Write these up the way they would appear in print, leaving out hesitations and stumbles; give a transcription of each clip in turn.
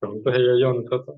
ତମେ ତ ହେଇଯାଇଛି ଅନ୍ତତଃ।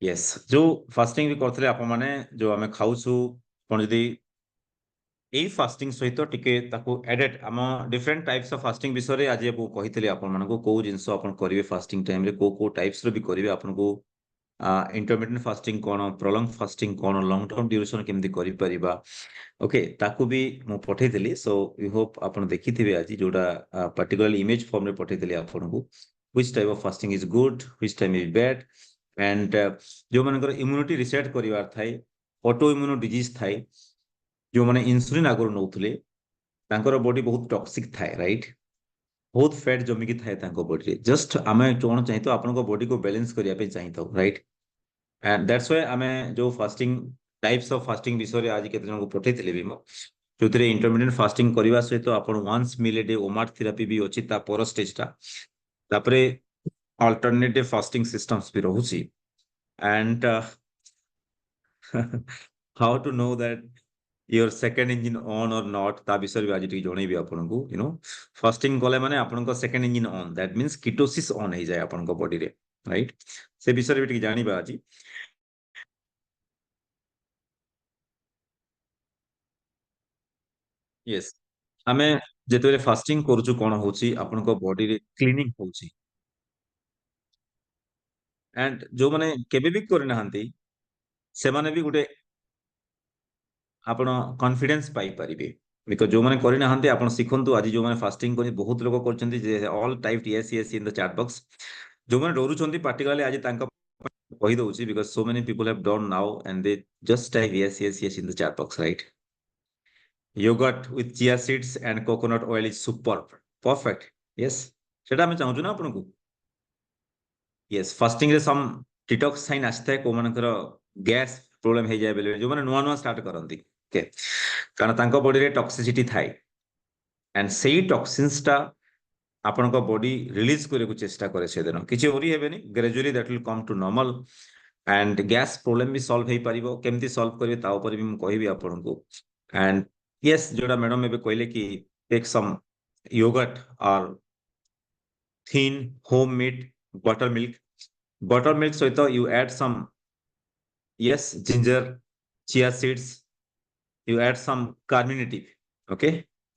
यस जो फास्टिंग भी करथले आपण माने जो हमें खाउछु पण यदि एई फास्टिंग सहित टिके ताको एडेड हम डिफरेंट टाइप्स ऑफ फास्टिंग विषय रे आज को कहितले आपण मानको को जिंस आपण करिवे फास्टिंग टाइम रे को टाइप्स रो भी करिवे आपण को इंटरमिटेंट फास्टिंग कोन प्रोलॉन्ग फास्टिंग कोन लॉन्ग टर्म ड्यूरेशन केमति करि परिबा ओके ताको भी मु पठेइतली सो वी होप आपण देखिथिबे आज जोडा पर्टिकुलरली इमेज फॉर्म रे पठेइतली आपण को which type of fasting is good which time is bad and जो मानकर इम्यूनिटी रिसेट करिवार थाए ऑटो इम्यूनो डिजीज थाए जो माने इंसुलिन आगुर नौथले तांकर बॉडी बहुत टॉक्सिक थाए राइट बहुत फैट जमी की थाए तांको बॉडी रे जस्ट आमे कोन चाहितो आपन को बॉडी को बैलेंस करिया पे चाहितो राइट एंड दैट्स व्हाई आमे जो फास्टिंग टाइप्स ऑफ फास्टिंग विषय रे आज केते जन को पठेइतले भी मो जोतरे इंटरमिटेंट फास्टिंग करिवा सहित आपण once meal a day OMAD therapy भी अछि ता पर स्टेज ता तापरे अल्टरनेटिव फास्टिंग सिस्टम्स भी रहुची and how to know that your second engine on or not ता विषय भी आज टी जणै भी आपन को यू नो फास्टिंग कले माने आपन को second engine on that means ketosis on हे जाय आपन को बॉडी रे राइट से विषय भी टी जानि बा आज यस हमें जेतेले फास्टिंग करूछु कोन होची आपन को बॉडी रे क्लीनिंग होची एंड जो माने केबे भी करना हंती से माने भी गुटे आपण कॉन्फिडेंस पाई परिबे बिकॉज़ जो माने करि नाहंते आपण सिखंतु आज जो माने फास्टिंग करि बहुत लोग करचंती जे all type yes yes in the chat box जो माने डरुचंती पार्टिकुलरली आज तांका कहि दउची because so many people have done now and they just type yes yes yes in the chat box right yoghurt with chia seeds and coconut oil is super perfect yes सेटा हम चाहू ना आपन को यस फास्टिंग रे सम detox sign आस्ते को मानकर गैस प्रॉब्लम हे जाय बेले जो माने नुवा नुवा स्टार्ट करंती ओके कारण तांको बॉडी रे टॉक्सिसिटी थाई एंड सेही टॉक्सिन्स टा आपन को बॉडी रिलीज करे को चेष्टा करे से दिन किछि ओरी हेबेनी gradually that will come to normal and gas problem भी सॉल्व हे परिबो केमती सॉल्व करबे ता ऊपर भी म कहिबी आपन को एंड यस जोडा मैडम एबे कहले कि टेक सम योगर्ट और thin homemade buttermilk सहित you add some yes ginger chia seeds you add some carminative okay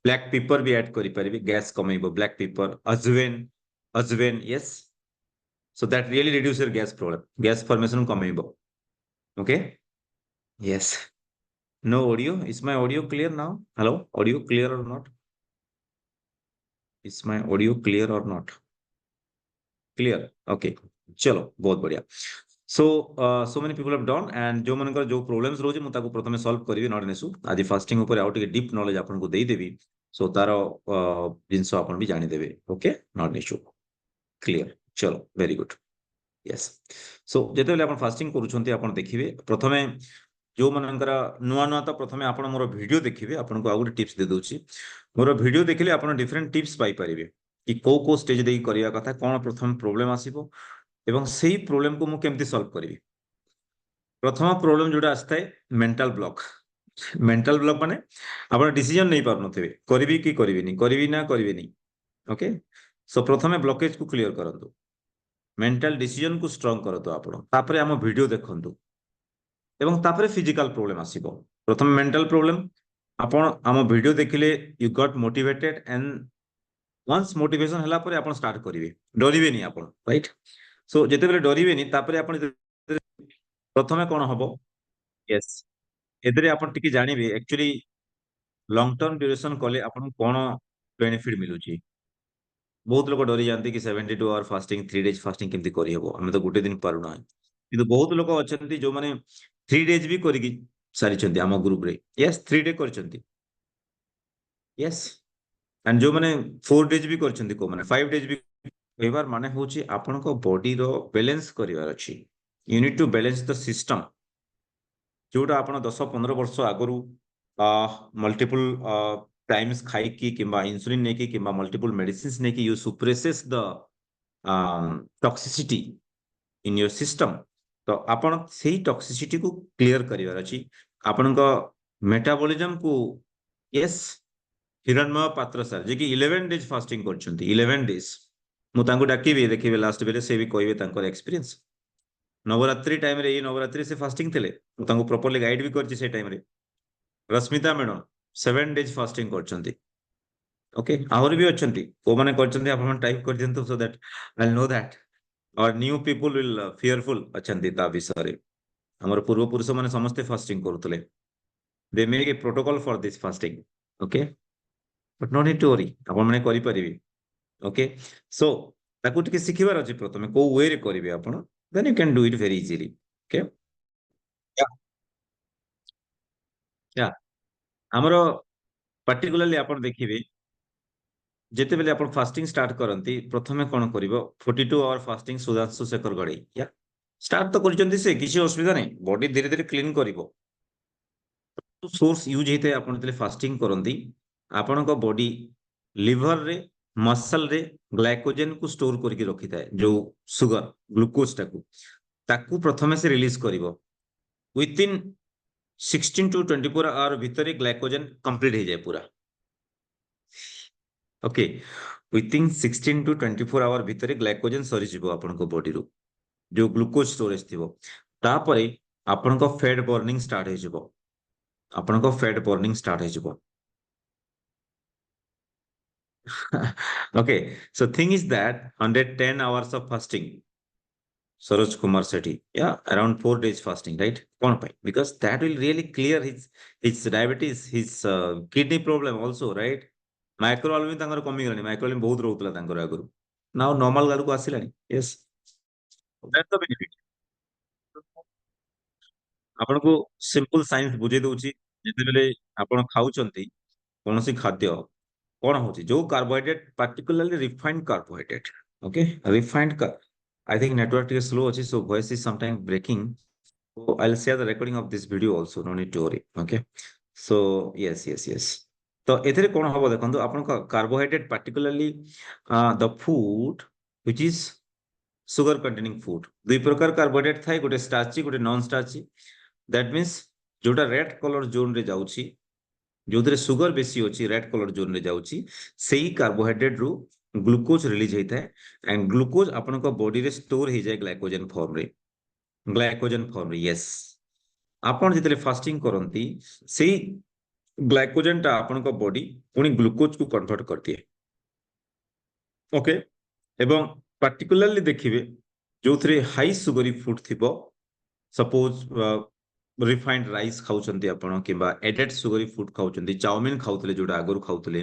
black pepper भी add करि परिबे गैस कमेबो black pepper अजवाइन Ajwain, yes. So that really reduces your gas problem. Gas formation कमेइबो. Okay? Yes. No audio. Is my audio clear now? Hello? Audio clear or not? Is my audio clear or not? Clear. Okay. चलो बहुत बढ़िया. So so many people have done and जो मनकर जो problems रोजे मु ताको प्रथमे solve करिवे not an issue. आदि fasting ऊपर आउ टिके deep knowledge आपन को देई देबी. So तारो जिंस आपन भी जानि देबे. Okay? Not an issue. Clear. चलो very good. Yes. So ଯେତେବେଳେ ଆପଣ ଫାଷ୍ଟିଂ କରୁଛନ୍ତି ଆପଣ ଦେଖିବେ ପ୍ରଥମେ ଯୋଉମାନଙ୍କର ନୂଆ ନୂଆ ତ ପ୍ରଥମେ ଆପଣ ମୋର ଭିଡିଓ ଦେଖିବେ ଆପଣଙ୍କୁ ଆଉ ଗୋଟେ ଟିପ୍ସ ଦେଇ ଦଉଛି ମୋର ଭିଡିଓ ଦେଖିଲେ ଆପଣ ଡିଫରେଣ୍ଟ ଟିପ୍ସ ପାଇପାରିବେ କି କୋଉ କୋଉ ଷ୍ଟେଜ ଦେଇକି କରିବା କଥା କଣ ପ୍ରଥମ ପ୍ରୋବ୍ଲେମ ଆସିବ ଏବଂ ସେଇ ପ୍ରୋବ୍ଲେମକୁ ମୁଁ କେମିତି ସଲ୍ଭ କରିବି ପ୍ରଥମ ପ୍ରୋବ୍ଲେମ ଯୋଉଟା ଆସିଥାଏ ମେଣ୍ଟାଲ ବ୍ଲକ ମାନେ ଆପଣ ଡିସିଜନ ନେଇ ପାରୁନଥିବେ କରିବି କି କରିବିନି ନା କରିବିନି ଓକେ ସୋ ପ୍ରଥମେ ବ୍ଲକେଜ କୁ କ୍ଲିୟର କରନ୍ତୁ मेंटल डिसीजन को स्ट्रांग करतो आपण तापरे हम वीडियो देखंतु एवं तापरे फिजिकल प्रॉब्लम आसीबो प्रथम मेंटल प्रॉब्लम आपण हम वीडियो देखिले you got motivated and once motivation हला परे आपण स्टार्ट करिवे डरिवे नी आपण राइट सो जेते बेले डरिवे नी तापरे आपण प्रथमे कोन हबो यस एदरे आपण टिके जानिबे एक्चुअली लॉन्ग टर्म ड्यूरेशन कले आपण कोन बेनिफिट मिलुची बहुत लोग डरी जाती कि 72 आवर फास्टिंग 3 डेज फास्टिंग केमती करहब आम तो गोटे दिन पारुना कि बहुत लोग अच्छा जो मैंने 3 डेज भी करी सारी आम ग्रुप रे यस 3 डे कर यस एंड जो मैंने 4 डेज भी कर को मैंने 5 डेज भी कहबार माने होची आपण को बॉडी रो बैलेंस करिवार अछि you need to balance the system जोटा आपण 10-15 वर्ष आगरू मल्टीपल टाइम्स खाई की किंबा इंसुलिन नेकी किंबा मल्टीपल मेडिसिन्स नेकी you suppresses the toxicity in your system तो आपण सेही टॉक्सिसिटी को क्लियर करिवार अछि आपण को मेटाबॉलिज्म को यस हिरणमय पात्र सर जे कि 11 डेज फास्टिंग करछंती 11 डेज मु तांको डाकिबे देखिबे लास्ट बेले से भी कहबे तांकर एक्सपीरियंस नवरात्रि टाइम रे नवरात्रि से फास्टिंग थिले मु तांको प्रॉपर्ली गाइड भी करछि से टाइम रे रश्मिता मैडम 7 डेज फास्टिंग करछंती ओके आहुरी भी अच्छंती को माने करछंती आपण टाइप कर दियंतु so that I know that our new people will fearful अच्छंती ता विषय हमर पूर्व पुरुष माने समस्त फास्टिंग करथले they make a protocol for this fasting okay but no need to worry आपण माने करि परिबे ओके सो ताकू टिके सिखिबार अछि प्रथमे को वे रे करिवे आपण then you can do it very easily okay yeah yeah हमरो पर्टिकुलरली आपण देखिबे जेते बेले आपण फास्टिंग स्टार्ट करंती प्रथमे कोन करिवो 42 आवर फास्टिंग सुधांशु शेखर गड़े या स्टार्ट तो करचंती से किसी असुविधा नहीं बॉडी धीरे धीरे क्लीन करिवो तो सोर्स यूज हेते आपण तले फास्टिंग करंती आपण को बॉडी लिवर रे मसल रे ग्लाइकोजन को स्टोर करके रखी थाए जो सुगर ग्लूकोज टाकू ताकू प्रथमे से रिलीज करिवो विथ इन 16 to 24 आवर भीतर ग्लाइकोजन कंप्लीट हो जाए पूरा okay within 16 to 24 hour भीतर ग्लाइकोजन सरी जिवो आपन को बॉडी रो जो ग्लूकोज स्टोरेज थिवो तापरे आपन को फैट बर्निंग स्टार्ट हो जिवो आपन को फैट बर्निंग स्टार्ट हो जिवो okay so thing is that 110 hours of fasting Saroj Kumar Sethi yeah around 4 days fasting right kon pai because that will really clear his diabetes his kidney problem also right माइक्रोअल्बुमिन तांकर कमी गलानी माइक्रोअल्बुमिन बहुत रहउतला तांकर आगु now normal गाल को आसिलानी yes that's the benefit आपन को simple science बुझे दउची जेते बेले आपन खाउचंती कोनोसी खाद्य कोन होची जो carbohydrate particularly refined carbohydrate okay refined I think network is slow अच्छी so voice is sometimes breaking so I'll share the recording of this video also no need to worry okay so yes तो एथरे कोन हबो देखंतु आपन का carbohydrate particularly the food which is sugar containing food दुई प्रकार carbohydrate Thai गोटे starchy गोटे non starchy that means जोटा रेड कलर जोन रे जाउची जोदरे सुगर बेसी होची रेड कलर जोन रे जाउची सेही कार्बोहाइड्रेट रु ग्लूकोज रिलीज होता है एंड ग्लूकोज अपन को बॉडी रे स्टोर हो जाए ग्लाइकोजन फॉर्म रे यस आपण जितले फास्टिंग करंती सेही ग्लाइकोजन टा अपन को बॉडी पुनी ग्लूकोज को कन्वर्ट करती है ओके এবং particularly ଦେଖିବେ ଯୋଉଥିରେ ହାଇ ସୁଗରି ଫୁଡ୍ ଥିବ, ସପୋଜ ରିଫାଇଣ୍ଡ ରାଇସ୍ ଖାଉଛନ୍ତି ଆପଣ କିମ୍ବା ଏଡେଡ୍ ସୁଗରି ଫୁଡ୍ ଖାଉଛନ୍ତି, ଚାଉମିନ ଖାଉଥିଲେ ଯୋଉଟା ଆଗରୁ ଖାଉଥିଲେ,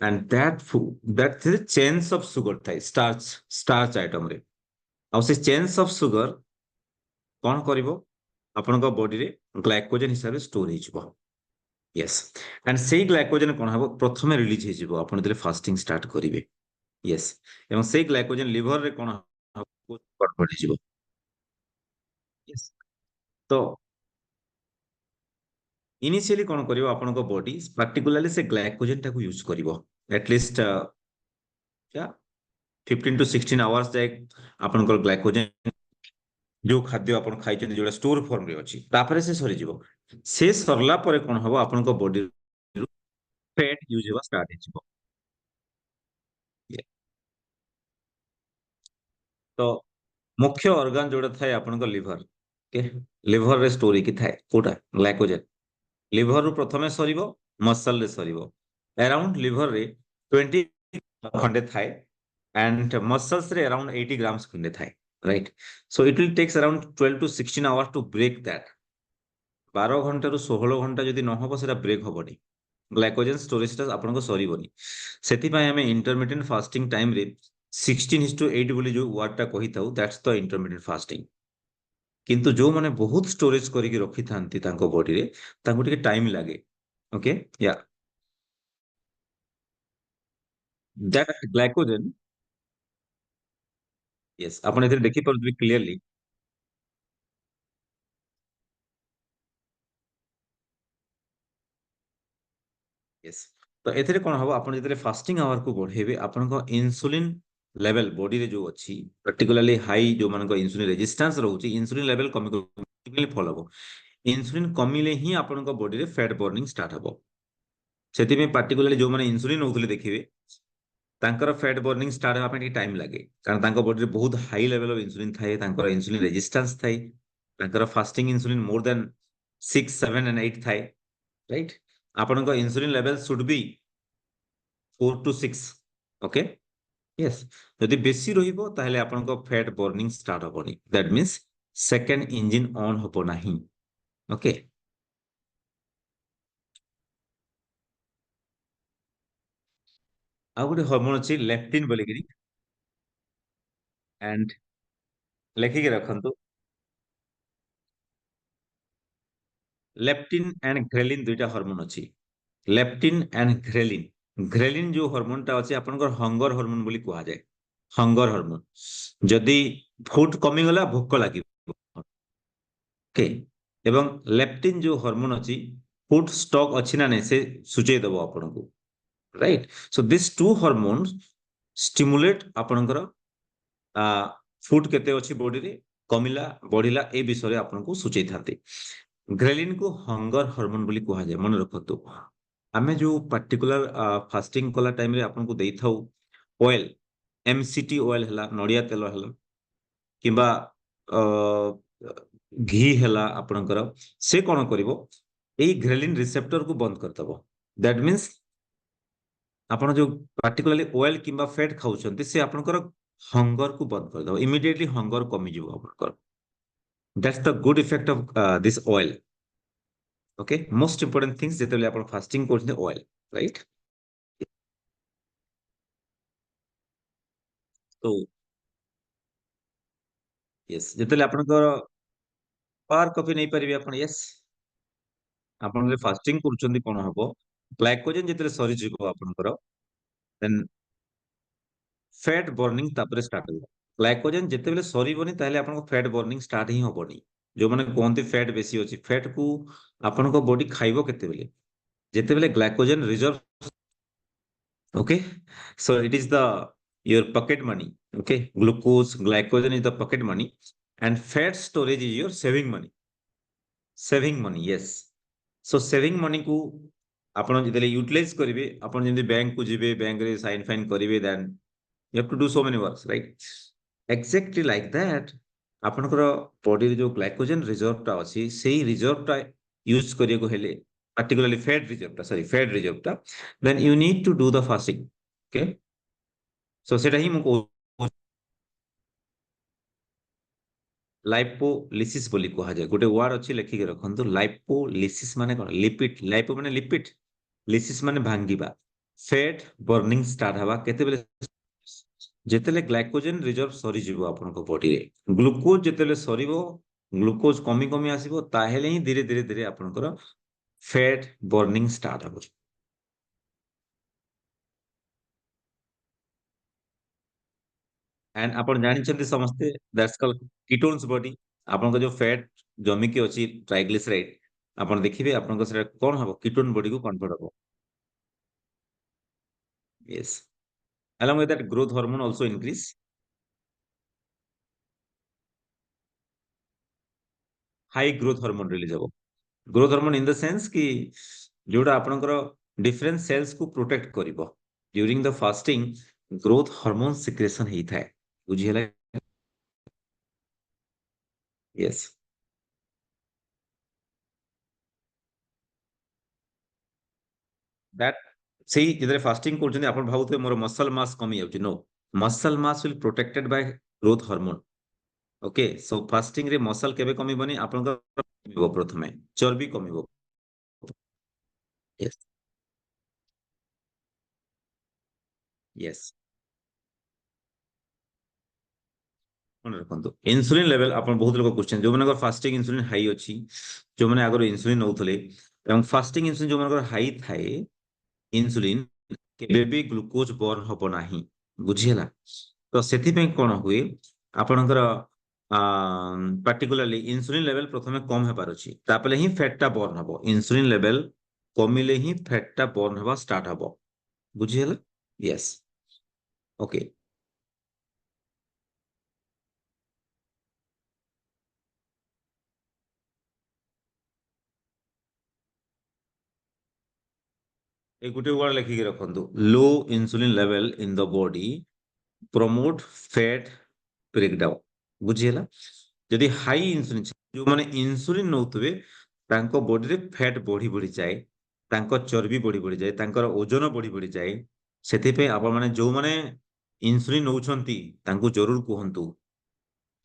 and that food that chains of sugar ଥାଏ, ଷ୍ଟାର୍ଚ ଆଇଟମରେ। ଆଉ ସେ ଚେନ୍ସ ଅଫ ସୁଗର କଣ କରିବ, ଆପଣଙ୍କ ବଡିରେ ଗ୍ଲାଇକୋଜେନ ହିସାବରେ ଷ୍ଟୋର ହେଇଯିବ। ୟେସ୍, ଆଣ୍ଡ ସେଇ ଗ୍ଲାଇକୋଜେନ କଣ ହବ, ପ୍ରଥମେ ରିଲିଜ ହେଇଯିବ ଆପଣ ଯେତେବେଳେ ଫାଷ୍ଟିଂ ଷ୍ଟାର୍ଟ କରିବେ। ୟେସ୍, ଏବଂ ସେଇ ଗ୍ଲାଇକୋଜେନ ଲିଭରରେ କଣ ହବ, କନଭର୍ଟ ହେଇଯିବ। ୟେସ୍, ତ ଇନିସିଆଲି କଣ କରିବ ଆପଣଙ୍କ ବଡି, ପାର୍ଟିକୁଲାରଲି ସେ ଗ୍ଲାଇକୋଜେନଟାକୁ ୟୁଜ କରିବ ଆଟଲିଷ୍ଟ 15 to 16 ଆୱାର୍ସ ଯାଏ ଆପଣଙ୍କର ଗ୍ଲାଇକୋଜେନ ଯୋଉ ଖାଦ୍ୟ ଆପଣ ଖାଇଛନ୍ତି ଯୋଉଟା ଷ୍ଟୋର ଫର୍ମରେ ଅଛି, ତାପରେ ସେ ସରିଯିବ। ସେ ସରିଲା ପରେ କଣ ହବ, ଆପଣଙ୍କ ବଡିରୁ ଫ୍ୟାଟ ୟୁଜ ହେବା ଷ୍ଟାର୍ଟ ହେଇଯିବ। ତ ମୁଖ୍ୟ ଅର୍ଗାନ ଯୋଉଟା ଥାଏ ଆପଣଙ୍କ ଲିଭର, ଲିଭରରେ ଷ୍ଟୋର ହେଇକି ଥାଏ କୋଉଟା, ଗ୍ଲାଇକୋଜେନ। ଲିଭରରୁ ପ୍ରଥମେ ସରିବ, ମସଲରେ ସରିବ। ଆରାଉଣ୍ଡ ଲିଭରରେ 20 ଖଣ୍ଡେ ଥାଏ, and muscles ରେ around 80 grams ଖଣ୍ଡେ ଥାଏ, right? So it will takes around 12 to 16 hours to break that. 12 ଘଣ୍ଟାରୁ 16 ଘଣ୍ଟା ଯଦି ନ ହବ ସେଟା ବ୍ରେକ୍ ହବନି, ଗ୍ଲାଇକୋଜେନ ଷ୍ଟୋରେଜଟା ଆପଣଙ୍କ ସରିବନି। ସେଥିପାଇଁ ଆମେ ଇଣ୍ଟରମିଟେଣ୍ଟ ଫାଷ୍ଟିଂ ଟାଇମରେ 16:8 ବୋଲି ଯୋଉ ୱାର୍ଡଟା କହିଥାଉ, ଦ୍ୟାଟ୍ସ ଦ ଇଣ୍ଟରମିଟେଣ୍ଟ ଫାଷ୍ଟିଂ। କିନ୍ତୁ ଯୋଉମାନେ ବହୁତ ଷ୍ଟୋରେଜ କରିକି ରଖିଥାନ୍ତି ତାଙ୍କ ବଡିରେ, ତାଙ୍କୁ ଟିକେ ଟାଇମ ଲାଗେ। Okay, yeah that glycogen, Yes, ଆପଣ ଏଥିରେ ଦେଖିପାରୁଥିବେ କ୍ଲିୟରଲି। ୟେସ୍, ତ ଏଥିରେ କଣ ହବ, ଆପଣ ଯେତେବେଳେ ଫାଷ୍ଟିଂ ଆୱାରକୁ ବଢେଇବେ, ଆପଣଙ୍କ ଇନସୁଲିନ ଲେଭେଲ ବଡିରେ ଯୋଉ ଅଛି, ପାର୍ଟିକୁଲାରଲି ହାଇ ଯୋଉମାନଙ୍କ ଇନସୁଲିନ ରେଜିଷ୍ଟାନ୍ସ ରହୁଛି, ଇନସୁଲିନ ଲେଭେଲ କମି ଫଲ ହବ। ଇନସୁଲିନ କମିଲେ ହିଁ ଆପଣଙ୍କ ବଡିରେ ଫ୍ୟାଟ ବର୍ନିଂ ଷ୍ଟାର୍ଟ ହବ। ସେଥିପାଇଁ ପାର୍ଟିକୁଲାରଲି ଯୋଉମାନେ ଇନସୁଲିନ ନଉଥିଲେ ଦେଖିବେ, ତାଙ୍କର ଫ୍ୟାଟ ବର୍ନିଂ ଷ୍ଟାର୍ଟ ହେବା ପାଇଁ ଟିକେ ଟାଇମ ଲାଗେ, କାରଣ ତାଙ୍କ ବଡିରେ ବହୁତ ହାଇ ଲେଭେଲ ଅଫ ଇନସୁଲିନ ଥାଏ, ତାଙ୍କର ଇନସୁଲିନ ରେଜିଷ୍ଟାନ୍ସ ଥାଏ, ତାଙ୍କର ଫାଷ୍ଟିଂ ଇନସୁଲିନ ମୋର ଦେନ 6, 7 and 8 ଥାଏ, ରାଇଟ? ଆପଣଙ୍କ insulin level should be 4 to 6। Okay, Yes, ଯଦି ବେଶୀ ରହିବ ତାହେଲେ ଆପଣଙ୍କ ଫ୍ୟାଟ ବର୍ନିଂ ଷ୍ଟାର୍ଟ ହବନି, that means second engine on ହବ ନାହିଁ। ଓକେ, ଆଉ ଗୋଟେ ହରମୋନ ଅଛି ଲେପ୍ଟିନ ବୋଲିକିରି, ଆଣ୍ଡ ଲେଖିକି ରଖନ୍ତୁ, ଲେପ୍ଟିନ ଆଣ୍ଡ ଘ୍ରେଲିନ ଦୁଇଟା ହରମୋନ ଅଛି। ଲେପ୍ଟିନ ଆଣ୍ଡ ଘ୍ରେଲିନ, ଘ୍ରେଲିନ ଯୋଉ ହରମୋନଟା ଅଛି ଆପଣଙ୍କର ହଙ୍ଗର ହରମୋନ ବୋଲି କୁହାଯାଏ, ହଙ୍ଗର ହରମୋନ। ଯଦି ଫୁଡ କମିଗଲା ଭୋକ ଲାଗିବ, ଓକେ। ଏବଂ ଲେପ୍ଟିନ ଯୋଉ ହରମୋନ ଅଛି, ଫୁଡ ଷ୍ଟକ୍ ଅଛି ନା ନାଇଁ ସେ ସୂଚେଇ ଦବ ଆପଣଙ୍କୁ, right? So this two hormones stimulate ଆପଣଙ୍କର ଫୁଡ କେତେ ଅଛି ବଡିରେ, କମିଲା ବଢିଲା ଏ ବିଷୟରେ ଆପଣଙ୍କୁ ସୂଚେଇଥାନ୍ତି। ଘ୍ରେଲିନକୁ ହଙ୍ଗର ହରମୋନ ବୋଲି କୁହାଯାଏ, ମନେ ରଖନ୍ତୁ। ଆମେ ଯୋଉ ପାର୍ଟିକୁଲାର ଫାଷ୍ଟିଂ କଲା ଟାଇମରେ ଆପଣଙ୍କୁ ଦେଇଥାଉ ଅଏଲ, ଏମସିଟି ଅଏଲ ହେଲା, ନଡିଆ ତେଲ ହେଲା, କିମ୍ବା ଅ, ଘି ହେଲା ଆପଣଙ୍କର, ସେ କଣ କରିବ, ଏଇ ଘ୍ରେଲିନ ରିସେପ୍ଟରକୁ ବନ୍ଦ କରିଦବ। ଦ୍ୟାଟ ମିନ୍ସ ଆପଣ ଯୋଉ ପାର୍ଟିକୁଲାରଲି ଅଏଲ କିମ୍ବା ଫ୍ୟାଟ ଖାଉଛନ୍ତି, ସେ ଆପଣଙ୍କର ହଙ୍ଗରକୁ ବନ୍ଦ କରିଦବ, ଇମିଡିଏଟଲି ହଙ୍ଗର କମିଯିବ ଆପଣଙ୍କର। That's the good effect of this oil. Okay, most important things ଯେତେବେଳେ ଆପଣ ଫାଷ୍ଟିଂ କରୁଛନ୍ତି, ଅଏଲ, ରାଇଟ? ତ ୟେସ୍, ଯେତେବେଳେ ଆପଣଙ୍କର ପାୱାର କପି ନେଇପାରିବେ ଆପଣ, ୟେସ୍। ଆପଣ ଯେତେବେଳେ ଫାଷ୍ଟିଂ କରୁଛନ୍ତି କଣ ହବ, ଗ୍ଲାଇକୋଜେନ ଯେତେବେଳେ ସରିଯିବ ଆପଣଙ୍କର, ଦେନ୍ ଫ୍ୟାଟ ବର୍ନିଂ ତାପରେ ଷ୍ଟାର୍ଟ ହେବ। ଗ୍ଲାଇକୋଜେନ ଯେତେବେଳେ ସରିବନି ତାହେଲେ ଆପଣଙ୍କ ଫ୍ୟାଟ ବର୍ନିଂ ଷ୍ଟାର୍ଟ ହିଁ ହବନି। ଯୋଉମାନେ କୁହନ୍ତି ଫ୍ୟାଟ ବେଶୀ ଅଛି, ଫ୍ୟାଟକୁ ଆପଣଙ୍କ ବଡି ଖାଇବ କେତେବେଳେ, ଯେତେବେଳେ glycogen reserve, okay? So it is the your pocket money, okay? Glucose, glycogen is the pocket money, and fat storage is your saving money. Saving money, yes. So saving money କୁ ଆପଣ ଯେତେବେଳେ utilise କରିବେ, ଆପଣ ଯେମିତି ବ୍ୟାଙ୍କକୁ ଯିବେ, ବ୍ୟାଙ୍କରେ sign fine କରିବେ, ଦେନ୍ you have to do so many works, right? Exactly like that, ଆପଣଙ୍କର ବଡିରେ ଯୋଉ ଗ୍ଲାଇକୋଜେନ ରିଜର୍ଭଟା ଅଛି, ସେଇ ରିଜର୍ଭଟା ୟୁଜ କରିବାକୁ ହେଲେ, particularly fat reserve, sorry, fat reserve, then you need to do the fasting, okay? So ସେଇଟା ହିଁ ମୁଁ କହୁଛି ଲାଇପୋଲିସିସ୍ ବୋଲି କୁହାଯାଏ। ଗୋଟେ ୱାର୍ଡ ଅଛି ଲେଖିକି ରଖନ୍ତୁ, ଲାଇପୋଲିସିସ୍ ମାନେ କଣ? ଲିପିଡ, ଲାଇପୋ ମାନେ ଲିପିଡ, লিସିସ୍ ମାନେ ଭାଙ୍ଗିବା। ଫେଟ୍ ବର୍ନିଂ ଷ୍ଟାର୍ଟ ହେବା କେତେବେଳେ? ଯେତେବେଳେ ଗ୍ଲାଇକୋଜେନ ରିଜର୍ଭ ସରିଯିବ ଆପଣଙ୍କ ବଡିରେ, ଗ୍ଲୁକୋଜ ଯେତେବେଳେ ସରିବ, ଗ୍ଲୁକୋଜ କମି କମି ଆସିବ, ତାହେଲେ ହିଁ ଧୀରେ ଧୀରେ ଧୀରେ ଆପଣଙ୍କର ଫେଟ୍ ବର୍ନିଂ ଷ୍ଟାର୍ଟ ହବ। एंड आपण ଜାଣିଛନ୍ତି ସମସ୍ତେ, दैट्स कॉल्ड कीटोन्स बॉडी। ଆପଣଙ୍କ ଯୋଉ ଫ୍ୟାଟ ଜମିକି ଅଛି ଟ୍ରାଇଗ୍ଲିସରାଇଡ୍, ଆପଣ ଦେଖିବେ ଆପଣଙ୍କ ସେଟା କଣ ହବ? कीटोन बॉडी को कन्वर्ट ହବ। Yes, along with that growth hormone also increase। High growth hormone release हବ। Growth hormone in the sense कि जोड़ा आपणकर डिफरेंट सेल्स को प्रोटेक्ट करिवो। During the fasting growth hormone secretion हेई थाए। बुझी हला? यस, दैट सेही जेतरे फास्टिंग करछन आपण भाबुथे मोर मसल मास कमी जाउची। No, muscle mass will protected by growth hormone. Okay, so fasting रे मसल केबे कमिबनी? आपणकर कमिबो, प्रथमे चर्बी कमिबो। यस, यस, मन रखନ୍ତୁ इन्सुलिन लेवल आपण बहुत लोग क्वेश्चन जो मानकर फास्टिंग इन्सुलिन हाई अछि, जो माने आगर इन्सुलिन नउथले एवं फास्टिंग इन्सुलिन जो मानकर हाई थाए इन्सुलिन केबे भी ग्लूकोज बर्न हबो नाही। बुझी हला? तो सेथि पे कोन हुए आपणकर पार्टिकुलरली इन्सुलिन लेवल प्रथमे कम हेबार अछि, तापले ही फैट टा बर्न हबो। इन्सुलिन लेवल कमिले ही फैट टा बर्न हबा स्टार्ट हबो। बुझी हला? Yes, okay. ए गुटे वर्ड लेखिके रखନ୍ତୁ, low insulin level in the body promote fat breakdown. बुझीला? यदि हाई इन्सुलिन, जो माने इन्सुलिन नौतबे तांको बॉडी रे फैट बढ़ी बढ़ी जाए, तांको चर्बी बढ़ी बढ़ी जाए, तांकर ओजन बढ़ी बढ़ी जाए। सेति पे आपण माने जो माने इन्सुलिन नौछंती तांको जरूर कहंतु,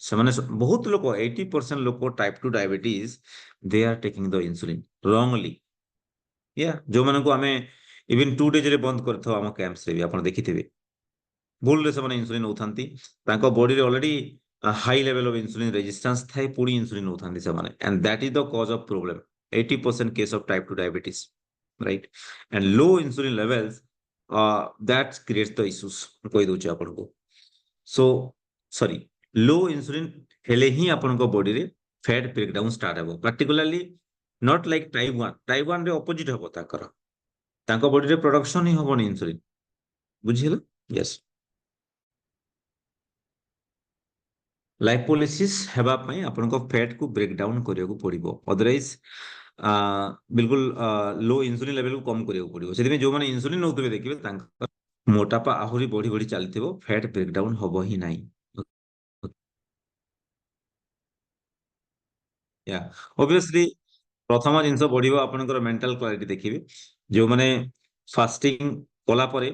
ସେମାନେ ବହୁତ ଲୋକ 80% ଲୋକ type 2 diabetes they are taking the insulin wrongly. या जो मानको आमे इवन 2 डेज रे बंद करथो हम कैंप्स रे भी आपण देखिथिबे, भूल रे ସେମାନେ इन्सुलिन नौथांती, तांको बॉडी रे already high level of insulin resistance थाई, पुणी इंसुलिन नौथांती ସେମାନେ, and that is the cause of problem 80% case of type 2 diabetes, right? And low insulin levels that creates the issues, कहि दोचे आपनको। सो सॉरी, लो इंसुलिन हेले ही आपनको बॉडी रे फैट ब्रेकडाउन स्टार्ट हबो, पार्टिकुलरली नॉट लाइक टाइप 1 रे opposite हबो ताकर, तांको बॉडी रे प्रोडक्शन ही हबोनी इंसुलिन। बुझिला? यस, ଲାଇପୋଲିସିସ୍ ହେବା ପାଇଁ ଆପଣଙ୍କ ଫ୍ୟାଟ୍ କୁ ବ୍ରେକ୍ ଡାଉନ୍ କରିବାକୁ ପଡିବ, ଅଦରୱାଇଜ ବିଲକୁଲ ଲୋ ଇନ୍ସୁଲିନ ଲେଭେଲ କୁ କମ କରିବାକୁ ପଡିବ। ସେଥିପାଇଁ ଯୋଉମାନେ ଇନ୍ସୁଲିନ ନଉଥିବେ ଦେଖିବେ ତାଙ୍କ ମୋଟାପା ଆହୁରି ବଢି ବଢି ଚାଲିଥିବ, ଫ୍ୟାଟ୍ ବ୍ରେକ୍ ଡାଉନ୍ ହବ ହିଁ ନାହିଁ। या ऑब्वियसली प्रथम जिनस बढ़िबो आपनकर मेंटल क्लैरिटी देखिबे। जो माने फास्टिंग कला परे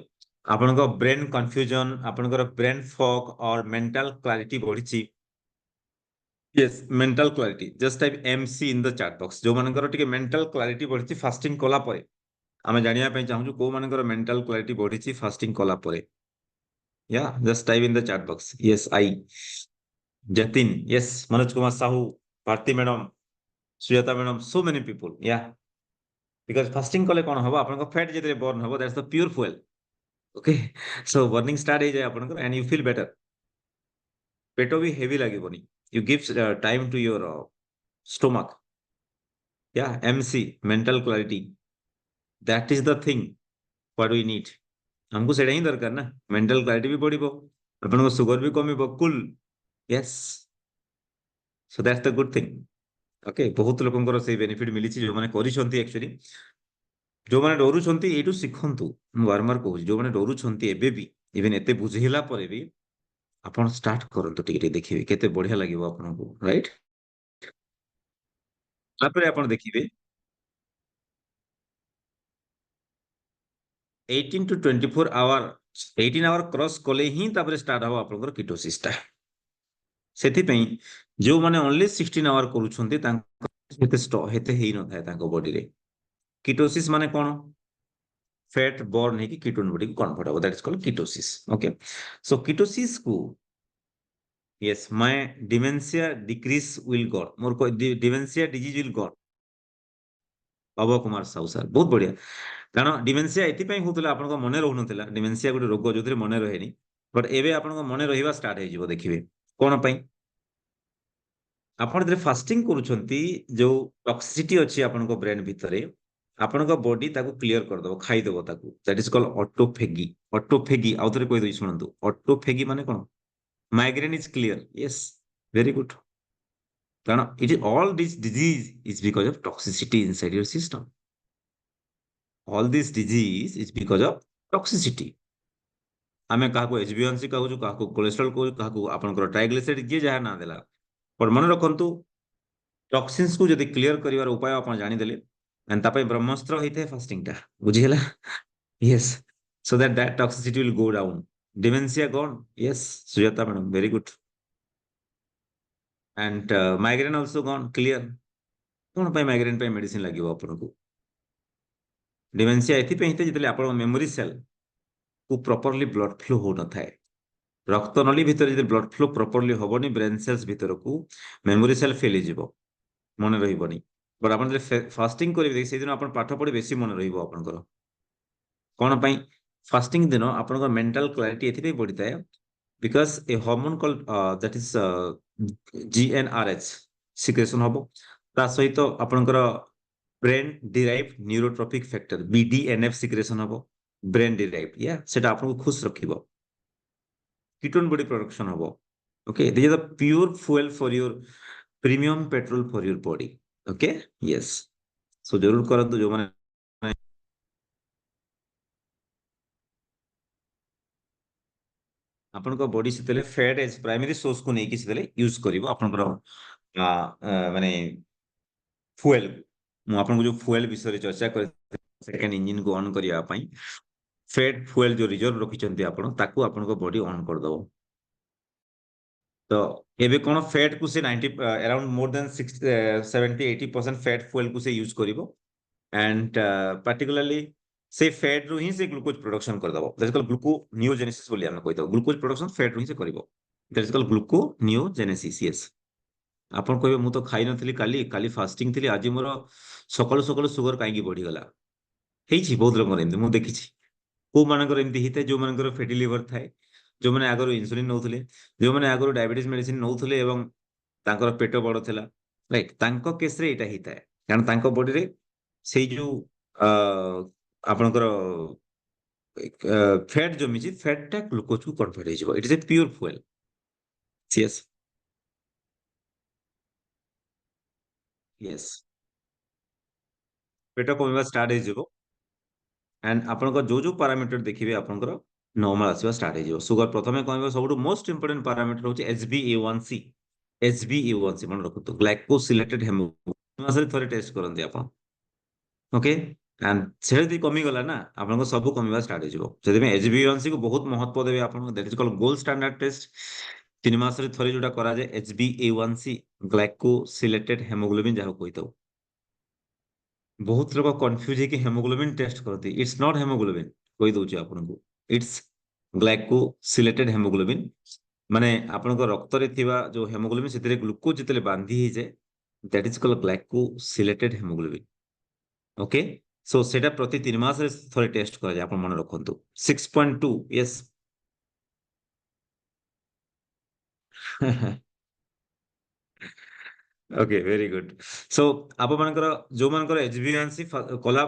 आपनकर ब्रेन कंफ्यूजन, आपनकर ब्रेन फॉग और मेंटल क्लैरिटी बढ़िची। Yes, mental clarity just type MC in the chat box. जो मानकर टिके मेंटल क्लैरिटी बढ़िची फास्टिंग कला परे, आमे जानिया पे चाहू को मानकर मेंटल क्लैरिटी बढ़िची फास्टिंग कला परे। Yeah just type in the chat box, yes I Jatin, yes Manoj Kumar Sahu, Bharati madam, Sujata madam, so many people. Yeah because fasting कले कोन हबो आपन फैट जेते बर्न हबो, that's the pure fuel। Okay, so burning start हो जाए आपन एंड यू फील बेटर, पेट भी हेवी लागेबोनी, you gives time to your stomach. Yeah MC mental clarity, that is the thing what we need. हमको सेटा ही दरकार ना, मेंटल क्लैरिटी भी बढ़िबो, आपन शुगर भी कमिबो, cool. Yes, so that's the good thing. Okay, बहुत लोकंकर से बेनिफिट मिली जो माने करिसंती एक्चुअली। जो माने डरुछंती एटू शिखंतु, मु बारंबार कहूँ जो माने डरुछंती एबे भी, इवन एते बुझिला परे भी आपण स्टार्ट करंतु, टिके टिके देखिबे केते बढ़िया लागिवो आपनको, राइट? तापरे आपण देखिबे 18 टू 24 आवर, 18 आवर क्रॉस कले ही तापरे स्टार्ट हबो आपनकर कीटोसिस टा। सेथि पई जो माने ओनली 16 आवर करूछंती हेते हेई न थाए तांको बॉडी रे। कीटोसिस माने कोन? फैट बर्न है कि कीटोन बॉडी को कन्वर्ट हो, that is called ketosis. Okay, so ketosis को yes my dementia decrease will gone, more को dementia disease will gone. Abhay Kumar Sahu sir बहुत बढ़िया। कारण डिमेंशिया एथि होता आपन मन रहून, डिमेंशिया गोटे रोग जो मन रहे बट एबे आपन मन रहा स्टार्ट हो देखिए कौन पाई आपण जे फास्टिंग करूछंती जो टॉक्सिसिटी अछि आपन को ब्रेन भितरे आपन को बॉडी ताको क्लियर कर दबो खाई दबो ताको, that is called autophagy. Autophagy आउ थरे कोइ दई सुनंतु, ऑटोफेगी माने कोन? Migraine is clear, yes, very good. कारण it is all this disease is because of toxicity inside your system. All this disease is because of toxicity. आमे काहको एचबीएनसी कहू, काहको कोलेस्ट्रॉल कहू, काहको आपनकर ट्राइग्लिसराइड जे जहा ना देला, पर मन रखंतु टॉक्सिन्स को जदि क्लियर करिवार उपाय आपण जानि देले एंड तापय ब्रह्मास्त्र होइते फास्टिंग टा, बुझिहेला? Yes, so that toxicity will go down. Dementia gone, yes, Sujata madam very good. And migraine also gone clear. कोन पे माइग्रेन पे मेडिसिन लागिवो आपनको? डिमेंशिया एथि पे हिते जितले आपण मेमोरी सेल को प्रॉपर्ली ब्लड फ्लो हो न थाए। रक्त नली भितर जदि ब्लड फ्लो प्रॉपर्ली होबनी ब्रेन सेल्स भितर को मेमोरी सेल फेल जिवो, मन रहिबनी। बट आपण जे फास्टिंग करिवे से दिन आपण पाठ पढि बेसी मन रहिबो आपनकर। कोन पई? फास्टिंग दिन आपनकर मेंटल क्लैरिटी एथि पे बढ़िताए because a hormone called that is GnRH secretion हबो। ता सहित आपनकर brain derived neurotrophic factor BDNF secretion हबो। ब्रेन डिराइव्ड या सेटा आपनको खुश रखिबो। कीटोन बॉडी प्रोडक्शन हबो। Okay, this is the pure fuel for your premium petrol for your body. Okay, yes, so जरूर करंतु जो माने आपनको बॉडी सेतले फैट एज प्राइमरी सोर्स को नेकी सेतले यूज करिवो आपनकर माने fuel। मु आपनको जो fuel विषय चर्चा कर सेकंड इंजन को ऑन करिया पई फैट fuel जो रिजर्व रखिचंती आपण ताकू आपनको बॉडी ऑन कर दबो। तो एबे कोन फैट को से 90 around more than 70-80% fat fuel को से यूज करिवो एंड पार्टिकुलरली से फैट रु ही से ग्लूकोज प्रोडक्शन कर दबो, दैट इज कॉल्ड ग्लूकोनियोजेनेसिस बोली हम कहतो। ग्लूकोज प्रोडक्शन फैट रु ही से करिवो, that is called gluconeogenesis. Yes, आपण कहबे मु तो खाइ नथली काली काली फास्टिंग थली आज मोर सकाळु सकाळु सुगर काई की बढ़ी गला। हेछि बहुत लोग एमती मु देखिछि। को मानकर एमती हिते जो मानकर फैटी लिवर थाए, जो माने आगरो इंसुलिन नउथले, जो माने आगरो डायबिटीज मेडिसिन नउथले एवं तांकर पेट बड़ थिला, राइट? तांको केस रे एटा हिताए कारण तांको बॉडी रे सेई जो आपनकर फैट जमिछि फैट टा ग्लूकोज को कन्वर्ट हे जिवो। It is a pure fuel. Yes, yes, पेट कमिबा स्टार्ट हे जिवो एंड आपनकर जो जो पैरामीटर देखिबे आपनकर नॉर्मल आसीबा स्टार्ट हे जिवो। शुगर प्रथमे कमिबा सबटु मोस्ट इंपोर्टेंट पैरामीटर होछि HbA1c। HbA1c मन रखतो, ग्लाइकोसिलेटेड हेमोग्लोबिन मासरे थोरे टेस्ट करंती आपण। ओके, एंड से यदि कमी गला ना आपनको सब कमिबा स्टार्ट हो से HbA1c को बहुत महत्व देबे आपन। That is called gold standard test. 3 मास रे थरे जोटा करा जाय HbA1c ग्लाइकोसिलेटेड हेमोग्लोबिन जाहो कहितो। बहुत लोग कंफ्यूज है कि हेमोग्लोबिन टेस्ट करते, इट्स नॉट हेमोग्लोबिन कहि दउची आपनको, इट्स ग्लाइकोसिलेटेड हेमोग्लोबिन। माने आपनको रक्त रे थिबा जो हेमोग्लोबिन सेतरे ग्लूकोज जतले बांधी हे जे that is called glycosylated haemoglobin. Okay, so सेटा प्रति 3 मास रे थरे टेस्ट करा जाय, आपण मन रखंतु। 6.2, यस। Okay, very good. सो आप मानकर जो मानकर HbA1c कला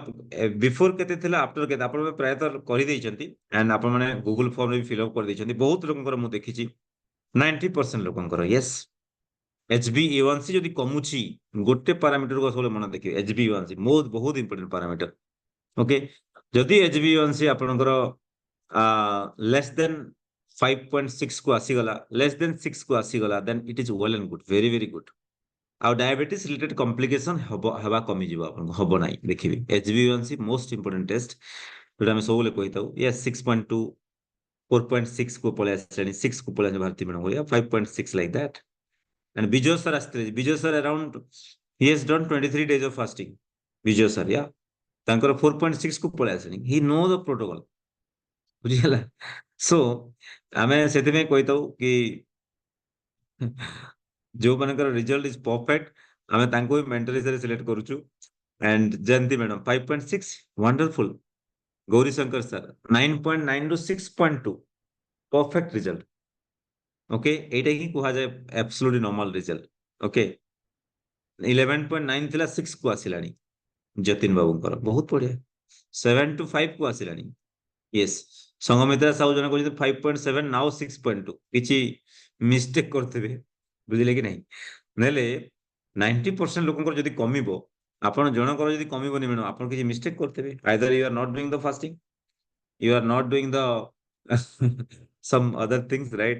बिफोर केते थिला आफ्टर केते आपण प्राय तो करि दैचंती एंड आपण माने गूगल फॉर्म रे फिल अप कर दैचंती। बहुत लोकंकर मु देखिची 90% लोकंकर यस HbA1c जदि कमुची गोटे पैरामीटर को सब मन देखिए HbA1c बहुत बहुत इंपोर्टेंट पैरामीटर। ओके, जदि HbA1c आपनकर लेस देन 5.6 को आसीगला, लेस देन 6 को आसीगला, then it is well and good, very very good. आ डायबिटीज रिलेटेड कॉम्प्लिकेशन हवा कमी जीव आपन हबो नाही देखिबे। HbA1c मोस्ट इंपोर्टेंट टेस्ट जोटा हम सबले कहिताऊ। यस, 6.2 4.6 को पळे आछनी, 6 को पळे भारती मैडम हो या 5.6 like that. And Bijoy sir asthile, Bijoy sir around he has done 23 days of fasting. Bijoy sir, yeah. ତାଙ୍କର 4.6 କୁ ପଳେଇ ଆସିନି. He know the protocol. ବୁଝିଗଲା. So ଆମେ ସେଥିପାଇଁ କହିଥାଉ କି ଯୋଉମାନଙ୍କର ରିଜଲ୍ଟ ଇଜ ପରଫେକ୍ଟ ଆମେ ତାଙ୍କୁ ହିଁ ମେଣ୍ଟର ହିସାବରେ ସିଲେକ୍ଟ କରୁଛୁ. And Jayanti madam 5.6 wonderful. Gauri Shankar sir 9.9 ରୁ 6.2 ପରଫେକ୍ଟ ରିଜଲ୍ଟ. ଓକେ, ଏଇଟା ହିଁ କୁହାଯାଏ ଆବସଲ୍ୟୁଟଲି ନର୍ମାଲ ରିଜଲ୍ଟ. ଓକେ, 11.9 ଥିଲା 6 କୁ ଆସିଲାଣି ଯତୀନ ବାବୁଙ୍କର, ବହୁତ ବଢିଆ. 7 to 5 କୁ ଆସିଲାଣି. ୟେସ୍, ସଂଘମିତ୍ରା ସାହୁ ଜଣେ କହୁଛନ୍ତି 5.7 ନାଉ 6.2, କିଛି ମିଷ୍ଟେକ୍ କରିଥିବେ, ବୁଝିଲେ କି ନାହିଁ. ନହେଲେ 90% ଲୋକଙ୍କର ଯଦି କମିବ, ଆପଣ ଜଣଙ୍କର ଯଦି କମିବନି ମ୍ୟାଡ଼ାମ, ଆପଣ କିଛି ମିଷ୍ଟେକ୍ କରିଥିବେ. Either you are not doing the fasting, you are not doing the some other things, right?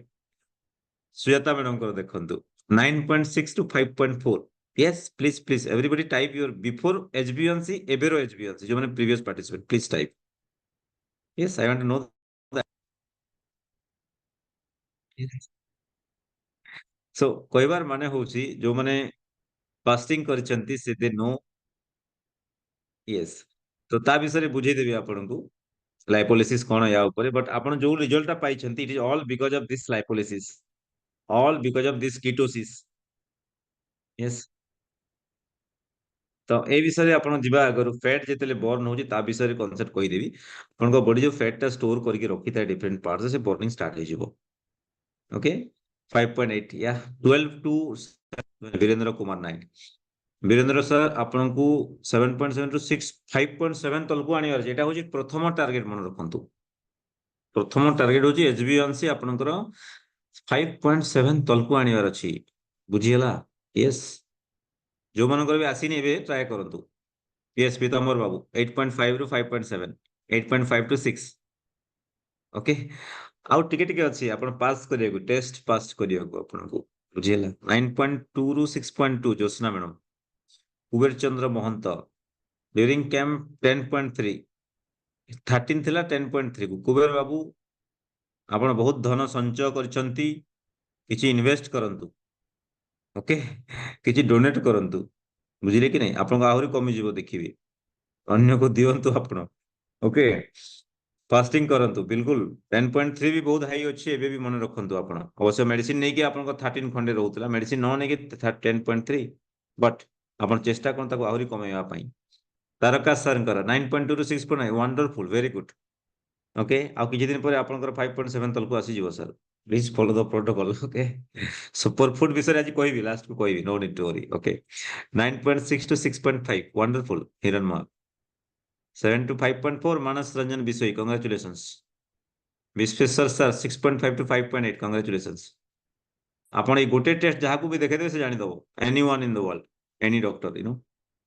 Sujata ମ୍ୟାଡମଙ୍କର ଦେଖନ୍ତୁ 9.6 to 5.4. Yes, please everybody type your before HbA1c, ଏବେର HbA1c, ଯୋଉମାନେ previous participant, please type. Yes, I want to know that. So କହିବାର ମାନେ ହଉଛି ଯୋଉମାନେ fasting କରିଛନ୍ତି ସେ ଦେ नो. Yes, ତ ତା ବିଷୟରେ ବୁଝେଇଦେବି ଆପଣଙ୍କୁ ଲାଇପୋଲିସିସ୍ କଣ ୟା ଉପରେ. ବଟ୍ ଆପଣ ଯୋଉ ରିଜଲ୍ଟଟା ପାଇଛନ୍ତି, it is all because of this lipolysis, all because of this ketosis. Yes. ତ ଏ ବିଷୟରେ ଆପଣ ଯିବା ଆଗରୁ ଫ୍ୟାଟ ଯେତେବେଳେ ବର୍ନ ହଉଛି ତା ବିଷୟରେ କନସେପ୍ଟ କହିଦେବି. ଆପଣଙ୍କ ବଡି ଯୋଉ ଫ୍ୟାଟ ଟା ଷ୍ଟୋର କରିକି ରଖିଥାଏ ଡିଫରେଣ୍ଟ ପାର୍ଟସ, ସେ ବର୍ନିଂ ଷ୍ଟାର୍ଟ ହେଇଯିବ. ଓକେ, 5.8 ୟା 12 ଟୁ ବୀରେନ୍ଦ୍ର କୁମାର ନାୟକ. ବୀରେନ୍ଦ୍ର ସାର୍ ଆପଣଙ୍କୁ 7.7 ଟୁ 6 5.7 ତଳକୁ ଆଣିବାର ଅଛି. ଏଇଟା ହଉଛି ପ୍ରଥମ ଟାର୍ଗେଟ, ମନେ ରଖନ୍ତୁ. ପ୍ରଥମ ଟାର୍ଗେଟ ହଉଛି HbA1c ଆପଣଙ୍କର 5.7 ତଳକୁ ଆଣିବାର ଅଛି. ବୁଝିହେଲା? ୟେସ୍, ଯୋଉମାନଙ୍କର ବି ଆସିନି ଏବେ ଟ୍ରାଏ କରନ୍ତୁ. ୟେସ୍, ପୀତାମ୍ବର ବାବୁ 8.5 ରୁ 5.7, 8.5 ଟୁ 6. ଓକେ, ଆଉ ଟିକେ ଟିକେ ଅଛି ଆପଣ ପାସ୍ କରିବାକୁ, ଟେଷ୍ଟ ପାସ୍ କରିବାକୁ ଆପଣଙ୍କୁ. ବୁଝିହେଲା? 9.2 ରୁ 6.2 ଜ୍ୟୋତ୍ସ୍ନା ମ୍ୟାଡମ. କୁବେର ଚନ୍ଦ୍ର ମହନ୍ତ ଡ୍ୟୁରିଂ କ୍ୟାମ୍ପ 10.3, 13 ଥିଲା 10.3 କୁ. କୁବେର ବାବୁ ଆପଣ ବହୁତ ଧନ ସଞ୍ଚୟ କରିଛନ୍ତି, କିଛି ଇନଭେଷ୍ଟ କରନ୍ତୁ. ଓକେ, କିଛି ଡୋନେଟ କରନ୍ତୁ, ବୁଝିଲେ କି ନାହିଁ? ଆପଣଙ୍କ ଆହୁରି କମିଯିବ ଦେଖିବେ, ଅନ୍ୟକୁ ଦିଅନ୍ତୁ ଆପଣ. ଓକେ, ଫାଷ୍ଟିଂ କରନ୍ତୁ ବିଲକୁଲ. 10.3 ବି ବହୁତ ହାଇ ଅଛି ଏବେ ବି, ମନେ ରଖନ୍ତୁ. ଆପଣ ଅବଶ୍ୟ ମେଡିସିନ ନେଇକି ଆପଣଙ୍କ 13 ଖଣ୍ଡେ ରହୁଥିଲା, ମେଡିସିନ ନ ନେଇକି 10.3, ବଟ୍ ଆପଣ ଚେଷ୍ଟା କରନ୍ତୁ ତାକୁ ଆହୁରି କମେଇବା ପାଇଁ. ତାରକା ସାର୍ଙ୍କର 9.2 ରୁ 6.9, ୱଣ୍ଡରଫୁଲ, ଭେରି ଗୁଡ. ଓକେ, ଆଉ କିଛି ଦିନ ପରେ ଆପଣଙ୍କର 5.7 ତଳକୁ ଆସିଯିବ sir. Please follow the protocol. Okay, super food ବିଷୟରେ ଆଜି କହିବି, ଲାଷ୍ଟକୁ କହିବି, no need to worry. Okay, 9.6 to 6.5, wonderful, hiranma. 7 to 5.4, manas ranjan bisoi, congratulations. Vishweshwar sir 6.5 to 5.8, congratulations. ଆପଣ ଏଇ ଗୋଟେ ଟେଷ୍ଟ ଯାହାକୁ ବି ଦେଖେଇଦେବେ ସେ ଜାଣିଦବ, anyone in the world, any doctor, you know.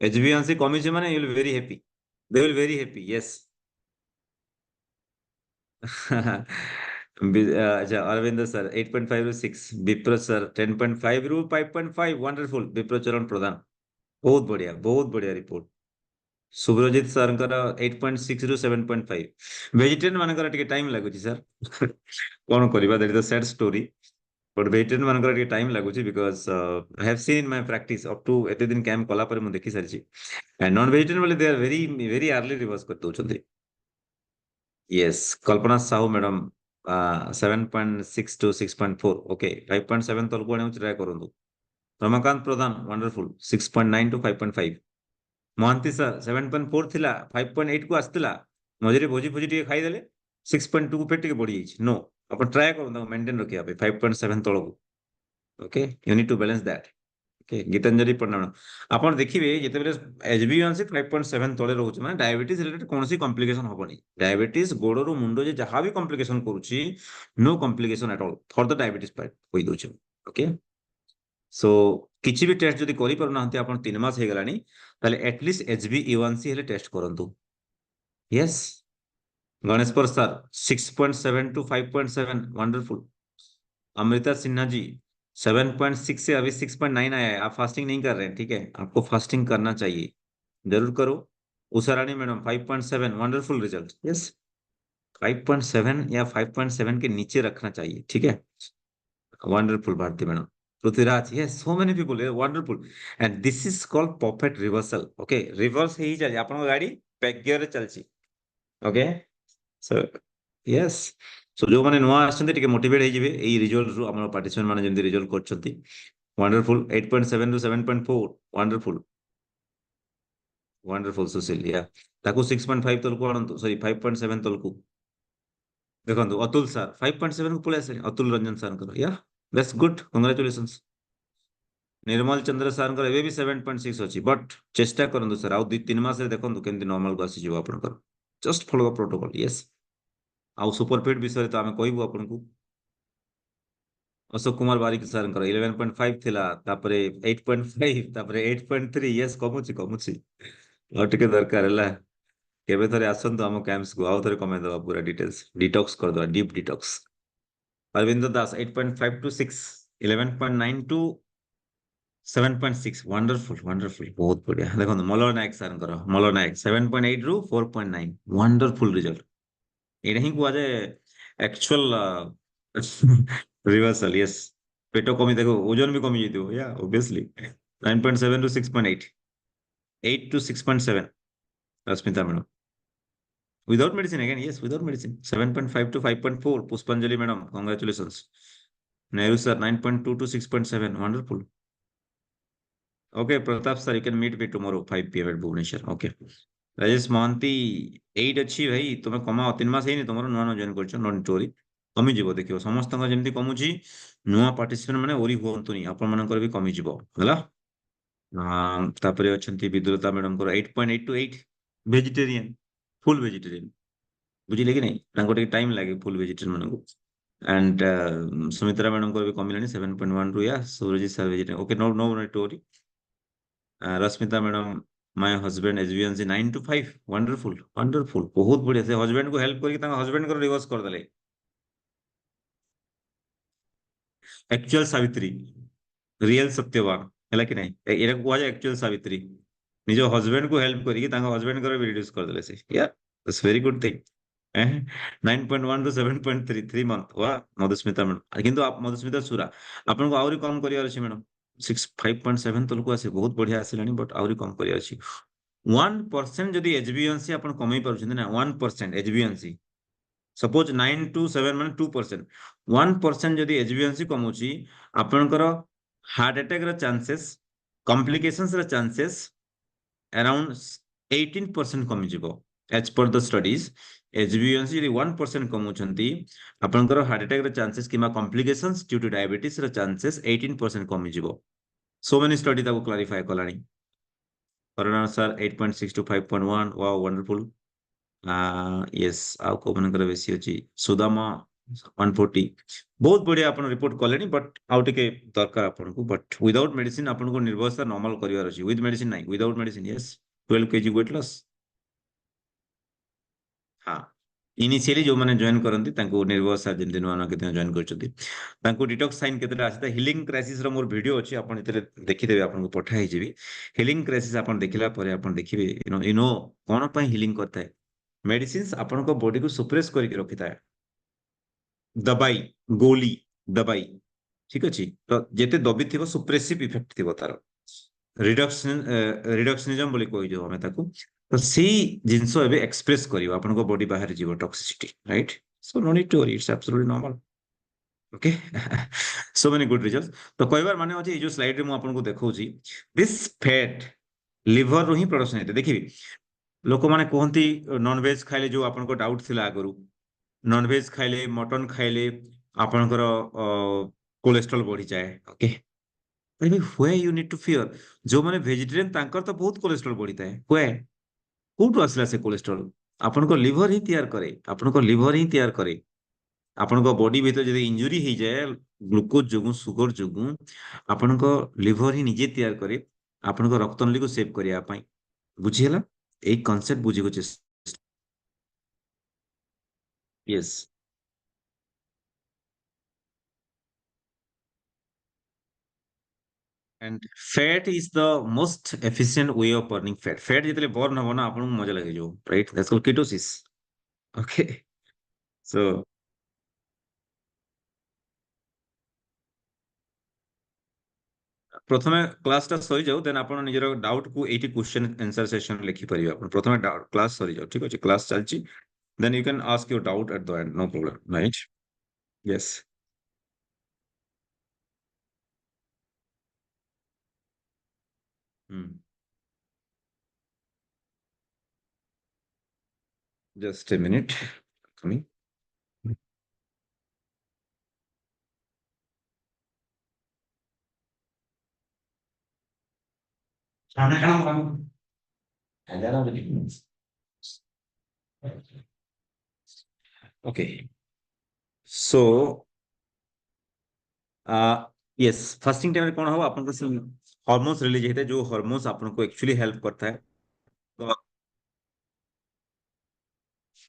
HbA1c କମିଛି ମାନେ you will very happy, they will very happy. Yes. अच्छा, Arvind sir 8.5 ରୁ 6, विप्र सर 10.5 ରୁ 5.5, वंडरफुल. विप्र चरण प्रधान, बहुत बढ़िया रिपोर्ट. सुब्रजित सर 8.6 ରୁ 7.5. वेजिटेरियन मानकर टिके टाइम लागुची सर. कौन करिबा, that is the sad story. But vegetarian मानकर टिके टाइम लागुची because I have seen my practice up to एते दिन कैंप कला पर मु देखि सारिची. एंड नॉन वेजिटेरियन वाले they are very very early reverse कर दउचंदी. यस, Kalpana Sahu madam 7.6 to 6.4. Okay, 5.7 तलको आने ट्राई करंतु. Ramakant Pradhan wonderful 6.9 to 5.5. Mohanty sir 7.4 थिला 5.8 को आस्तिला, मझिरे भोजी भोजी टिके खाई देले 6.2 को फेर टिके बढ़ी जाइछि. नो, अपन ट्राई करंतु मेंटेन रखिया पे 5.7 तळको. Okay, you need to balance that. Okay, Gitanjali प्रणाम. आपण देखिबे जेतेबेले HbA1c 5.7 तळे रहउछ माने डायबिटीज रिलेटेड कोनसी कॉम्प्लिकेशन होबनी. डायबिटीज गोड़रू मुंडो जे जहां भी कॉम्प्लिकेशन करूची, no complication at all for the diabetes part होई दोछ. ओके, सो किछि भी टेस्ट जदि करि पारु नाहंती आपण 3 मास हे गलानी, ताले एटलीस्ट HbA1c हेले टेस्ट करंतु. यस, गणेश पर sir 6.7 to 5.7, wonderful. Amrita Sinha ji 7.6 से अभी 6.9 आया है. आप फास्टिंग नहीं कर रहे हैं, ठीक है, आपको फास्टिंग करना चाहिए, जरूर करो. Usha Rani madam 5.7, wonderful result. Yes, 5.7 या 5.7 के नीचे रखना चाहिए, ठीक है. Wonderful Bharati madam. Prithviraj, yes, so many people, yeah, wonderful. And this is called perfect reversal. Okay, reverse ହେଇ ଚାଲିଛି ଆପଣଙ୍କ ଗାଡି back gear ରେ ଚାଲିଛି. Okay, so yes. So ଯୋଉମାନେ ନୂଆ ଆସିଛନ୍ତି ଟିକେ ମୋଟିଭେଟ ହେଇଯିବେ ଏଇ ରିଜଲ୍ଟ ରୁ ଆମର ପାର୍ଟିସିପେଣ୍ଟ ମାନେ ଯେମିତି ରିଜଲ୍ଟ କରିଛନ୍ତି. Wonderful. 8.7 ରୁ 7.4. Wonderful. Wonderful, Sushil. Yeah. ତାକୁ 6.5 ତଳକୁ ଆଣନ୍ତୁ, ସରି 5.7 ତଳକୁ. ଦେଖନ୍ତୁ ଅତୁଲ ସାର୍ 5.7 କୁ ପଳେଇ ଆସିଲେ ଅତୁଲ ରଞ୍ଜନ ସାର୍ଙ୍କର. ୟା ଦ୍ୟାଟ୍ସ ଗୁଡ୍, କଂଗ୍ରାଚୁଲେସନ୍ସ. ନିର୍ମଲ ଚନ୍ଦ୍ର ସାର୍ଙ୍କର ଏବେ ବି 7.6 ଅଛି, ବଟ୍ ଚେଷ୍ଟା କରନ୍ତୁ ସାର୍ ଆଉ 2-3 ମାସରେ ଦେଖନ୍ତୁ କେମିତି ନର୍ମାଲକୁ ଆସିଯିବ ଆପଣଙ୍କର. Just follow the protocol. Yes. ଆଉ ସୁପରଫିଟ୍ ବିଷୟରେ ତ ଆମେ କହିବୁ ଆପଣଙ୍କୁ. ଅଶୋକ କୁମାର ବାରିକ ସାର୍ଙ୍କର 11.5 ଥିଲା, ତାପରେ 8.5, ତାପରେ 8.3. ୟେସ୍, କମୁଛି କମୁଛି, ଆଉ ଟିକେ ଦରକାର ହେଲା. କେବେ ଥରେ ଆସନ୍ତୁ ଆମ କ୍ୟାମ୍ପସକୁ, ଆଉ ଥରେ କମେଇଦବା ପୁରା ଡିଟେଲ୍ସ, ଡିଟକ୍ସ କରିଦବା, deep detox. Arabinda Das 8.5 to 6, 11.9 to 7.6. Wonderful wonderful, ବହୁତ ବଢିଆ. ଦେଖନ୍ତୁ ମଲୟ ନାୟକ ସାର୍ଙ୍କର, ମଲୟ ନାୟକ 7.8 ରୁ 4.9. ୱଣ୍ଡରଫୁଲ ରିଜଲ୍ଟ. ଏଇଟା ହିଁ କୁହାଯାଏ ଆକ୍ଚୁଆଲ ରିଭର୍ସାଲ. ୟେସ୍, ପେଟ କମି ଦେଖ ଓଜନ ବି କମି ଯାଇଥିବ. ୟା ଓବିୟସଲି. 9.7 ରୁ 6.8, 8 to 6.7. Rashmita madam without medicine again. Yes, without medicine. 7.5 to 5.4. Puspanjali madam, congratulations. Nehru sir 9.2 to 6.7. Wonderful. Okay, Pratap sir, you can meet me tomorrow 5 p.m. at Bhubaneswar. Okay. Rajesh Mahanti 8 ଅଛି ଭାଇ, ତମେ କମାଅ, 3 ମାସ ହେଇନି ତମର, ନୂଆ ନୂଆ ଜଏନ୍ କରିଛ, ଡୋଣ୍ଟ ୱରି, କମିଯିବ ଦେଖିବ ସମସ୍ତଙ୍କର ଯେମିତି କମୁଛି. ନୂଆ ପାର୍ଟିସିପେଣ୍ଟ ମାନେ ଓରି ହୁଅନ୍ତୁନି, ଆପଣ ମାନଙ୍କର ବି କମିଯିବ ହେଲା. ତାପରେ ଅଛନ୍ତି ବିଦୁଲତା ମ୍ୟାଡମଙ୍କର 8.8 to 8. ଭେଜିଟେରିଆନ, ଫୁଲ ଭେଜିଟେରିଆନ, ବୁଝିଲେ କି ନାଇଁ, ତାଙ୍କୁ ଟିକେ ଟାଇମ ଲାଗେ ଫୁଲ ଭେଜିଟେରିଆନ ମାନଙ୍କୁ. ଆଣ୍ଡ ସୁମିତ୍ରା ମ୍ୟାଡମଙ୍କର ବି କମିଲାଣି 7.1 ରୁ. Yeah Surajit sir vegetarian. Okay, no no not to worry. Rashmita madam, my husband एसबीएनसी 9 to 5. वंडरफुल वंडरफुल, बहुत बढ़िया से हस्बैंड को हेल्प करके हस्बैंड को रिवर्स कर देले. एक्चुअल सावित्री, रियल सत्यवान, है कि नहीं, एरा को एक्चुअल सावित्री. निज हस्बैंड को हेल्प करके हस्बैंड को भी रिड्यूस कर देले से. या that's very good thing. 9.1 to 7.3, 3 month. वाह मधुस्मिता मैडम, किंतु आप मधुस्मिता सुरा आपन को आउरी कम करियार अछि मैडम. 5.7 तलको आसी बहुत बढ़िया आसिलानी, बट आउरी कम करियार अछि. 1% जदि एचबीएनसी आपण कमई पारुछन ना, 1% एचबीएनसी, सपोज 9 to 7 माने 2%. 1% जदि एचबीएनसी कमुची, आपनकर हार्ट अटैक र चांसेस, कॉम्प्लिकेशंस र चांसेस अराउंड 18% कमी जिवो. एज पर द स्टडीज, एचबीएनसी यदि 1% कमुचंती, आपनकर हार्ट अटैक र चांसेस किमा कॉम्प्लिकेशंस ड्यू टू डायबिटीज र चांसेस 18% कमी जिवो. सो मेनी स्टडी ताको क्लारिफाई कलानी. Karuna sir 8.6 to 5.1. Wow wonderful. Yes, आउ को मनकर बेसी अछि. सुदामा 140. बहुत बढ़िया आपण रिपोर्ट कलेनी, बट आउ टिके दरकार आपण को, बट विदाउट मेडिसिन आपण को निर्भरता नॉर्मल करिवार अछि, विथ मेडिसिन नाही, without medicine. Yes, 12 KG weight loss. हाँ, इनिशियली जो माने जॉइन करंती तांको निर्भरता जेंति नुआ नुआ केते जॉइन करचंती, तांको डिटॉक्स साइन केतेटा आसी. हिलिंग क्राइसिस रो मोर वीडियो अछि, आपण इतरे देखि देबे, आपण को पठाई जेबी. हिलिंग क्राइसिस आपण देखिला परे आपण देखिबे, यू नो कोन पय हिलिंग करता है. मेडिसिन आपण को बॉडी को सुप्रेस करके रखिता है. दबाई, गोली, दबाई, ठीक अछि, तो जेते दबी थिबो सुप्रेसिव इफेक्ट थिबो तार. रिडक्शन, रिडक्शनिज्म बोली कहि जो हमें ताकू. तो सेही जिंस एबे एक्सप्रेस करियो आपण को बॉडी बाहर जीवो toxicity, right. So no need to worry, it's absolutely normal. Okay. So many good results. तो कहबार माने अछि, ए जो स्लाइड रे मु आपण को देखौची, दिस फैट लिवर रो ही प्रोडक्शन हेते देखिबी. लोक माने कहंती नॉन वेज खाइले, जो आपण को डाउट थिला आगरू, नॉन वेज खाइले, मटन खाइले आपणकर कोलेस्ट्रॉल बढ़ी जाए. ओके, अरे भाई व्हे यू नीड टू फियर. जो माने वेजिटेरियन तांकर तो बहुत कोलेस्ट्रॉल बढ़ी थाए. व्हे, कोठु आसला से कोलेस्ट्रॉल? आपनको लिवर ही तैयार करे, आपनको लिवर ही तैयार करे. आपनको बॉडी भीतर जदि इंजुरी हो जाए ग्लूकोज जोगु, सुगर जोगु, आपनको लिवर ही निजे तैयार करे आपनको रक्त नली को सेव करिया पई. बुझी हला, ए कांसेप्ट बुझी को चेष्टा. Yes. And fat is the most efficient way of burning fat. Fat जितले burn हो ना, आपन को मजा लगे जो, right? That's called ketosis. Okay. So प्रथमे क्लास टा सरी जाऊ देन आपण निजर डाउट को एटी क्वेश्चन आंसर सेशन लिखि परिबे आपण प्रथमे क्लास सरी जाऊ ठीक अछि क्लास चलची then you can ask your doubt at the end no problem right yes just a minute coming okay so yes fasting time रे कोन हो आपन को हार्मोन्स रिलीज होते जो हार्मोन्स आपन को एक्चुअली हेल्प करता है तो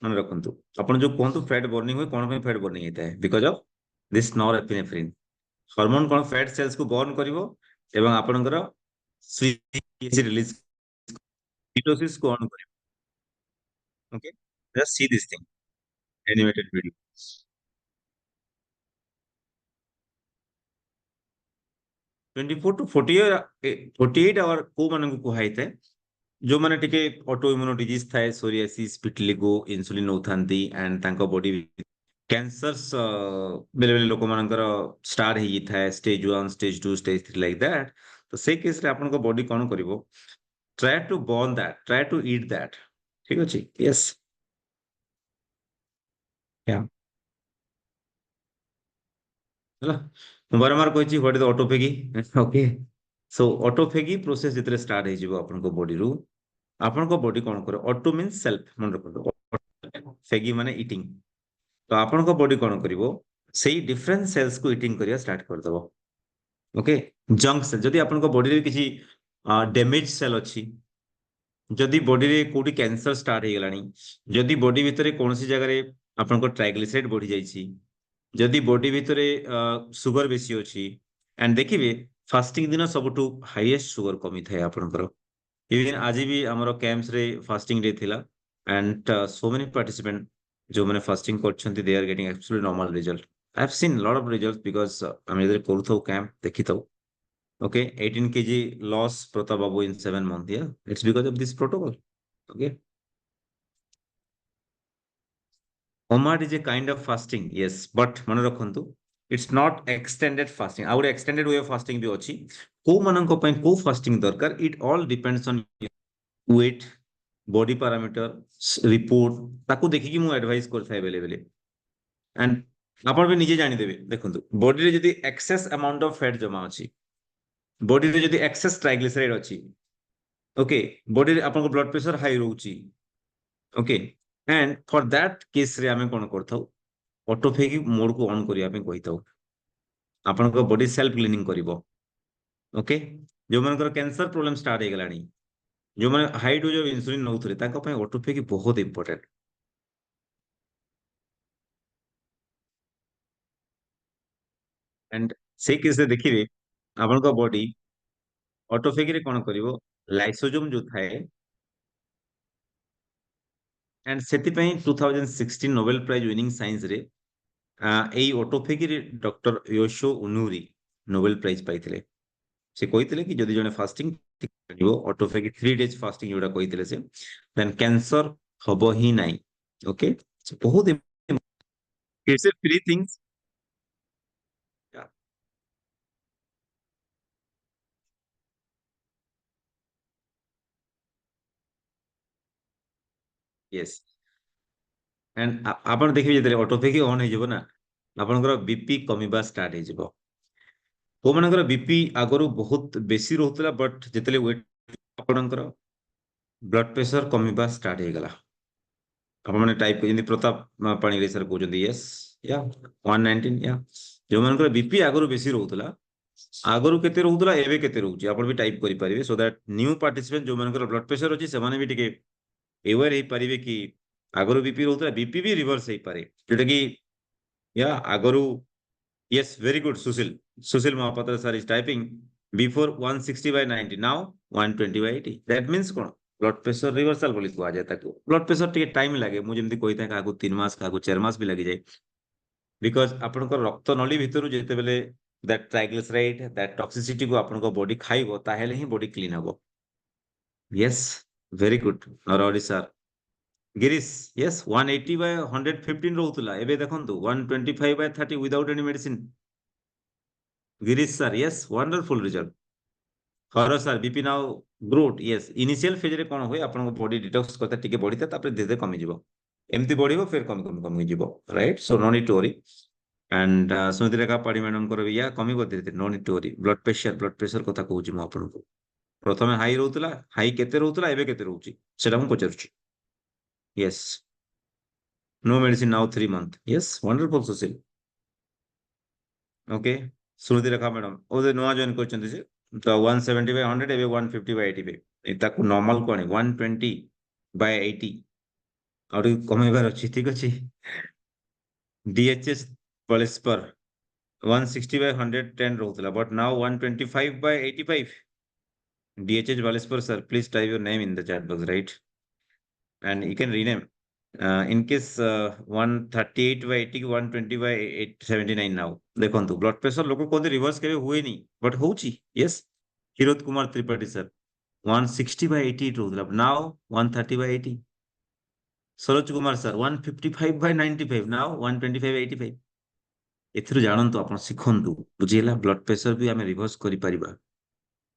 मन रखंतु अपन जो कहंतु फैट बर्निंग हुए कोन पे फैट बर्निंग होता है because of this norepinephrine hormone कोन फैट सेल्स को बर्न करिवो एवं आपनकर स्वीट रिलीज कीटोसिस को ऑन करिवो okay just see this thing animated video 24 to 48 hour को मानन को कुहाई थे जो माने टिके ऑटो इम्यूनो डिजीज थाए सोरियासिस पिटलिगो इंसुलिन नौथांती एंड तांको बॉडी कैंसर्स बेले बेले लोक मानकर स्टार ही थाए stage 1 stage 2 stage 3 like that तो से केस रे आपन को बॉडी कोन करिवो try to burn that try to eat that ठीक अछि यस या ହେଲା ମୁଁ ବାରମ୍ବାର କହିଛି what is autophagy okay so autophagy process ଯେତେବେଳେ ଷ୍ଟାର୍ଟ ହେଇଯିବ ଆପଣଙ୍କ ବଡିରୁ ଆପଣଙ୍କ ବଡି କଣ କରେ ଅଟୋ ମିନ୍ସ ସେଲ୍ଫ ମନେ ରଖନ୍ତୁ ଫେଗି ମାନେ ଇଟିଂ ତ ଆପଣଙ୍କ ବଡି କଣ କରିବ ସେଇ ଡିଫରେଣ୍ଟ ସେଲ୍ସକୁ ଇଟିଂ କରିବା ଷ୍ଟାର୍ଟ କରିଦବ ଓକେ ଜଙ୍କ ସେଲ୍ ଯଦି ଆପଣଙ୍କ ବଡିରେ କିଛି ଡ୍ୟାମେଜ ସେଲ୍ ଅଛି ଯଦି ବଡିରେ କୋଉଠି କ୍ୟାନ୍ସର ଷ୍ଟାର୍ଟ ହେଇଗଲାଣି ଯଦି ବଡି ଭିତରେ କୌଣସି ଜାଗାରେ ଆପଣଙ୍କ ଟ୍ରାଇଗ୍ଲିସରାଇଡ୍ ବଢି ଯାଇଛି ଯଦି ବଡି ଭିତରେ ସୁଗର ବେଶୀ ଅଛି एंड देखिए फास्टिंग दिन सबुठु हाईएस्ट सुगर कमी थाए आपनकर इवन आज भी हमर कैंप्स रे फास्टिंग डे थिला एंड सो मेनी पार्टिसिपेंट जो मैंने फास्टिंग करछंती they are getting absolutely normal result I have seen lot of results because हम इधर करथौ कैंप देखिथौ okay 18 kg loss Pratap Babu in 7 months yeah it's because of this protocol okay OMAD is a kind of fasting yes but mane rakhantu it's not extended fasting our extended way of fasting भी अछि को मानन को पय को fasting दरकार it all depends on weight body parameter report ताकू देखि कि मु एडवाइस करथाय बेले बेले एंड आपण भी निजे जानि देबे देखंतु बॉडी रे जदी एक्सेस अमाउंट ऑफ फैट जमा अछि बॉडी रे जदी एक्सेस ट्राइग्लिसराइड अछि ओके बॉडी रे आपन ब्लड प्रेशर हाई रहउची okay and for that case रे आमे कोन करथौ ऑटोफेगी मोड को ऑन करिया पे कहिथौ आपन को बॉडी सेल्फ क्लीनिंग करिवो ओके जो मनकर कैंसर प्रॉब्लम स्टार्ट हे गलानी जो माने हाई डोज ऑफ इंसुलिन नउथरे ताको पे ऑटोफेगी बहुत इंपोर्टेंट एंड से केस रे देखिबे आपन को बॉडी ऑटोफेगी रे कोन करिवो लाइसोसोम जो थाए एंड सेति पई 2016 नोबेल प्राइज विनिंग साइंस रे एई ऑटोफेगी रे डॉक्टर योशो उनुरी नोबेल प्राइज पाइथिले से कहिथिले कि जदि जने फास्टिंग करिवो ऑटोफेगी 3 डेज फास्टिंग जोडा कहिथिले से देन कैंसर हबो ही नाही ओके बहुत it's a free things yes and आपण देखिबे जदि ऑटोफेगी ऑन हे जबो ना आपनकर बीपी कमिबा स्टार्ट हे जबो को मनकर बीपी आगरो बहुत बेसी रहतला बट जेतले वेट आपनकर ब्लड प्रेशर कमिबा स्टार्ट हे गला ଆପଣ ମାନେ ଟାଇପ କରିଛନ୍ତି ପ୍ରତାପ ପାଣିଗ୍ରାହୀ ସାର୍ କହୁଛନ୍ତି ୟେସ୍ ୟା 119 ୟା ଯୋଉମାନଙ୍କର ବିପି ଆଗରୁ ବେଶୀ ରହୁଥିଲା ଆଗରୁ କେତେ ରହୁଥିଲା ଏବେ କେତେ ରହୁଛି ଆପଣ ବି ଟାଇପ କରିପାରିବେ ସୋ ଦ୍ୟାଟ ନ୍ୟୁ ପାର୍ଟିସିପେଣ୍ଟ ଯୋଉମାନଙ୍କର ବ୍ଲଡ ପ୍ରେସର ଅଛି ସେମାନେ ବି ଟିକେ ଏୱେର ହେଇପାରିବେ କି ଆଗରୁ ବିପି ରହୁଥିଲା ବିପି ବି ରିଭର୍ସ ହେଇପାରେ ଯୋଉଟା କି ୟା ଆଗରୁ yes very good Sushil Mohapatra sir is typing before 160/90 now 120/80 that means କଣ ब्लड प्रेशर रिवर्सल बोली कुआ जाए ताको ब्लड प्रेशर टिके टाइम लागे मु जेमति कहिता कागु 3 मास कागु 4 मास भी लागी जाए बिकॉज आपनकर रक्त नली भितरु जेते बेले दैट ट्राइग्लिसराइड दैट टॉक्सिसिटी को आपन को बॉडी खाइबो ताहेले ही बॉडी क्लीन हबो। Yes, very good Narahari sir. Girish, yes 180 by 115 रहउतला एबे देखंतु 125 by 30 without any medicine. Girish sir, yes wonderful result. हर sir BP now growth, yes initial phase रे कोन होय आपन बॉडी डिटॉक्स करता टिके बढ़िता तापर धीरे धीरे कमी जिवो, एमती बढ़िबो फिर कमी कमी कमी जिवो, right. So no need to worry. And Sumit Rekha Padhi madam को या कमिबो धीरे धीरे, no need to worry. Blood pressure कथा कहूची मु आपन को, प्रथमे हाई रहउतला, हाई केते रहउतला एबे केते रहउची सेटा मु पचारुची। Yes, no medicine now 3 month, yes wonderful Sushil. Okay, Sumit Rekha madam ओ जे नवा जॉइन करचंती से तो 170 बाय 100 एबे 150 बाय 85 एताकू नॉर्मल कोनी 120 बाय 80 और कमेबार अछि, ठीक अछि। डीएचएस 40 पर 160 बाय 110 रहउतला बट नाउ 125 बाय 85। डीएचएस 40 पर sir please type your name in the chat box, right, and you can rename. In case 138 by 80 120 by 79 now देखंतु ब्लड प्रेशर लोक कोन रिवर्स केबे हुए नी बट होउची। Yes, Hirot Kumar Tripathi sir 160 by 88 रहउतला now 130 by 80। Saroj Kumar sir 155 by 95 now 125 by 85। एथिरु जानंतु आपण सिखंतु बुझिला ब्लड प्रेशर भी हमें रिवर्स करि परिबा।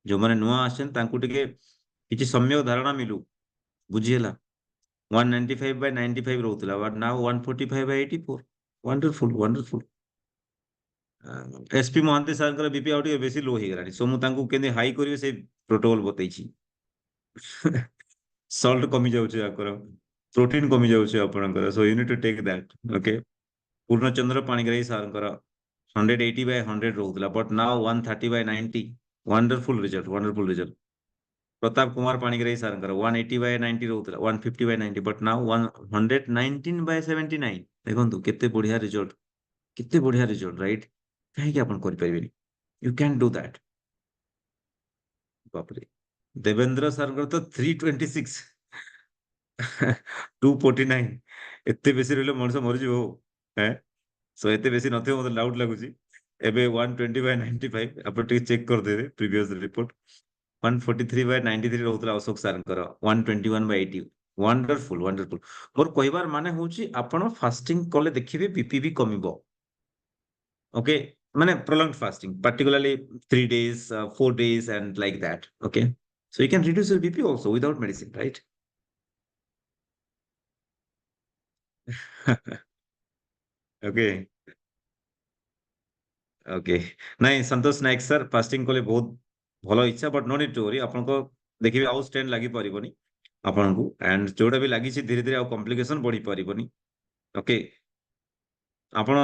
जो माने नुआ आछन तांकु टिके किछि सम्यक धारणा मिलु, बुझिला। 195 by 95 रहउतला but now 145 by 84। Wonderful wonderful. SP Mohanty sir कर बीपी आउट बेसी लो ही गलानी, सो मु तांकु केने हाई करिवे से प्रोटोकॉल बतैछि। सॉल्ट कमी जाउछ आकर, प्रोटीन कमी जाउछ आपनकर, so you need to take that. Okay, Purnachandra Panigrahi sir कर 180 by 100 रहउतला but now 130 by 90। Wonderful result, wonderful result. Pratap Kumar Panigrahi sir 180 by 90 रहउतला 150 by 90 बट नाउ 119 by 79। देखंतु केते बढ़िया रिजल्ट, केते बढ़िया रिजल्ट, राइट। काहे कि अपन करि परिबेनी, यू कैन डू दैट। बाप रे, देवेंद्र सर तो 326 249 एते बेसी रहले मनुष्य मरि जिवो हैं। सो एते बेसी नथियो मते डाउट लागुची। एबे 120 by 95 अपन टिके चेक कर देबे प्रीवियस रिपोर्ट। 143 by 93 रहउतला Ashok Sarkar 121 by 80। Wonderful wonderful. मोर कहबार माने होची आपण फास्टिंग कले देखिबे बीपी भी कमिबो। ओके, माने prolonged fasting particularly 3 days 4 days and like that, okay, so you can reduce your bp also without medicine, right? Okay okay, नहीं संतोष नायक सर फास्टिंग कले बहुत भलो इच्छा but no need to worry. आपन को देखिबे आउ स्टेन लागि परिबोनी आपन को, एंड जोडा भी लागि छि धीरे धीरे आउ कॉम्प्लिकेशन बढ़ी परिबोनी। ओके, ଆପଣ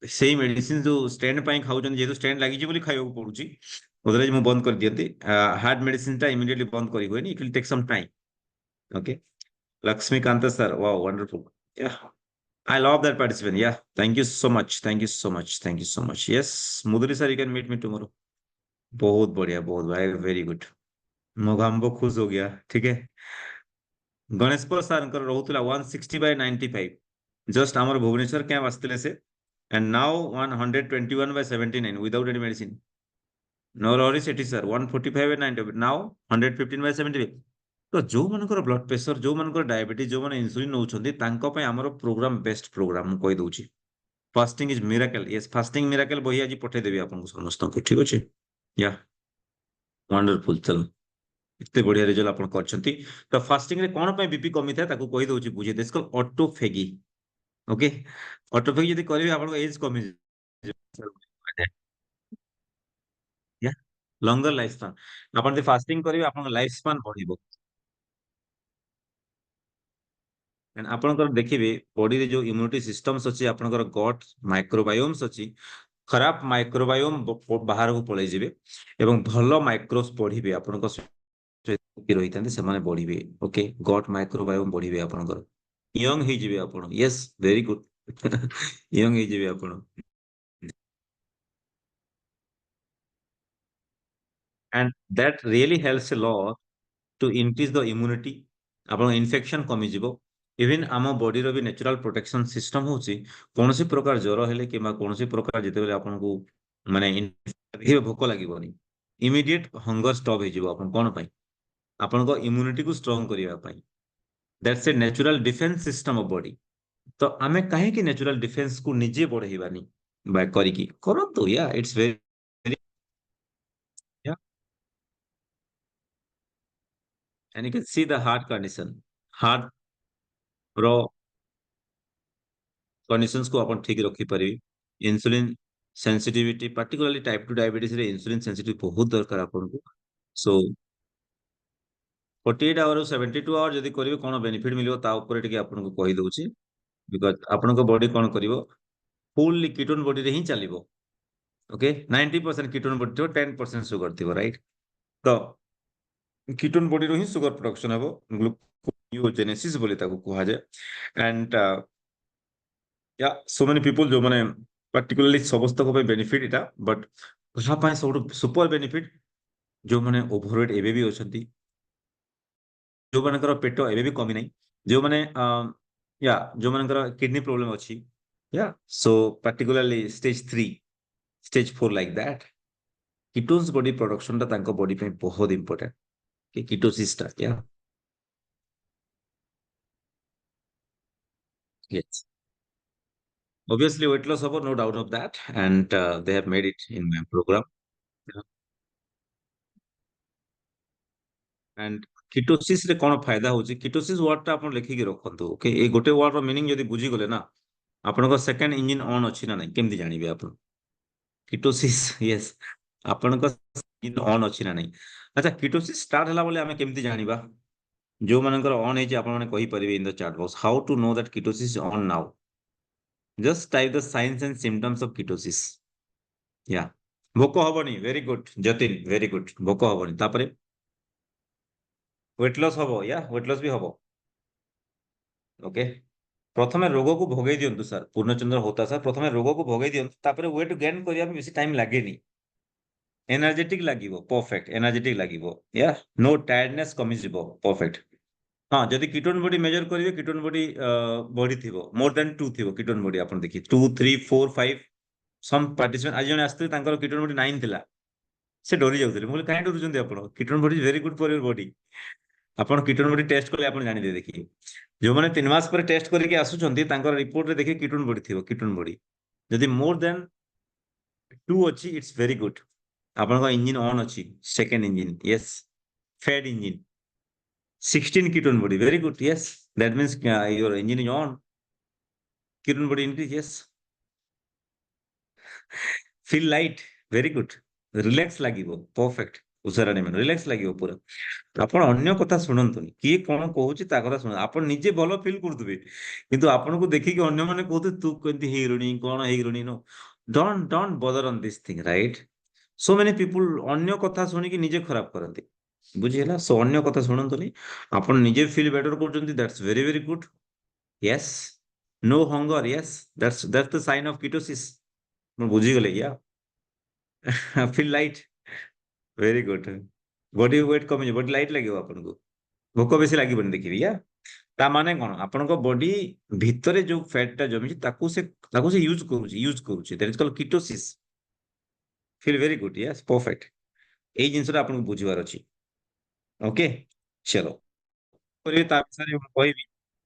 ସେଇ ମେଡିସିନ ଯୋଉ ଷ୍ଟେଣ୍ଡ ପାଇଁ ଖାଉଛନ୍ତି, ଯେହେତୁ ଷ୍ଟେଣ୍ଡ ଲାଗିଛି ବୋଲି ଖାଇବାକୁ ପଡୁଛି, ଅଦରୱାଇଜ ମୁଁ ବନ୍ଦ କରିଦିଅନ୍ତି। ହାର୍ଟ ମେଡିସିନ ଟା ଇମିଡିଏଟଲି ବନ୍ଦ କରି ହୁଏନି, it will take some time. Okay, Laxmikanta sir, wow wonderful, yeah I love that participant. Yeah, thank you so much. Thank you so much. Thank you so much. Yes, Mudali sir, you can meet me tomorrow. बहुत बढ़िया, बहुत भाई, very good. Mogambo खुश हो गया, ठीक है। Ganeshpur sir रहुतला 160 by 95 जस्ट आमर भुवनेश्वर कैंप आसते से, and now 121 by 79 without any medicine. Narahari Sethi sir 145 by 90 now 115 by 75। तो जो मानकर ब्लड प्रेशर, जो मानकर डायबिटीज, जो माने इंसुलिन नउछंती तांको पय हमर प्रोग्राम बेस्ट प्रोग्राम मु कहि दउची। Fasting is miracle, yes fasting miracle बही आज पठे देबी आपन को समस्त को, ठीक अछि। या वंडरफुल, चल इतने बढ़िया रिजल्ट आपन करछंती। तो फास्टिंग रे कोन पय बीपी कमी था ताको कहि दउची बुझे this call autophagy. Okay, autophagy यदि करबे आपन को एज कमी या लॉन्गर लाइफ स्पान। आपन जे फास्टिंग करबे आपन लाइफ स्पान बढ़िबो। एंड आपनकर देखिबे बॉडी रे जो इम्यूनिटी सिस्टम्स अछि, आपनकर गट माइक्रोबायोम्स अछि, खराब माइक्रोबायोम बाहर को पळै जिवे एवं भलो माइक्रोस बढ़िबे आपनकर की रहितांते से माने बढ़िबे। ओके, गट माइक्रोबायोम बढ़िबे आपनकर, यंग हे जिवे आपन। Yes, very good. यंग हे जिवे आपन, and that really helps a lot to increase the immunity. आपण इन्फेक्शन कमी जिवो। इवन आम बॉडी रो भी नेचुरल प्रोटेक्शन सिस्टम होची, कोनोसी प्रकार ज्वर हेले किबा कोनोसी प्रकार जेतेबेले आपन को ମାନେ ଦେଖିବେ ଭୋକ ଲାଗିବନି, ଇମିଡିଏଟ ହଙ୍ଗର ଷ୍ଟପ୍ ହେଇଯିବ। ଆପଣ କଣ ପାଇଁ? ଆପଣଙ୍କ ଇମ୍ୟୁନିଟିକୁ ଷ୍ଟ୍ରଙ୍ଗ କରିବା ପାଇଁ। That's A natural defence system of body. ତ ଆମେ କାହିଁକି ନ୍ୟାଚୁରାଲ ଡିଫେନ୍ସକୁ ନିଜେ ବଢେଇବାନି ବା କରିକି କରନ୍ତୁ। Yeah it's very and you can see the heart condition, heart ର conditions को अपन ठीक रखी परिबे। Insulin sensitivity particularly type 2 diabetes रे इंसुलिन सेंसिटिव बहुत दरकार आपनको। सो 48 आवर 72 आवर जदी करिवे कोन बेनिफिट मिलियो ता ऊपर टिके आपनको कहि दउची। बिकॉज़ आपनको बॉडी कोन करिवो, फुल्ली कीटोन बॉडी रे ही चलिवो। ओके 90% कीटोन बॉडी थो, 10% शुगर थो, राइट? तो कीटोन बॉडी रो ही शुगर प्रोडक्शन हबो, ग्लूकोनियोजेनेसिस बोली ताको कुहा जाय। एंड या सो मेनी पीपल जो माने पार्टिकुलरली समस्त को पे बेनिफिट इटा, बट कहा पाए सब सुपर बेनिफिट जो माने ओवरवेट एबे भी होछंती, जो मानकर पेट एबे भी कमी नहीं, जो माने या जो मानकर किडनी प्रॉब्लम अछि, yeah so particularly stage 3 stage 4 like that, ketones body production ता तांको बॉडी पे बहुत इंपोर्टेंट कि कीटोसिस ता या yes obviously weight loss hobo, no doubt of that, and they have made it in my program. And ketosis रे कोन फायदा होची, कीटोसिस वर्ड ता आपण लेखि के रखंतु। ओके ए गोटे वर्ड रो मीनिंग जदी बुझी गले ना, आपनको सेकंड इंजन ऑन अछि ना नहीं केमति जानिबे आपण? कीटोसिस यस आपनको इंजन ऑन अछि ना नहीं। अच्छा कीटोसिस स्टार्ट हला बोले हमें केमति जानिबा? जो मानकर ऑन है आपण माने कहि परिबे in the chat box, how to know that ketosis is on now? Just type the science and symptoms of ketosis. Yeah भोक हबनी, very good Jatin, very good. भोक हबनी तापरे वेट लॉस हबो, या वेट लॉस भी हबो। ओके प्रथमे रोग को भोगई दियंतु सर, पूर्णचंद्र होता सर, प्रथमे रोग को भोगई दियंतु तापरे वेट गेन करिया में बेसी टाइम लागेनी। एनर्जेटिक लागिवो, परफेक्ट एनर्जेटिक लागिवो, या नो टायर्डनेस कमी जिवो, परफेक्ट। हाँ जदि कीटोन बॉडी मेजर करिवे, कीटोन बॉडी बॉडी थिवो मोर देन 2 थिवो कीटोन बॉडी आपण देखि 2 3 4 5। सम पार्टिसिपेंट आज जने आस्ते तांकर कीटोन बॉडी 9 थिला, से डरी जाउथले। मोले काहे डरुचंदी आपण? Ketone body is very good for your body. आपण कीटोन बॉडी टेस्ट करले आपण जानि दे देखि, जो माने 3 मास पर टेस्ट करके आसुचंती तांकर रिपोर्ट रे देखि कीटोन बॉडी थिवो, कीटोन बॉडी जदि मोर देन 2 अछि इट्स वेरी गुड। आपण का इंजन ऑन अछि, second engine yes, fed engine 16 ketone body, very good yes, that means your engine is on, ketone body increase yes, feel light, very good, relax लागिवो, perfect. Usarani मन relax लागिवो पूरा। ଆପଣ ଅନ୍ୟ କଥା ଶୁଣନ୍ତୁନି, କିଏ କଣ କହୁଛି ତା କଥା ଶୁଣ, ଆପଣ ନିଜେ ଭଲ ଫିଲ୍ କରୁଥିବେ କିନ୍ତୁ ଆପଣଙ୍କୁ ଦେଖିକି ଅନ୍ୟମାନେ କହୁଥିବେ ତୁ କେମିତି ହେଇଗଲୁଣି, କଣ ହେଇଗଲୁଣି। नो डोंट डोंट बदर on this thing, right? So many people ଅନ୍ୟ କଥା ଶୁଣିକି ନିଜେ ଖରାପ କରନ୍ତି, ବୁଝିହେଲା? ସो ଅନ୍ୟ କଥା ଶୁଣନ୍ତୁନି, ଆପଣ ନିଜେ ଫିଲ୍ ବେଟର କରୁଛନ୍ତି, that's very very good. Yes no hunger, yes that's the sign of ketosis. ମୁଁ ବୁଝିଗଲେ या feel light, very good. Body weight କମିଯିବ, ବଡି ଲାଇଟ୍ ଲାଗିବ ଆପଣଙ୍କୁ, ଭୋକ ବେଶୀ ଲାଗିବନି ଦେଖିବି। ୟା ତା ମାନେ କଣ, ଆପଣଙ୍କ ବଡି ଭିତରେ ଯୋଉ ଫ୍ୟାଟ ଟା ଜମିଛି ତାକୁ ସେ ୟୁଜ କରୁଛି that is called ketosis. Feel very good, yes perfect. ଏଇ ଜିନିଷଟା ଆପଣଙ୍କୁ ବୁଝିବାର ଅଛି। ଓକେ ଚलो କରିବେ ତା ବିଷୟରେ ମୁଁ କହିବି,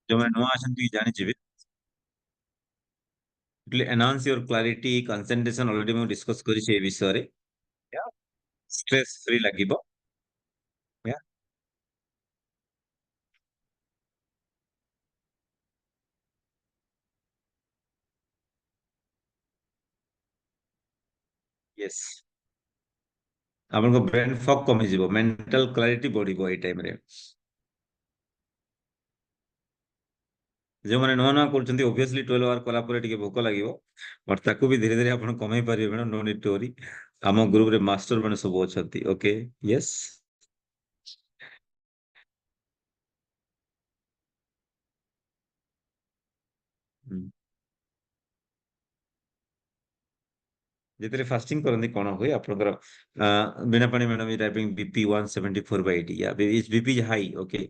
ଯୋଉମାନେ ନୂଆ ଅଛନ୍ତି ଜାଣିଯିବେ। Enhance your clarity concentration already ମୁଁ ଡିସ୍କସ କରିଛି ଏ ବିଷୟରେ। ଷ୍ଟ୍ରେସ୍ ଫ୍ରି ଲାଗିବ। ୟେସ୍ ଆପଣଙ୍କ ବ୍ରେନ ଫକ୍ କମିଯିବ, ମେଣ୍ଟାଲ କ୍ଲାରିଟି ବଢିବ ଏଇ ଟାଇମରେ। ଯୋଉମାନେ ନୂଆ ନୂଆ କରୁଛନ୍ତି obviously 12 ଆୱାର କଲା ପରେ ଟିକେ ଭୋକ ଲାଗିବ, ବଟ୍ ତାକୁ ବି ଧୀରେ ଧୀରେ ଆପଣ କମେଇ ପାରିବେ madam, no need to worry. ଆମ ଗ୍ରୁପରେ ମାଷ୍ଟର ମାନେ ସବୁ ଅଛନ୍ତି। ଓକେ ୟେସ୍ ଯେତେବେଳେ ଫାଷ୍ଟିଂ କରନ୍ତି କଣ ହୁଏ ଆପଣଙ୍କର, ବିନା ପାଣି ମ୍ୟାଡମ୍, ଏଇଟା ବିପି 174/80, या BP high. Okay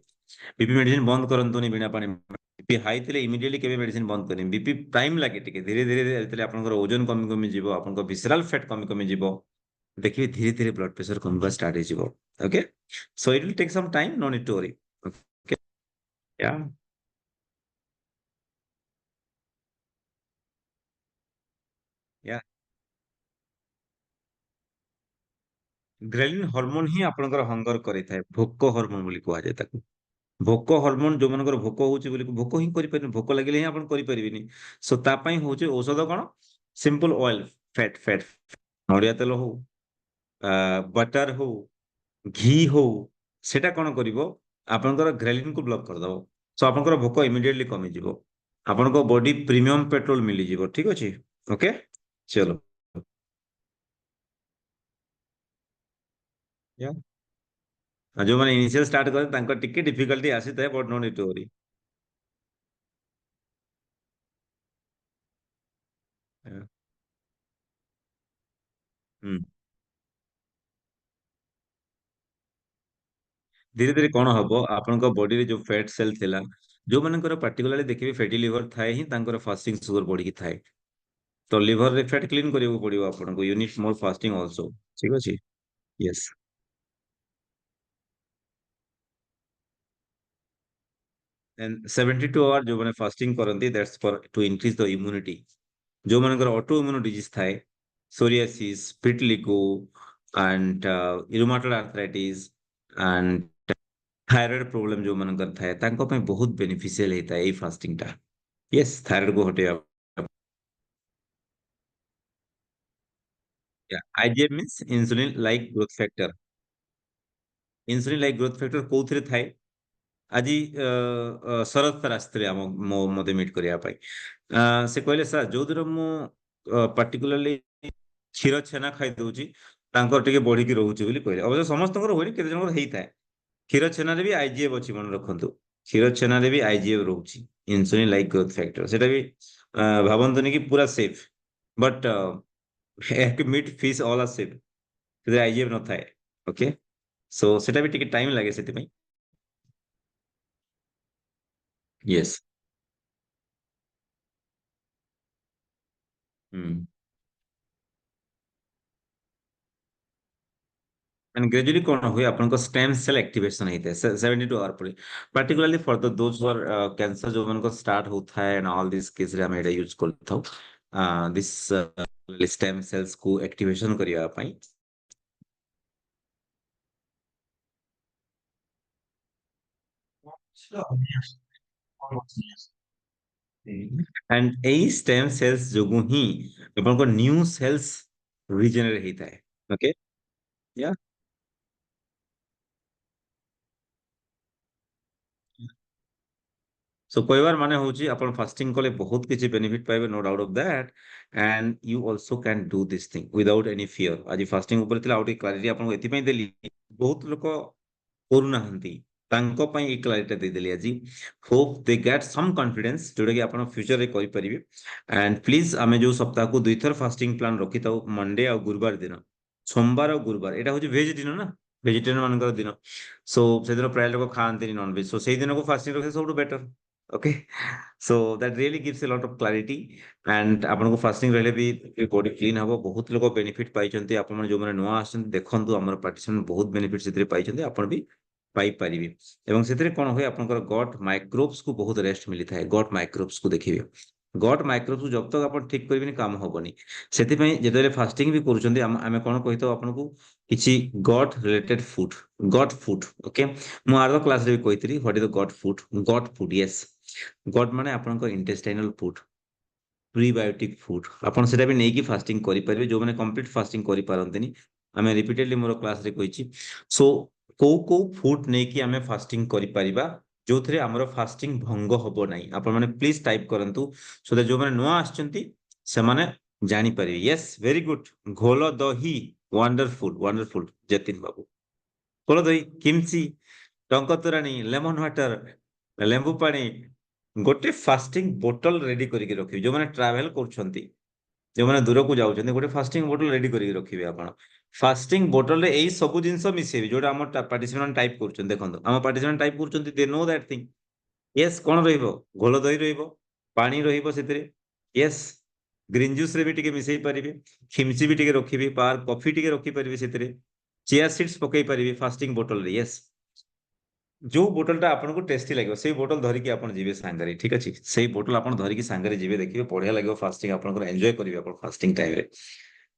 BP medicine बंद करंतुनी बिना पानी बीपी हाई थिले इमिडिएटली केबे मेडिसिन बंद करनी बीपी टाइम लागे टिके धीरे धीरे धीरे आपनकर ओजन कमी कमी जीवो आपनकर विसराल फैट कमी कमी जीवो देखिए धीरे धीरे ब्लड प्रेशर कमवा स्टार्ट हो जीवो okay so it will take some time no need to worry okay yeah yeah ghrelin hormone ही आपनकर हंगर करिथाय भोक हार्मोन बोली कुआ जाय ताकू भोक हार्मोन जो मनकर भोक होउची बोली भोक ही करि परिन भोक लागिले ही आपन करि परिबिनी सो ता पई होउची औषध कोन सिंपल ऑयल फैट नडिया तेल हो बटर हो घी हो सेटा कोन करिवो आपनकर ग्रेलिन को ब्लॉक कर दबो सो आपनकर भोक इमीडिएटली कमी जीवो आपनको बॉडी प्रीमियम पेट्रोल मिली जीवो ठीक अछि ओके चलो या जो माने इनिशियल स्टार्ट करे तांको टिके डिफिकल्टी आसी थाए but no need to worry धीरे धीरे कौन हबो आपनका बॉडी रे जो फैट सेल थिला जो मानकर पार्टिकुलरली देखिबे फैटी लिवर थाए ही तांकर फास्टिंग शुगर बॉडी की थाए तो लिवर रे फैट क्लीन करियो पड़ियो आपनको you need more fasting also ठीक अछि यस एंड 72 आवर जो माने फास्टिंग करंती that's for to increase the immunity जो मानकर ऑटो इम्यून डिजीज थाए सोरियासिस पिटलिको and rheumatoid arthritis and thyroid problem जो मानकर थाए तांको पे बहुत बेनिफिशियल हेता ए फास्टिंग टा यस थायराइड को हटे IGF means insulin like growth factor insulin like growth factor कोउथरे थाए আজি ଶରତ ସାର୍ ଆସିଥିଲେ ମତେ ମିଟ୍ କରିବା ପାଇଁ ସେ କହିଲେ ସାର୍ ଯୋଉଦିନ ମୁଁ ପାର୍ଟିକୁଲାରଲି କ୍ଷୀର ଛେନା ଖାଇଦଉଛି ତାଙ୍କର ଟିକେ ବଢିକି ରହୁଛି ବୋଲି କହିଲେ ଅବଶ୍ୟ ସମସ୍ତଙ୍କର ହୁଏନି କେତେ ଜଣଙ୍କର ହେଇଥାଏ କ୍ଷୀର ଛେନାରେ ବି ଆଇଜିଏଫ୍ ଅଛି ମନେ ରଖନ୍ତୁ କ୍ଷୀର ଛେନାରେ ବି ଆଇଜିଏଫ୍ ରହୁଛି ଇନ୍ସୁଲିନ୍ ଲାଇକ୍ ଗ୍ରୋଥ ଫ୍ୟାକ୍ଟର ସେଟା ବି ଭାବନ୍ତୁନି କି ପୁରା safe but meat fish all are safe ସେଥିରେ ଆଇଜିଏଫ୍ ନଥାଏ ଓକେ ସୋ ସେଟା ବି ଟିକେ ଟାଇମ୍ ଲାଗେ ସେଥିପାଇଁ ୟେସ୍ ହୁଁ And gradually कौन हुए आपनको स्टेम सेल एक्टिवेशन होता है 72 आवर पर particularly for the those who are cancer जो उनको स्टार्ट होता है and all these केस रे हम एटा यूज करता हूं this stem cells को एक्टिवेशन करिया ପାଇଁ and एई स्टेम सेल्स जोगु ही आपनको न्यू सेल्स रिजेनरेट होता है ओके या सो କହିବାର ମାନେ ହଉଛି ଆପଣ ଫାଷ୍ଟିଂ କଲେ ବହୁତ କିଛି ବେନିଫିଟ ପାଇବେ no doubt of that and you also can do this thing without any fear ଆଜି ଫାଷ୍ଟିଂ ଉପରେ ଥିଲା ଆଉ ଟିକେ କ୍ଲାରିଟି ଆପଣଙ୍କୁ ଏଥିପାଇଁ ଦେଲି ବହୁତ ଲୋକ କରୁନାହାନ୍ତି ତାଙ୍କ ପାଇଁ ଏଇ କ୍ଲାରିଟି ଦେଇଦେଲି ଆଜି ହୋପ୍ ଦେ ଗେଟ୍ ସମ୍ କନଫିଡେନ୍ସ ଯୋଉଟା କି ଆପଣ ଫ୍ୟୁଚରରେ କରିପାରିବେ ଆଣ୍ଡ ପ୍ଲିଜ ଆମେ ଯୋଉ ସପ୍ତାହକୁ ଦୁଇଥର ଫାଷ୍ଟିଂ ପ୍ଲାନ୍ ରଖିଥାଉ ମଣ୍ଡେ ଆଉ ଗୁରୁବାର ଦିନ ସୋମବାର ଆଉ ଗୁରୁବାର ଏଇଟା ହଉଛି ଭେଜ ଦିନ ନା ଭେଜିଟେରିଆନ ମାନଙ୍କର ଦିନ ସୋ ସେଦିନ ପ୍ରାୟ ଲୋକ ଖାଆନ୍ତିନି ନନଭେଜ ସୋ ସେଇ ଦିନକୁ ଫାଷ୍ଟିଂ ରଖିଲେ ସବୁଠୁ better okay so that really gives A lot of clarity and ଆପଣଙ୍କୁ ଫାଷ୍ଟିଂ ରହିଲେ ବି ବଡି କ୍ଲିନ ହବ ବହୁତ ଲୋକ ବେନିଫିଟ ପାଇଛନ୍ତି ଆପଣମାନେ ଯୋଉମାନେ ନୂଆ ଆସିଛନ୍ତି ଦେଖନ୍ତୁ ଆମର ପାର୍ଟିସିପେଣ୍ଟ ବହୁତ ବେନିଫିଟ ସେଥିରେ ପାଇଛନ୍ତି ଆପଣ ବି ପାଇପାରିବେ ଏବଂ ସେଥିରେ କଣ ହୁଏ ଆପଣଙ୍କର ଗଟ୍ ମାଇକ୍ରୋବ୍ସ କୁ ବହୁତ ରେଷ୍ଟ ମିଳିଥାଏ ଗଟ୍ ମାଇକ୍ରୋବ୍ସ କୁ ଦେଖିବେ ଗଟ୍ ମାଇକ୍ରୋବ୍ସ କୁ जब तक ଆପଣ ଠିକ କରିବେନି କାମ ହବନି ସେଥିପାଇଁ ଯେତେବେଳେ ଫାଷ୍ଟିଂ ବି କରୁଛନ୍ତି ଆମେ କଣ କହିଥାଉ ଆପଣଙ୍କୁ କିଛି ଗଟ୍ ରିଲେଟେଡ ଫୁଡ ଓକେ ମୁଁ ଆର କ୍ଲାସରେ ବି କହିଥିଲି what is the got food Yes got ମାନେ ଆପଣଙ୍କ ଇଣ୍ଟେଷ୍ଟାଇନାଲ ଫୁଡ ପ୍ରିବାୟୋଟିକ ଫୁଡ ଆପଣ ସେଟା ବି ନେଇକି ଫାଷ୍ଟିଂ କରିପାରିବେ ଯୋଉମାନେ କମ୍ପ୍ଲିଟ ଫାଷ୍ଟିଂ କରିପାରନ୍ତିନି ଆମେ ରିପିଟେଡଲି ମୋର କ୍ଲାସରେ କହିଛି ସୋ କୋଉ କୋଉ ଫୁଡ ନେଇକି ଆମେ ଫାଷ୍ଟିଂ କରିପାରିବା ଯୋଉଥିରେ ଆମର ଫାଷ୍ଟିଂ ଭଙ୍ଗ ହବ ନାହିଁ ଆପଣମାନେ ପ୍ଲିଜ ଟାଇପ କରନ୍ତୁ ସୋ ଦ୍ୟାଟ ଯୋଉମାନେ ନୂଆ ଆସିଛନ୍ତି ସେମାନେ ଜାଣିପାରିବେ ୟେସ୍ ଭେରି ଗୁଡ ଘୋଲ ଦହି ୱାଣ୍ଡରଫୁଲ ଯତୀନ ବାବୁ ଘୋଳ ଦହି କିମଚି ଟଙ୍କ ତୋରାଣୀ ଲେମନ ୱାଟର ଲେମ୍ବୁ ପାଣି ଗୋଟେ ଫାଷ୍ଟିଂ ବୋଟଲ ରେଡି କରିକି ରଖିବେ ଯୋଉମାନେ ଟ୍ରାଭେଲ କରୁଛନ୍ତି ଯୋଉମାନେ ଦୂରକୁ ଯାଉଛନ୍ତି ଗୋଟେ ଫାଷ୍ଟିଂ ବୋଟଲ ରେଡି କରିକି ରଖିବେ ଆପଣ फास्टिंग बोतल रे एई सब जिंस मिसेबी जोटा हम पार्टिसिपेंट टाइप करछन देखंतु हम पार्टिसिपेंट टाइप करछन they know that thing yes कोन रहिबो घोल दही रहिबो पानी रहिबो सेतरे यस ग्रीन जूस रे भी टिके मिसई परिबे खिमची भी टिके रखिबे पार कॉफी टिके रखि परिबे सेतरे चिया सीड्स पकई परिबे फास्टिंग बोतल रे यस जो बोतल टा आपन को टेस्टी लगे से बोतल धरी के आपन जीवे सांगरे ठीक अछि से बोतल आपन धरी के सांगरे जीवे देखिबे बढ़िया लागो फास्टिंग आपन को एंजॉय करिवे आपन फास्टिंग टाइम रे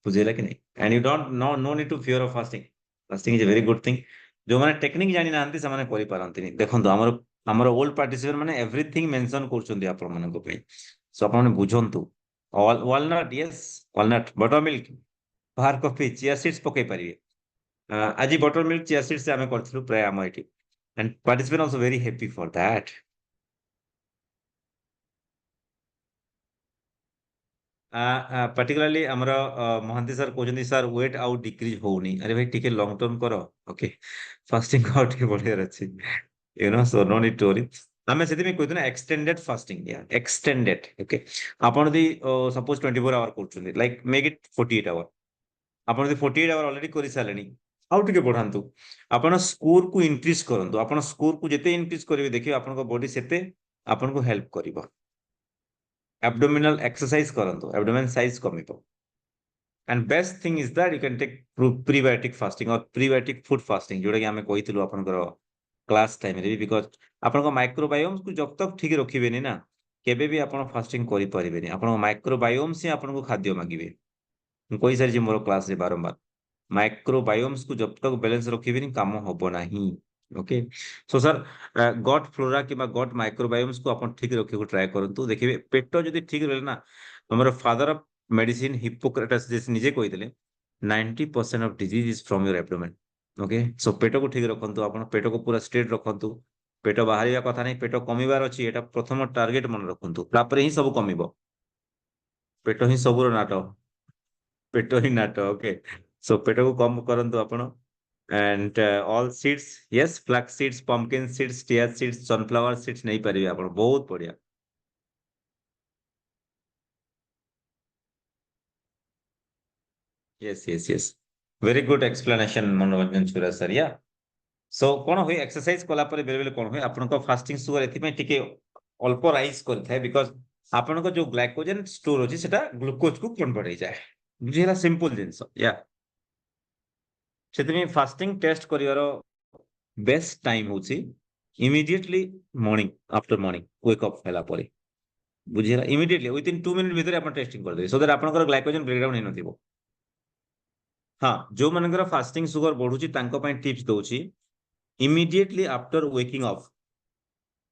बुझेला कि नहीं and you don't no need to fear of fasting fasting is a very good thing जो माने टेक्निक जानि नांती से माने करि पारंतिनी देखंतु हमर ओल्ड पार्टिसिपेंट माने एवरीथिंग मेंशन करछन्ती आपन माने को पे सो आपन माने बुझंतु all walnut yes walnut butter milk बाहर कॉफी चिया सीड्स पकई परिवे आज बटर मिल्क चिया सीड्स से हमें करथिलु प्राय हम एटी and participant also very happy for that particularly हमर महांती सर कहते सर वेट आउट डिक्रीज होनी अरे भाई टिके लॉन्ग टर्म करो ओके फास्टिंग आउट के बढ़िया अच्छी you know so no need to worry आमे सेति में कहते ना extended fasting yeah extended okay आपण दी सपोज 24 आवर करछुंदी लाइक मेक इट 48 आवर आपण दी 48 आवर ऑलरेडी करि सालेनी आउ टिके बढ़ांतु आपण स्कोर को इंक्रीज करंतु आपण स्कोर को जेते इंक्रीज करिवे देखिए आपण को बॉडी सेते आपण को हेल्प करिवो एब्डोमिनल एक्सरसाइज करंतु एब्डोमेन साइज कमिबो and best thing is that you can take prebiotic fasting और प्रीबायोटिक फूड फास्टिंग जोटा कि आमे कहितलु आपनकर क्लास टाइम रे बिकॉज़ आपनकर माइक्रोबायोम्स को जब तक ठीक रखिबेनी ना केबे भी आपण फास्टिंग करि परिबेनी आपण माइक्रोबायोम्स ही आपण को खाद्य मांगिबे ମୁଁ କହିସାରିଛି ମୋର କ୍ଲାସରେ ବାରମ୍ବାର ମାଇକ୍ରୋବାୟୋମ୍ସ କୁ जब तक बैलेंस ରଖିବେନି କାମ ହବ ନାହିଁ ଓକେ ସो सर गट फ्लोरा किंबा गट माइक्रोबायोम्स को ଆପଣ ଠିକ ରଖିବାକୁ ଟ୍ରାଏ କରନ୍ତୁ ଦେଖିବେ ପେଟ ଯଦି ଠିକ ରହିଲେ ନା ଆମର ଫାଦର ଅଫ ମେଡିସିନ ହିପୋକ୍ରାଟସ୍ ଯେ ନିଜେ କହିଥିଲେ 90% of disease is from your abdomen okay so ପେଟକୁ ଠିକ ରଖନ୍ତୁ ଆପଣ ପେଟକୁ ପୁରା ଷ୍ଟ୍ରେଟ ରଖନ୍ତୁ ପେଟ ବାହାରିବା କଥା ନାହିଁ ପେଟ କମିବାର ଅଛି ଏଟା ପ୍ରଥମ ଟାର୍ଗେଟ ମନେ ରଖନ୍ତୁ ତାପରେ ହିଁ ସବୁ କମିବ ପେଟ ହିଁ ସବୁର ନାଟ पेट ही नाट ओके सो पेट को कम करंतु आपण and all seeds yes flax seeds pumpkin seeds chia seeds sunflower seeds नहीं परिबे आपण बहुत बढ़िया yes yes yes very good explanation मनोरंजन छुरा सर या सो कोन होय एक्सरसाइज कला पर बेले बेले कोन होय आपण को फास्टिंग शुगर एथि में टिके अल्प राइज करथाय बिकॉज़ आपण को जो ग्लाइकोजन स्टोर होची सेटा ग्लूकोज को कन्वर्ट हो जाए बुझिला सिंपल जिंस या सेति में फास्टिंग टेस्ट करिवार बेस्ट टाइम होची immediately morning after morning wake up हैला परे बुझिला इमीडिएटली विद इन 2 मिनिट भीतर आपण टेस्टिंग कर दे सो दैट आपनकर ग्लाइकोजन ब्रेकडाउन हे नथिबो हां जो मनकर फास्टिंग शुगर बढ़ुची तांको पय टिप्स दोची immediately after waking up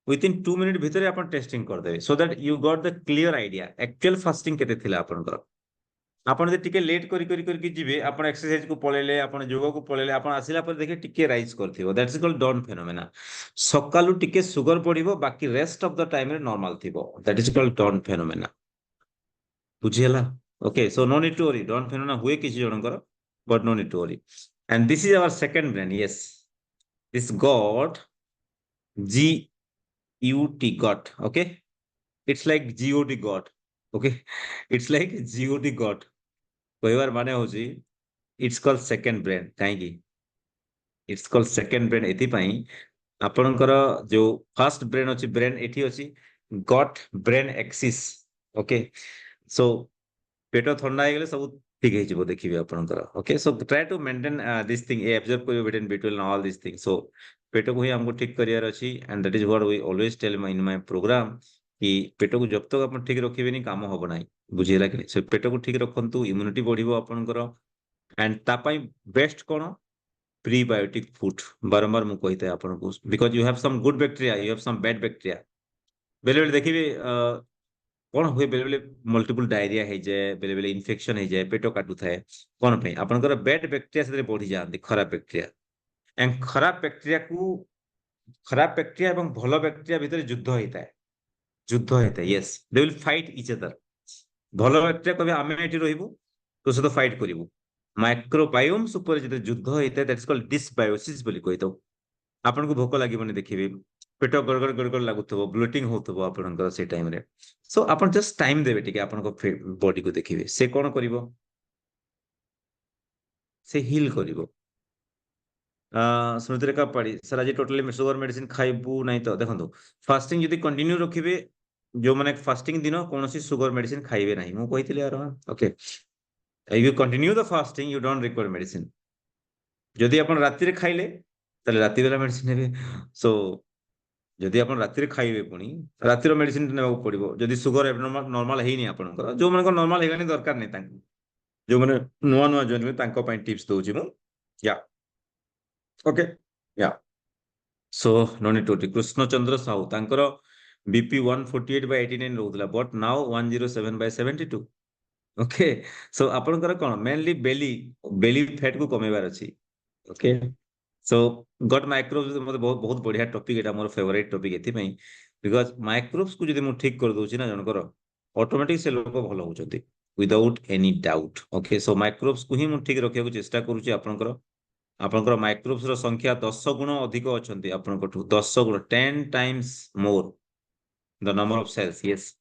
within 2 minute भीतर आपण टेस्टिंग कर देबे so that you got the clear idea actual fasting केते थिला आपनकर आपण जे टिके लेट करी जिवे आपण एक्सरसाइज को पळेले आपण योगा को पळेले आपण आसिला पर देखे टिके राइज करथिबो दैट्स कॉल्ड डॉन फेनोमेना सकालु टिके शुगर पडिबो बाकी रेस्ट ऑफ द टाइम रे नॉर्मल थिबो that is called dawn phenomena बुझियला okay so no need to worry dawn phenomena हुए किसी जनकर but no need to worry and this is our second brain yes this god G U T got okay it's like GOD god okay it's like GOD god कहबार माने होची it's called second brain काहेकि it's called second brain एथि पई आपनकर जो first brain अछि brain एथि अछि gut brain axis okay so पेट ठंडा हे गेले सब ठीक हे जिवो देखिबे आपनकर okay so try to maintain this thing absorb करियो between between all this thing so पेट को ही हमको ठीक करियार अछि and that is what we always tell in my program कि पेट को जब तक अपन ठीक रखिबेनी काम होबो नाही बुझिला कि सो पेट को ठीक रखंतु इम्यूनिटी बढ़िबो आपनकर एंड तापाई बेस्ट कोन प्रीबायोटिक फूड बारंबार मु कहिते आपन को because you have some good bacteria you have some bad bacteria बेले बेले देखिबे कोन होय बेले बेले मल्टीपल डायरिया हे जाय बेले बेले इन्फेक्शन हे जाय पेटो काटु थाए कोन पे आपनकर बैड बैक्टीरिया से बढ़ी जांती खराब बैक्टीरिया एंड खराब बैक्टीरिया एवं भलो बैक्टीरिया भीतर युद्ध होता है yes they will fight each other भलो बैक्टीरिया कबे आमे एठी रहिबो तो सहित फाइट करिवो माइक्रोबायोम्स ऊपर जते युद्ध होता है दैट्स कॉल्ड डिसबायोसिस बोली कहितो आपन को भोक लागिबोनी देखिबे पेट गड़गड़ गड़गड़ लागुथबो ब्लोटिंग होथबो आपनकर से टाइम रे सो आपन जस्ट टाइम देबे टिके आपन को बॉडी को देखिबे से कोन करिवो से हिल करिवो। स्मृति रेखा पाड़ी सर आज टोटली सुगर मेडिसिन खाइबू नहीं तो देखो फास्टिंग जदि कंटिन्यू रखिबे जो माने फास्टिंग दिन कौन सुगर मेडिसिन खाइबे नहीं मु कहितले यार okay you continue the fasting you don't require medicine जदि आपण राति रे खाइले ताले राति बेला मेडिसिन नेबे सो जदि आपण राति रे खाइबे पुनी राति रो मेडिसिन नेबाक पड़िबो जदि सुगर एबनॉर्मल नॉर्मल हेइनी आपनकर जो माने नॉर्मल हेगानी दरकार नहीं तांको जो माने नुआ नुआ जॉइन तांको पई टिप्स दोछि मु yeah okay yeah so no need to Krishnachandra Sahu तांकर बीपी 148/89 रहउतला बट नाउ 107/72 ओके सो आपनकर कोन मेनली बेली बेली फैट को कमेबार अछि ओके सो गट माइक्रोब्स मतलब बहुत बहुत बढ़िया टॉपिक एटा मोर फेवरेट टॉपिक एथि पई बिकॉज़ माइक्रोब्स को जदि मु ठीक कर दोछि ना जनकर ऑटोमेटिक से लोग भलो होचंती without any doubt okay so microbes को ही मु ठीक रखिया को चेष्टा करूछि आपनकर आपनकर माइक्रोब्स रो संख्या 10 गुण अधिक अछंती आपनकर 10 गुण 10 times more the number of cells yes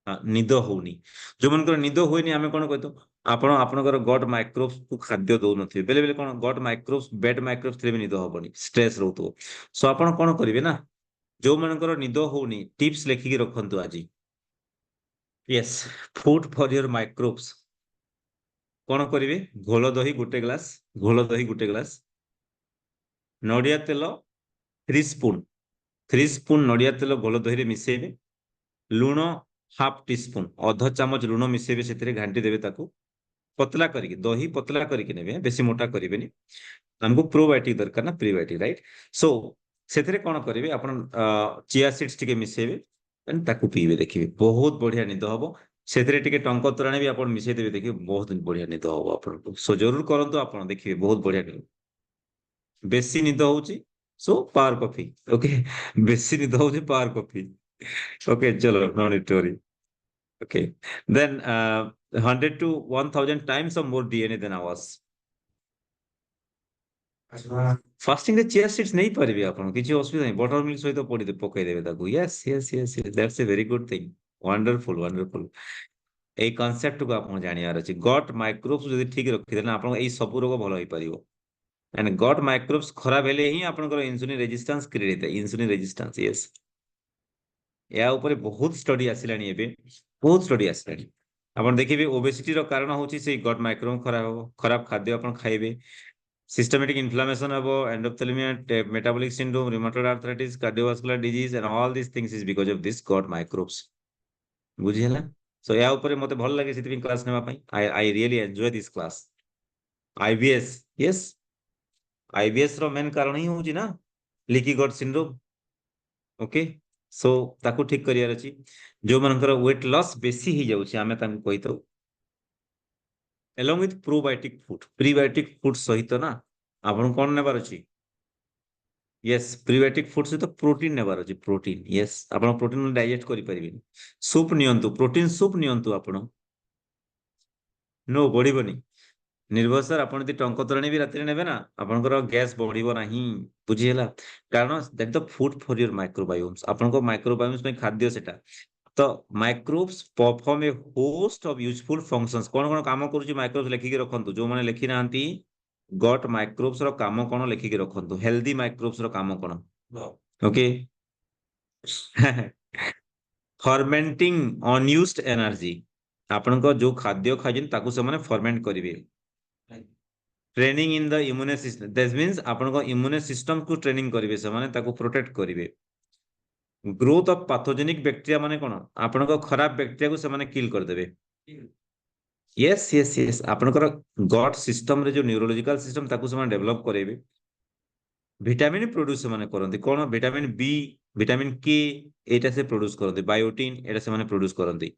निद होनी जो मनकर निद होइनी आमे कोन कहतो आपण आपनकर गट माइक्रोब्स को खाद्य दो नथि बेले बेले कोन गट माइक्रोब्स बेड माइक्रोब्स रे भी निद होबनी स्ट्रेस रहतो सो आपण कोन करिवे ना जो मनकर निद होनी टिप्स लेखि रखंतु आजी yes food for your microbes कोन करिवे घोल दही गुटे ग्लास घोल दही गुटे ग्लास नडिया तेल 3 स्पून 3 स्पून नडिया तेल घोल दही रे मिसेबे लूण हाफ टी स्पून अध चामच लूण मिसेबे सेतिरे घांटी देबे ताकू पतला करके दही पतला करके नेबे बेसी मोटा करिवेनी हमको प्रोबायोटिक दरकार ना प्रीबायोटिक राइट सो सेतिरे कोन करिवे आपण चिया सीड्स टिके मिसेबे एंड ताकू पीबे देखिबे बहुत बढ़िया निद हबो सेतिरे टिके टंक तोराणी भी आपण मिसे देबे देखिबे बहुत बढ़िया निद हबो आपण सो जरूर करंतु आपण देखिबे बहुत बढ़िया निद बेसी निद होउची सो पावर कॉफी ओके बेसी निद होउची पावर कॉफी ओके चलो no need to worry okay then 100 to 1000 times of more DNA than ours fasting रे चिया सीड्स नहीं पारिबे आपण किछि असुविधा नहीं बटर मिल्क सहित पड़ी पकई देबे ताकू yes yes yes that's a very good thing wonderful wonderful A concept को आपण जानियार अछि गट माइक्रोब्स जदि ठीक रखि देना आपण एई सब रोग भलो होई परिबो एंड गट माइक्रोब्स खराब हेले ही आपनकर इंसुलिन रेजिस्टेंस क्रिएट होता इंसुलिन रेजिस्टेंस यस या ऊपर बहुत स्टडी आसिलानी एबे बहुत स्टडी आसिलानी आपण देखिबे ओबेसिटी रो कारण होची से गट माइक्रोब खराब हो खराब खाद्य आपण खाइबे सिस्टमैटिक इन्फ्लेमेशन हबो endothelium metabolic syndrome rheumatoid arthritis cardiovascular disease and all this things is because of this gut microbes बुझी हला सो या ऊपर मते भल लागे सिथिन क्लास नेबा पई I really enjoy this class IBS yes IBS रो मेन कारण ही होची ना leaky gut syndrome okay so ताकू ठीक करियार अछि जो मनकर वेट लॉस बेसी ही जाउछि आमे ताकू कहितो along with probiotic food prebiotic food सहित ना आपण कोन नेबार अछि यस प्रीबायोटिक फूड सहित प्रोटीन नेबार अछि प्रोटीन यस आपण प्रोटीन डाइजेस्ट करि परिबे सूप नियंतु प्रोटीन सूप नियंतु आपण नो बढिबोनी निर्भय सर आपण यदि टंक तोराणी भी राति नेबे ना आपनकर गैस बढ़िबो नाही बुझी हला कारण that the food for your microbiomes आपनको माइक्रोबायोम्स में खाद्य सेटा तो microbes perform a host of useful functions कोन कोन काम करूची माइक्रोब्स लेखि के रखंतु जो माने लेखि नांती गट माइक्रोब्स रो काम कोन लेखि के रखंतु हेल्दी माइक्रोब्स रो काम कोन ओके फर्मेंटिंग अनयूज्ड एनर्जी आपनको जो खाद्य खाजिन ताकू से माने फर्मेंट करिवे training in the immune system that means आपनको इम्यून सिस्टम को ट्रेनिंग करिवे से माने ताकू प्रोटेक्ट करिवे ग्रोथ ऑफ पैथोजेनिक बैक्टीरिया माने कोन आपनको खराब बैक्टीरिया को से माने किल कर देबे यस यस यस आपनकर गट सिस्टम रे जो न्यूरोलॉजिकल सिस्टम ताकू से माने डेवलप करेबे विटामिन प्रोड्यूस से माने करंती कोन विटामिन बी विटामिन के एटा से प्रोड्यूस करंती बायोटिन एटा से माने प्रोड्यूस करंती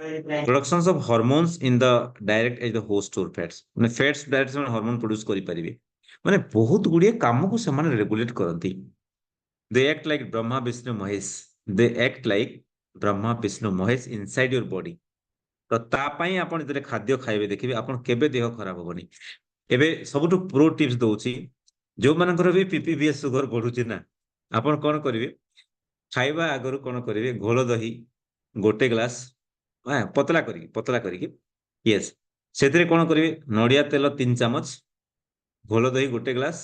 productions of hormones in the direct as the host और फैट्स माने फैट्स डायरेक्ट से हार्मोन प्रोड्यूस करि परिबे माने बहुत गुडिए काम को से माने रेगुलेट करंती they act like Brahma Vishnu Mahesh they act like Brahma Vishnu Mahesh inside your body तो ता पई आपण जरे खाद्य खाइबे देखिबे आपण केबे देह खराब होबनी एबे सबटु प्रो टिप्स दउची जो मानकर भी पीपीबीएस सुगर बढ़ुची ना आपण कोन करिवे खाइबा आगरु कोन करिवे घोल दही गोटे ग्लास पतला करी यस ସେଥିରେ କ'ଣ କରିବେ ନଡ଼ିଆ ତେଲ 3 ଚାମଚ ଘୋଳ ଦହି 1 ଗ୍ଲାସ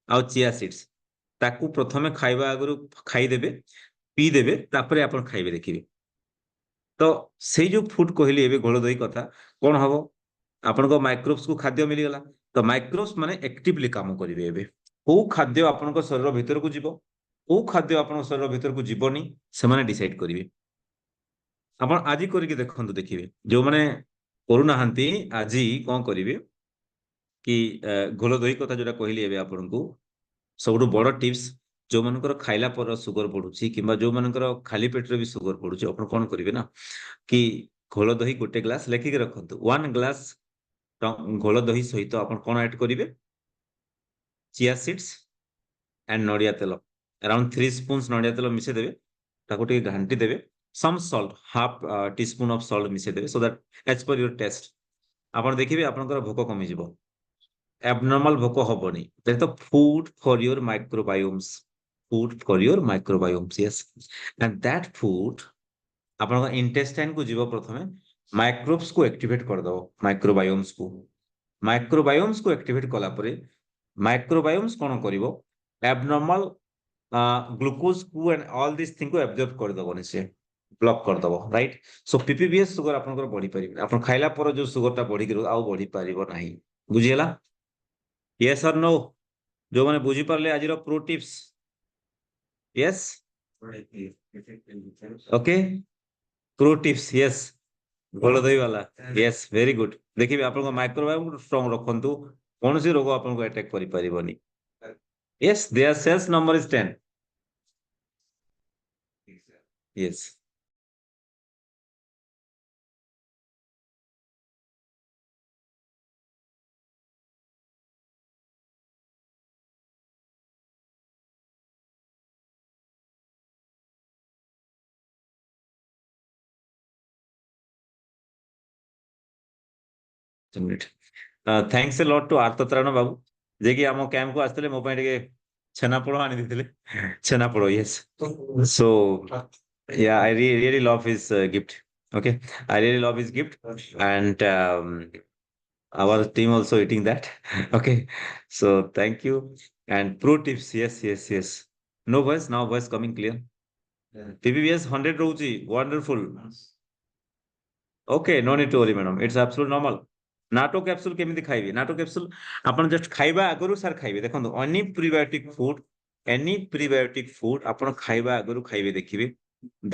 ଆଉ ଚିଆ ସିଡ୍ସ ତାକୁ ପ୍ରଥମେ ଖାଇବା ଆଗରୁ ଖାଇଦେବେ ପିଇଦେବେ ତାପରେ ଆପଣ ଖାଇବେ ଦେଖିବେ ତ ସେଇ ଯୋଉ ଫୁଡ କହିଲି ଏବେ ଘୋଳ ଦହି କଥା କ'ଣ ହବ ଆପଣଙ୍କ ମାଇକ୍ରୋବ୍ସ କୁ ଖାଦ୍ୟ ମିଳିଗଲା ତ ମାଇକ୍ରୋବ୍ସ ମାନେ ଆକ୍ଟିଭଲି କାମ କରିବେ ଏବେ କୋଉ ଖାଦ୍ୟ ଆପଣଙ୍କ ଶରୀର ଭିତରକୁ ଯିବ କୋଉ ଖାଦ୍ୟ ଆପଣଙ୍କ ଶରୀର ଭିତରକୁ ଯିବନି ସେମାନେ ଡିସାଇଡ କରିବେ ଆପଣ ଆଜି କରିକି ଦେଖନ୍ତୁ ଦେଖିବେ ଯୋଉମାନେ କରୁନାହାନ୍ତି ଆଜି କ'ଣ କରିବେ କି ଘୋଳ ଦହି କଥା ଯୋଉଟା କହିଲି ଏବେ ଆପଣଙ୍କୁ ସବୁଠୁ ବଡ ଟିପ୍ସ ଯୋଉମାନଙ୍କର ଖାଇଲା ପରେ ସୁଗର ପଡୁଛି କିମ୍ବା ଯୋଉମାନଙ୍କର ଖାଲି ପେଟରେ ବି ସୁଗର ପଡୁଛି ଆପଣ କ'ଣ କରିବେ ନା କି ଘୋଳ ଦହି 1 ଗ୍ଲାସ ଲେଖିକି ରଖନ୍ତୁ 1 ଗ୍ଲାସ ଘୋଳ ଦହି ସହିତ ଆପଣ କ'ଣ ଆଡ୍ କରିବେ ଚିଆ ସିଡ୍ସ एंड नड़िया तेल अराउंड 3 स्पून नड़िया तेल मिसे देवे ताको टिके घांटी देवे some salt half teaspoon of salt मिसे देवे so that as per your taste आपण देखिबे आपनकर भोक कमी जिवो एबनॉर्मल भोक हबनी that the food for your microbiomes yes and that food आपनका इंटेस्टाइन को जीव प्रथमे माइक्रोब्स को एक्टिवेट कर दो माइक्रोबायोम्स को एक्टिवेट कला परे माइक्रोबायोम्स कोन करिवो एबनॉर्मल ग्लूकोज को एंड ऑल दिस थिंग को एब्जॉर्ब कर दबो से ब्लॉक कर दबो राइट सो पीपीबीएस सुगर आपनकर बढ़ी परिबे आपन खाइला पर जो सुगर ता बढ़ी गिरो आउ बढ़ी परिबो नाही बुझियला यस और नो जो माने बुझी परले आजिरो pro tips yes okay pro tips yes घोल दही वाला यस वेरी गुड देखिबे आपन माइक्रोबायोम स्ट्रांग रखंतु कोनसी रोग आपन को अटैक करि परिबोनी yes their cells number is 10 yes thanks a lot to Artatrana बाबू जे कि हम कैंप को आस्ते मो टिके छेनापोड़ आनी देथिले छेनापोड़ यस सो या आई really love his gift okay I really love his gift and our team also eating that okay so thank you and pro tips yes no voice now voice coming clear PPBS 100 roji wonderful okay no need to worry madam it's absolute normal NATO capsule केमिति खाइबे NATO capsule आपण just खाइबा आगरु sir खाइबे देखंतु any prebiotic food आपण खाइबा आगरु खाइबे देखिबे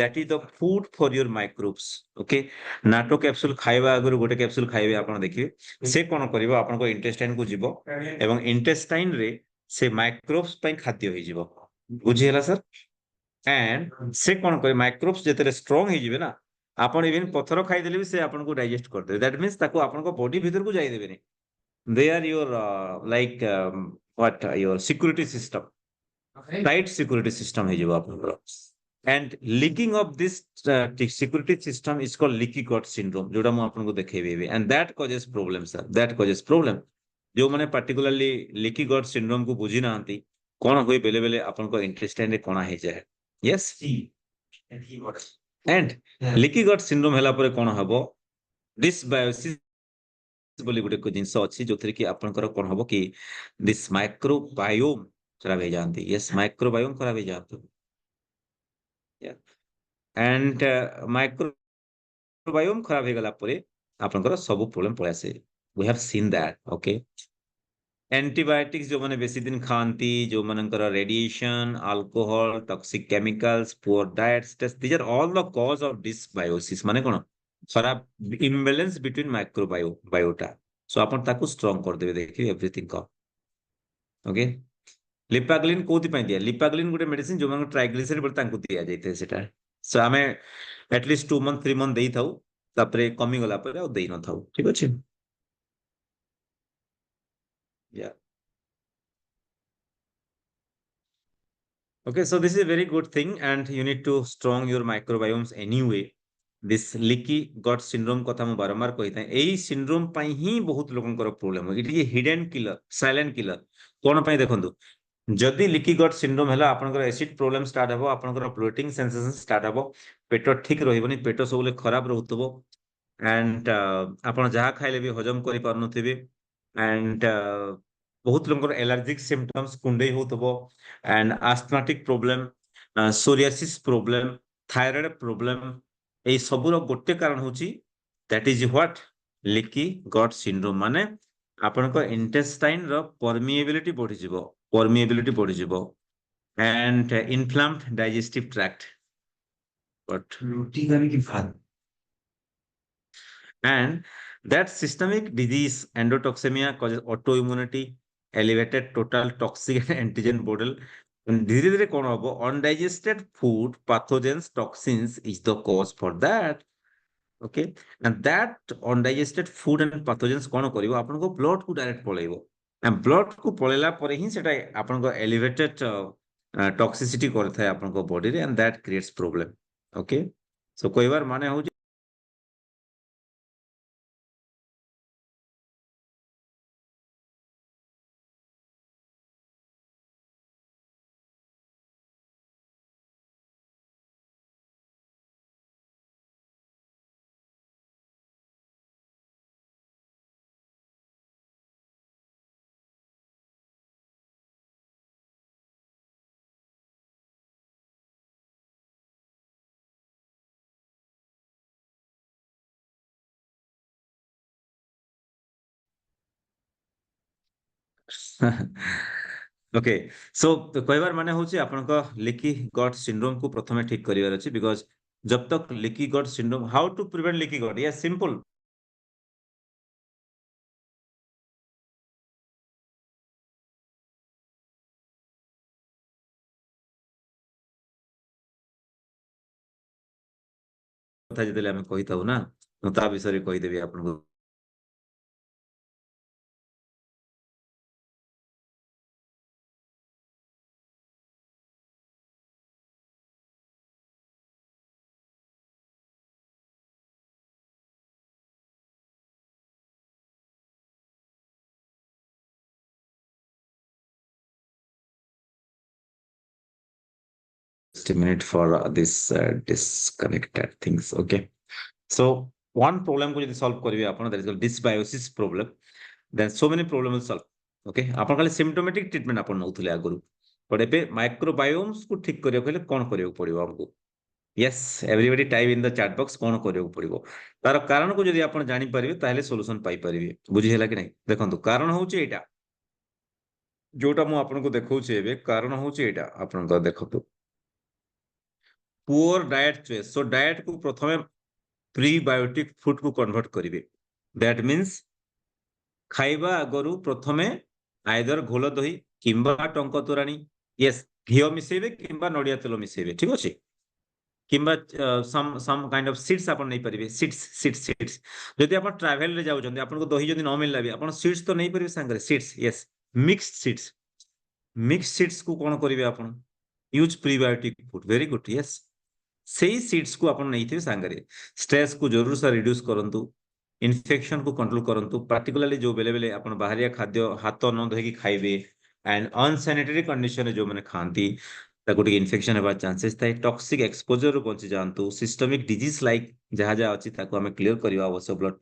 that is the food for your microbes okay natto capsule खाइबा आगरु गोटे कैप्सूल खाइबे आपण देखिबे से कोन करिवो आपण को इंटेस्टाइन को जिवो एवं इंटेस्टाइन रे से माइक्रोब्स पई खाद्य होई जिवो बुझी हला सर एंड से कोन करे माइक्रोब्स जेतरे स्ट्रांग हे जिवे ना आपण इवन पत्थर खाई देले भी से आपण को डाइजेस्ट कर दे दैट मींस ताको आपण को बॉडी भीतर को जाई देबेनी they are your like what your security system tight security system हे जिवो आपण को and leaking of this security system is called leaky gut syndrome जोडा मु आपण को देखेबे and that causes problem sir that causes problem जो माने पार्टिकुलरली लीकी गट सिंड्रोम को बुझी नांती कोन होय बेले बेले आपण को इंटेस्टाइन रे कोना हे जाय yes and leaky gut syndrome हला परे कोन हबो डिसबायोसिस बोली गुटे को जिंस अछि जोथरे कि आपनकर कोन हबो कि दिस माइक्रोबायोम खराब हे जानती यस माइक्रोबायोम खराब हे जानतो एंड माइक्रोबायोम खराब हे गला परे आपनकर सब प्रॉब्लम पळासे we have seen that okay antibiotics जो माने बेसी दिन खांती जो मानकर radiation alcohol toxic chemicals poor diet stress these are all the cause of dysbiosis माने कोन खराब इम्बैलेंस बिटवीन माइक्रोबायोटा सो आपण ताकू स्ट्रांग कर देबे देखि एवरीथिंग का ओके लिपाग्लिन कोथि पय दिया लिपाग्लिन गुटे मेडिसिन जो मन ट्राइग्लिसराइड बोल तांकू दिया जाइते सेटा सो हमें एटलीस्ट 2 मंथ 3 मंथ देई थाउ तापरे कमी गला पर आ देई न थाउ ठीक अछि या okay so this is a very good thing and you need to strong your microbiomes anyway this leaky gut syndrome कथा मु बारंबार कहिता एई सिंड्रोम पई ही बहुत लोगन problem it is hidden killer silent killer कोन पई देखंतु जदि लीकी गट सिंड्रोम हला आपनकर एसिड प्रॉब्लम स्टार्ट हबो आपनकर ब्लोटिंग सेंसेशन स्टार्ट हबो पेट ठीक रहइबनी पेट सबले खराब रहउतबो एंड आपण जहाँ खाइले भी हजम करि पारनुथिबे एंड बहुत लोगर एलर्जिक सिम्पटम्स कुंडे होतबो and asthmatic problem psoriasis problem thyroid problem ए सबुर गोटे कारण होची that is what leaky gut syndrome माने आपनक इंटेस्टाइन रो परमिएबिलिटी बढ़ी जिवो and inflamed digestive tract but रोटी खाने की बात and that systemic disease endotoxemia causes autoimmunity elevated total toxic antigen model धीरे धीरे कौन होबो undigested food pathogens toxins is the cause for that okay and that undigested food and pathogens कौन करिवो आपनको blood को डायरेक्ट पळेइबो and ब्लड को पळेला परे ही सेटा आपनको elevated toxicity करथाय आपनको body रे and that creates problem okay so कोई बार माने हो ओके सो कहबार माने होची आपनको लीकी गट सिंड्रोम को प्रथमे ठीक करिवार अछि बिकॉज़ जब तक leaky gut syndrome how to prevent leaky gut yes simple कथा जदले हम कहिताउ ना मु ता विषय कहि देबी आपनको just a minute for this disconnected things okay so one problem को यदि सॉल्व करिवे आपण that is dysbiosis problem then so many problem will solve okay आपण खाली सिम्पटोमेटिक ट्रीटमेंट आपण नउथले आगुरु बट एबे माइक्रोबायोम्स को ठीक करियो कहले कोन करियो पड़िबो हमको yes everybody type in the chat box कोन करियो पड़िबो तार कारण को यदि आपण जानि परिबे ताहेले सॉल्यूशन पाई परिबे बुझी हैला कि नै देखंतु कारण होउची एटा जोटा मु आपनको देखौछि एबे कारण होउची एटा आपनको देखंतु poor diet choice so diet को प्रथमे प्रीबायोटिक फूड को कन्वर्ट करिवे दैट मीन्स खाइबा आगरु प्रथमे आइदर घोल दही किंबा टंक तोराणी यस घिओ मिसेबे किंबा नडिया तेल मिसेबे ठीक अछि किंबा सम काइंड ऑफ सीड्स आपण नै परिबे सीड्स जदि आपण ट्रैवल रे जाउ जंदे आपण को दही जदि न मिलला भी आपण सीड्स तो नै परिबे संगरे सीड्स यस मिक्स्ड सीड्स को कोन करिवे आपण use prebiotic food very good yes सेही सीड्स को आपण नै थिबे संगरे स्ट्रेस को जरूर से रिड्यूस करंतु इन्फेक्शन को कंट्रोल करंतु पार्टिकुलरली जो बेले बेले आपण बाहरिया खाद्य हाथ न धोई खाइबे एंड अनसैनिटरी कंडीशन जो माने खांती ताको टिक इन्फेक्शन हेबा चांसेस थाए टॉक्सिक एक्सपोजर रो बंची जानतु सिस्टमिक डिजीज लाइक जहा जहा अछि ताको हमें क्लियर करबा आवश्यक ब्लड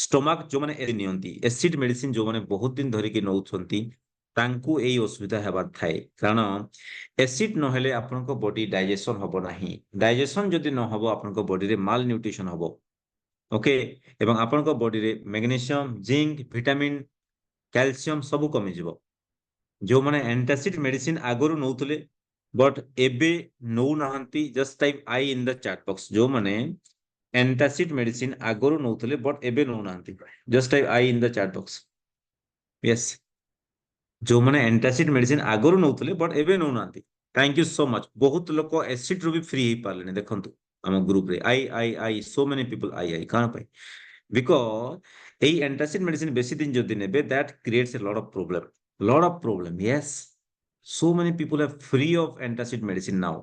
स्टोमक जो माने नियंती एसिड मेडिसिन जो माने बहुत दिन धरि के नउछंती तांकू एई असुविधा हेबा थाए कारण एसिड न हेले आपनको बॉडी डाइजेशन होबो नाही डाइजेशन जदि न होबो आपनको बॉडी रे माल न्यूट्रिशन होबो ओके एवं आपनको बॉडी रे मैग्नीशियम जिंक विटामिन कैल्शियम सब कमी जिवो जो माने एंटासिड मेडिसिन आगरु नउतले बट एबे नौ नाहंती just type I in the chat box जो माने एंटासिड मेडिसिन आगरु नउतले बट एबे नौ नाहंती just type I in the chat box yes जो माने एंटासिड मेडिसिन आगरु नउतले बट एबे नौ नाहंती थैंक यू सो मच बहुत लोक एसिड रू भी फ्री ही पारले देखंतु हम ग्रुप रे आई सो मेनी पीपल आई काना पाई बिकॉज ए एंटासिड मेडिसिन बेसी दिन जो दिन नेबे that creates a lot of problem yes so many people are free of antacid medicine now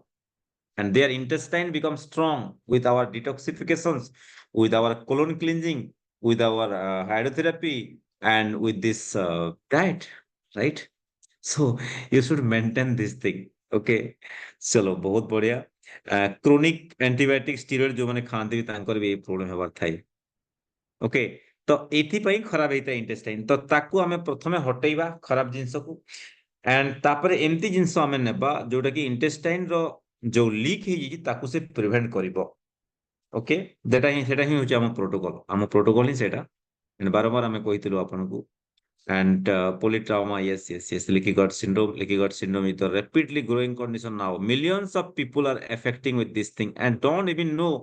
and their intestine becomes strong with our detoxifications with our colon cleansing with our hydrotherapy and with this diet right so you should maintain this thing okay चलो बहुत बढ़िया chronic antibiotic steroid जो माने खाते भी तांकर भी problem हेबार Thai okay तो एथि खराब होता है इंटेस्टाइन तो ताकू आमे प्रथमे हटेइबा खराब जिंस को एंड तापरे एमती जिंस आमे नेबा जोटा कि इंटेस्टाइन रो जो लीक हे जी ताकू से प्रिवेंट करिवो ओके सेटा ही होची आम प्रोटोकॉल ही सेटा एंड बारंबार आमे कहितलु आपनकू and polytrauma yes leaky gut syndrome is a rapidly growing condition now millions of people are affecting with this thing and don't even know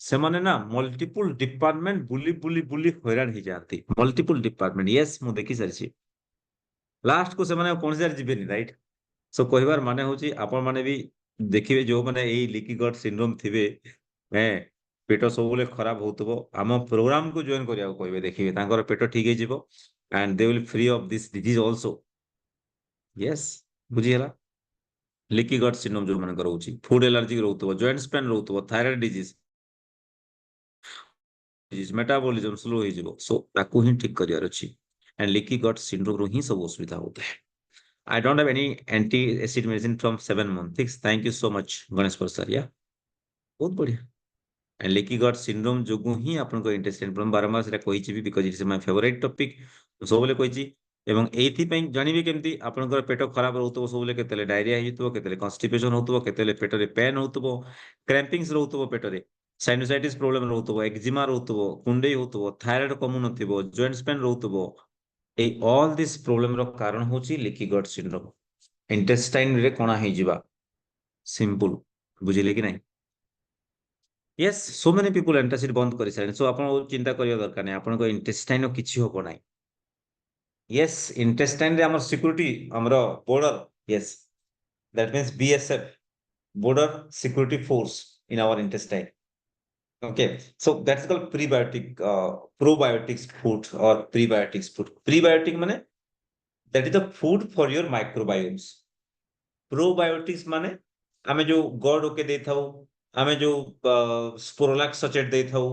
ସେମାନେ ନା ମଲ୍ଟିପୁଲ ଡିପାର୍ଟମେଣ୍ଟ ବୁଲି ହଇରାଣ ହେଇଯାଆନ୍ତି ମଲ୍ଟିପୁଲ ଡିପାର୍ଟମେଣ୍ଟ ୟେସ୍ ମୁଁ ଦେଖି ସାରିଛି ଲାଷ୍ଟ କୁ ସେମାନେ କୌଣସି ଜାଗାରେ ଯିବେନି ରାଇଟ୍ ସୋ କହିବାର ମାନେ ହଉଛି ଆପଣ ମାନେ ବି ଦେଖିବେ ଯୋଉମାନେ ଏଇ ଲିକି ଗଟ୍ ସିଣ୍ଡ୍ରୋମ ଥିବେ ପେଟ ସବୁବେଳେ ଖରାପ ହଉଥିବ ଆମ ପ୍ରୋଗ୍ରାମକୁ ଜଏନ୍ କରିବାକୁ କହିବେ ଦେଖିବେ ତାଙ୍କର ପେଟ ଠିକ ହେଇଯିବ and they will free of this disease also yes ବୁଝିହେଲା ଲିକି ଗଟ୍ ସିଣ୍ଡ୍ରୋମ ଯୋଉ ମାନଙ୍କର ରହୁଛି ଫୁଡ ଏଲର୍ଜି ରହୁଥିବ ଜଏଣ୍ଟ ସ୍ପେନ୍ ରହୁଥିବ ଥାଇରଏଡ ଡିଜିଜ मेटाबॉलिज्म स्लो ହେଇଯିବ ସୋ ତାକୁ ହିଁ ଠିକ କରିବାର ଅଛି and leaky gut syndrome ରୁ ହିଁ ସବୁ ଅସୁବିଧା ହଉଥାଏ I don't have any anti acid medicine from 7 months thank you so much Ganesh Prasad yeah ବହୁତ ବଢିଆ and leaky gut syndrome ଯୋଗୁଁ ହିଁ ଆପଣଙ୍କ intestine problem ବାରମ୍ବାର ସେଟା କହିଛି ବି because it is my favorite topic ମୁଁ ସବୁବେଳେ କହିଛି ଏବଂ ଏଇଥିପାଇଁ ଜାଣିବି କେମିତି ଆପଣଙ୍କର ପେଟ ଖରାପ ରହୁଥିବ ସବୁବେଳେ କେତେବେଳେ ଡାଇରିଆ ହେଇଥିବ କେତେବେଳେ କନଷ୍ଟିପେସନ ହଉଥିବ କେତେବେଳେ ପେଟରେ ପେନ୍ ହଉଥିବ କ୍ରାମ୍ପିଂସ ରହୁଥିବ ପେଟରେ ସାଇନୋସାଇଟିସ୍ ପ୍ରୋବ୍ଲେମ ରହୁଥିବ ଏକ୍ଜିମା ରହୁଥିବ କୁଣ୍ଡେଇ ହଉଥିବ ଥାଇରଏଡ କମୁନଥିବ ଜଏଣ୍ଟ ପେନ୍ ରହୁଥିବ ଏଇ ଅଲ୍ ଦିସ୍ ପ୍ରୋବ୍ଲେମ ର କାରଣ ହଉଛି ଲିକି ଗଟ୍ ସିଣ୍ଡ୍ରୋମ ଇଣ୍ଟେଷ୍ଟାଇନ ରେ କଣା ହେଇଯିବା ସିମ୍ପଲ ବୁଝିଲେ କି ନାହିଁ yes so many people antacid ବନ୍ଦ କରିସାରିଲେଣି so ଆପଣ ଚିନ୍ତା କରିବା ଦରକାର ନାହିଁ ଆପଣଙ୍କ ଇଣ୍ଟେଷ୍ଟାଇନ କିଛି ହବ ନାହିଁ yes ଇଣ୍ଟେଷ୍ଟାଇନ ରେ ଆମର ସିକ୍ୟୁରିଟି ଆମର border yes that means BSF border security force in our intestine okay so that's called prebiotic probiotics food or prebiotics food prebiotic माने that is the food for your microbiomes probiotics माने आमे जो God okay देथाऊ आमे जो स्पोरोलैक्स सचेट देथाऊ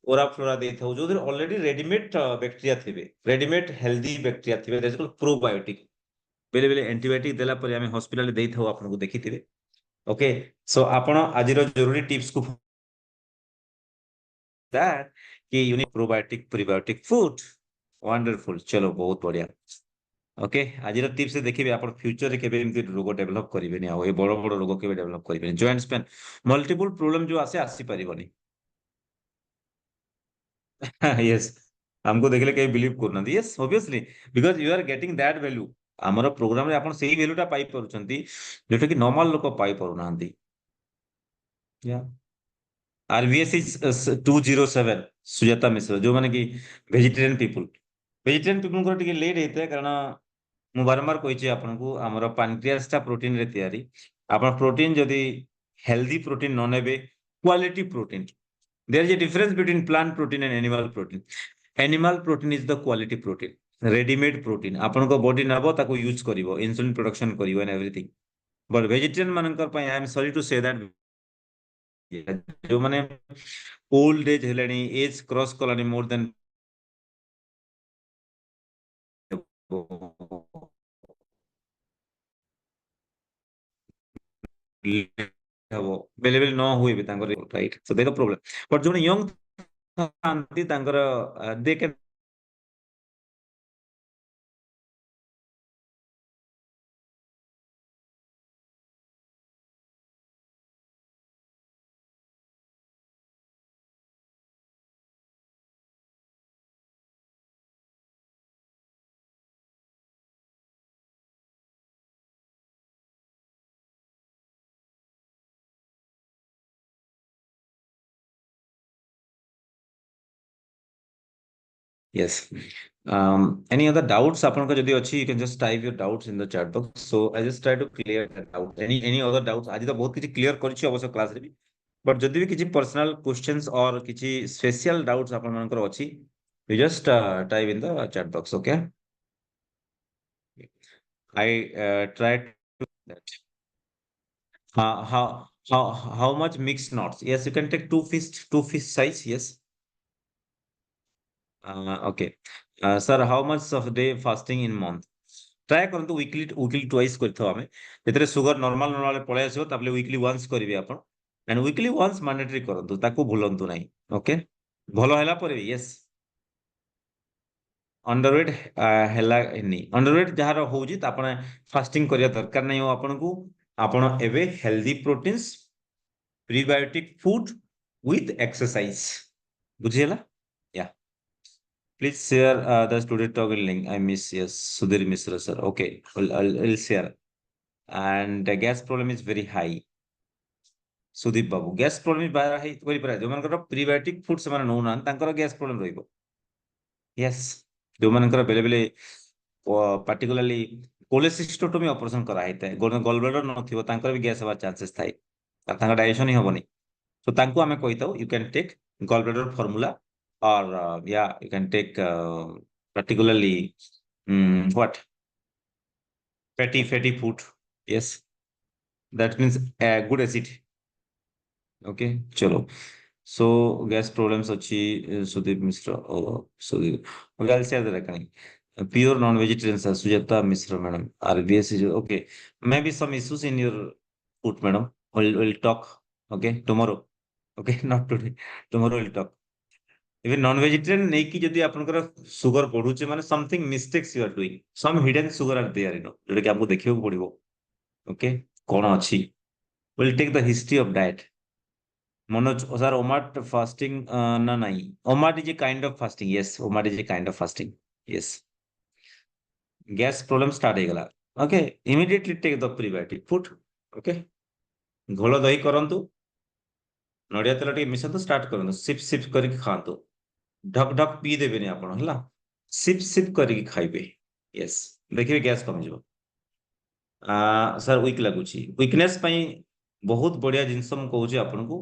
ओरा flora देथाऊ जो already readymade bacteria थिबे readymade healthy bacteria थिबे दैट्स कॉल्ड प्रोबायोटिक बेले बेले एंटीबायोटिक देला पर आमे हॉस्पिटल देथाऊ आपन को देखिथिबे ओके सो आपण आजिरो जरूरी टिप्स को दैट कि you need probiotic prebiotic food wonderful चलो बहुत बढ़िया ओके आज टिप्स देखिए आप फ्यूचर रे केबे एमती रोग डेवलप करेंगे आ बड़ बड़ रोग के डेवलप करेंगे जॉइंट स्पेन मल्टीपल प्रोब्लेम जो आसी पारिबनी यस हमको देखले के बिलीव करना yes obviously because you are getting that value हमर प्रोग्राम रे आपण सेही वैल्यूटा पाई परुचंती जेटा कि नॉर्मल लोक पाई परुनांती या आरबीएस इज 207 सुजाता मिश्र जो माने कि वेजिटेरियन पीपल को टिके लेट हेते कारण ମୁଁ ବାରମ୍ବାର କହିଛି ଆପଣଙ୍କୁ ଆମର ପାନକ୍ରିଆସ ଟା ପ୍ରୋଟିନ ରେ ତିଆରି ଆପଣ ପ୍ରୋଟିନ ଯଦି ହେଲ୍ଦି ପ୍ରୋଟିନ ନ ନେବେ quality protein there is a difference between plant protein and animal protein is the quality protein readymade protein आपनको बॉडी नबो ताको यूज करिवो इंसुलिन प्रोडक्शन करिवो एंड एवरीथिंग बट वेजिटेरियन मानकर पय I am sorry to say that जो माने old age हेलानी एज क्रॉस कलानी मोर देन ହବ ବେଲେ ବେଲେ ନ ହୁଏ ବି ତାଙ୍କର ରାଇଟ୍ ସୋ ଦେଖ ପ୍ରୋବ୍ଲେମ ବଟ୍ ଯୋଉମାନେ ୟଙ୍ଗ ଥାନ୍ତି ତାଙ୍କର they can yes any other doubts ଆପଣଙ୍କ ଯଦି ଅଛି you can just type your doubts in the chat box so I just try to clear that out any other doubts ଆଜି ତ ବହୁତ କିଛି କ୍ଲିୟର କରିଛି ଅବଶ୍ୟ କ୍ଲାସ ରେ ବି ବଟ୍ ଯଦି ବି କିଛି ପର୍ସନାଲ କ୍ୱେଶ୍ଚନ୍ସ ଅର କିଛି ସ୍ପେଶିଆଲ ଡାଉଟ୍ସ ଆପଣମାନଙ୍କର ଅଛି you just type in the chat box okay I tried to that how much mixed nuts yes you can take two fish size yes okay sir how much of day fasting in month try करंतु weekly twice करथो हमें जेतरे sugar normal पळे आसीबो ताबले weekly once करिवे आपण and weekly once mandatory करंतु ताको भूलंतु नहीं okay भलो हैला पर यस अंडरवेट हैला एनी अंडरवेट जहार होउजी त आपण फास्टिंग करिया दरकार नहीं हो आपन को आपण एबे healthy proteins prebiotic food with exercise बुझियला या please share the student toggle link. I miss yes Sudhir Misra sir. Okay, I'll share. And the gas problem is very high. Sudhir Babu, gas problem is very high. Very high. जो मानकर prebiotic food से माने नौ ना तांकर gas problem रहिबो. Yes. जो मानकर बेले बेले particularly कोलेसिस्टोटोमी ऑपरेशन करा हैते गॉल ब्लैडर नथिबो तांकर भी गैस हवा चांसेस थाई. तांका डाइजेशन ही हबोनी. So तांको हमें कहिताओ you can take gallbladder formula or yeah you can take particularly what fatty food yes that means good acid okay chalo so gas problems achi Sudeep Mishra Sudeep okay I'll share the reckoning pure non-vegetarian sir Sujata Mishra madam RBS is okay maybe some issues in your food madam we'll talk okay tomorrow okay not today tomorrow we'll talk even non-vegetarian ନେଇକି ଯଦି ଆପଣଙ୍କର sugar ବଢୁଛି ମାନେ something mistakes you are doing some hidden sugar are there you know ଯୋଉଟା କି ଆମକୁ ଦେଖିବାକୁ ପଡିବ okay କଣ ଅଛି we'll take the history of diet Manoj sir OMAD fasting na nahi OMAD is a kind of fasting yes OMAD is a kind of fasting yes gas problem start ହେଇଗଲା okay immediately take the prebiotic food okay ଘୋଳ ଦହି କରନ୍ତୁ ନଡ଼ିଆ ତେଲ ଟିକେ ମିଶାନ୍ତୁ start କରନ୍ତୁ ସିପ୍ ସିପ୍ କରିକି ଖାଆନ୍ତୁ ढक ढक पी देबेनी आपण हला सिप सिप करके खाइबे यस देखिए गैस कमिଯିବ सर वीक लागुची वीकनेस पई बहुत बढ़िया जिंस हम कहूची आपनको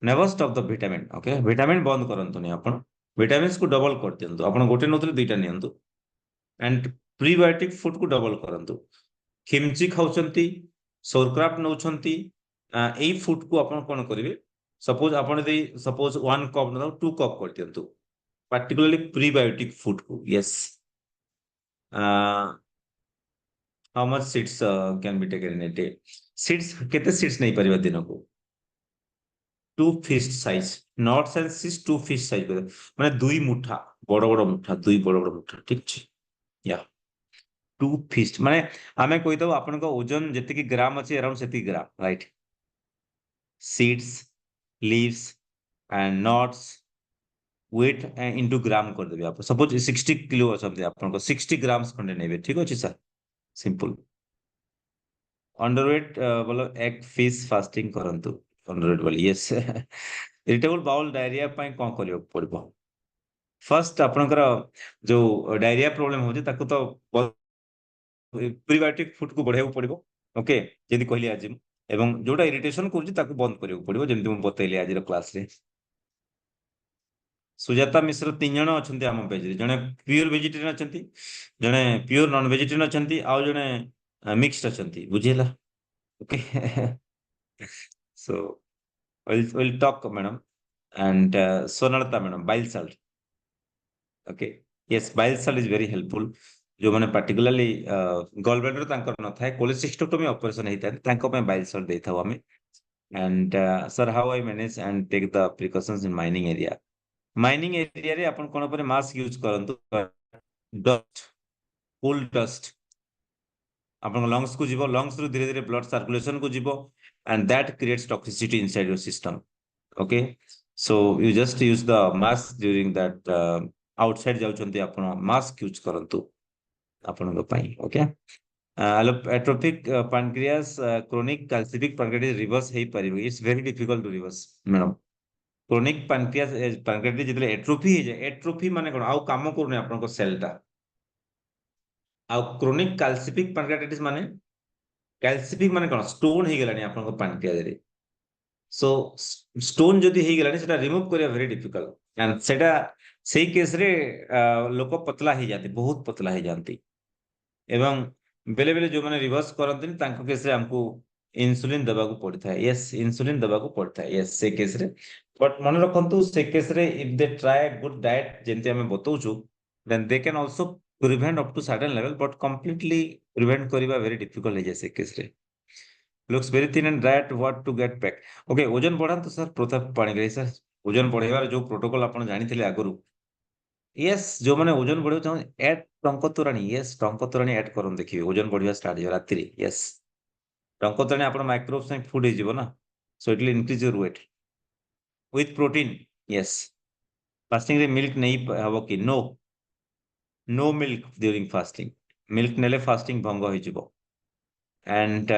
never stop the vitamin okay vitamin बंद करंतु नहीं आपण विटामिन्स को डबल कर दियंतु आपण गोटे नोतले दुईटा नियंतु एंड प्रीबायोटिक फूड को डबल करंतु खिमची खाउचंती सोरक्राफ्ट नउचंती एई फूड को आपण कोन करिवे सपोज आपण दे सपोज 1 कप न 2 कप कर दियंतु particularly prebiotic food yes how much seeds can be taken in a day seeds kete seeds नहीं परिवा दिन को 2 fist size not and seeds 2 fist size माने दुई मुठा बड़ बड़ मुठा दुई बड़ बड़ मुठा ठीक छै या 2 fist माने आमे कोइ तो आपन को ओजन जति की ग्राम अछि अराउंड सेति gram right seeds leaves and nuts weight into gram कर देबे आप सपोज 60 किलो असमते आपन को 60 ग्राम्स खंडे नेबे ठीक अछि सर सिंपल अंडरवेट बोलो एग फिश फास्टिंग करंतु अंडरवेट बोली यस इरिटेबल बाउल डायरिया पई कोन करियो पड़बो फर्स्ट आपनकर जो डायरिया प्रॉब्लम होजे ताको तो प्रीबायोटिक फूड को बढ़ाइबो पड़बो ओके जदी कहली आज एवं जोटा इरिटेशन करछि ताको बंद करियो पड़बो जेमति हम बतैली आज रो क्लास रे सुजाता मिश्र 3 जण अछंती हम पेज रे जने प्योर वेजिटेरियन अछंती जने प्योर नॉन वेजिटेरियन अछंती आ जने मिक्स्ड अछंती बुझिला okay so we'll talk madam and sonalata madam bile salt okay yes bile salt is very helpful जो माने particularly गॉल ब्लैडर तांकर न थाए कोलेसिस्टोटोमी ऑपरेशन हेता तांको पे bile salt देथाव हमें and sir how I manage and take the precautions in mining area mining area रे अपन कोन पर मास्क यूज करंतु डस्ट कूल डस्ट अपन लंग्स को जीवो लंग्स रु धीरे धीरे ब्लड सर्कुलेशन को जीवो and that creates toxicity inside your system okay so you just use the mask during that outside जाउचंती अपन मास्क यूज करंतु अपन को पई okay atrophic pancreas chronic calcific pancreatitis reverse हे परिबो it's very difficult to reverse madam chronic pancreatitis जितले atrophy हे जाय एट्रोफी माने कोन आउ काम करूने आपन को सेल ता आउ क्रोनिक कैल्सिफिक पैनक्रियाटिस माने कैल्सिफिक माने कोन स्टोन हे गेलानी आपन को पैनक्रियाज रे सो स्टोन जदी हे गेलानी सेटा रिमूव करिया वेरी डिफिकल्ट एंड सेटा सेही केस रे लोक पतला हे जाते बहुत पतला हे जानती एवं बेले बेले जो माने रिवर्स करंतिन तांको केस रे हमको इंसुलिन दबा को पड़ता है यस इंसुलिन दबा को पड़ता है यस से केस रे बट मन रखंतु से केस रे if they try good diet जेंति हमें बतौछु then they can also prevent up to certain level but completely prevent करिबा वेरी डिफिकल्ट है जैसे केस रे looks very thin and dry. What to get back? Okay, ওজন বঢ়াନ୍ତୁ sir প্রতাপ Panigrahi sir। ওজন ବଢେଇବାର ଯୋଉ ପ୍ରୋଟୋକଲ ଆପଣ ଜାଣିଥିଲେ ଆଗରୁ, yes ଯୋଉମାନେ ଓଜନ ବଢେଇବାକୁ ଚାହୁଁ add ଟଙ୍କ ତୋରାଣୀ, yes ଟଙ୍କ ତୋରାଣୀ add କରନ୍ତୁ, ଦେଖିବେ ଓଜନ ବଢିବା ଷ୍ଟାର୍ଟ ହେଇଯିବ ରାତିରେ। yes ଟଙ୍କ ତୋରାଣୀ ଆପଣ ମାଇକ୍ରୋବ୍ସ ପାଇଁ ଫୁଡ୍ ହେଇଯିବ ନା, so it will increase your weight with protein। yes fasting ରେ ମିଲ୍କ ନେଇ ହବ କି? no milk during fasting। Milk ନେଲେ fasting ଭଙ୍ଗ ହେଇଯିବ। and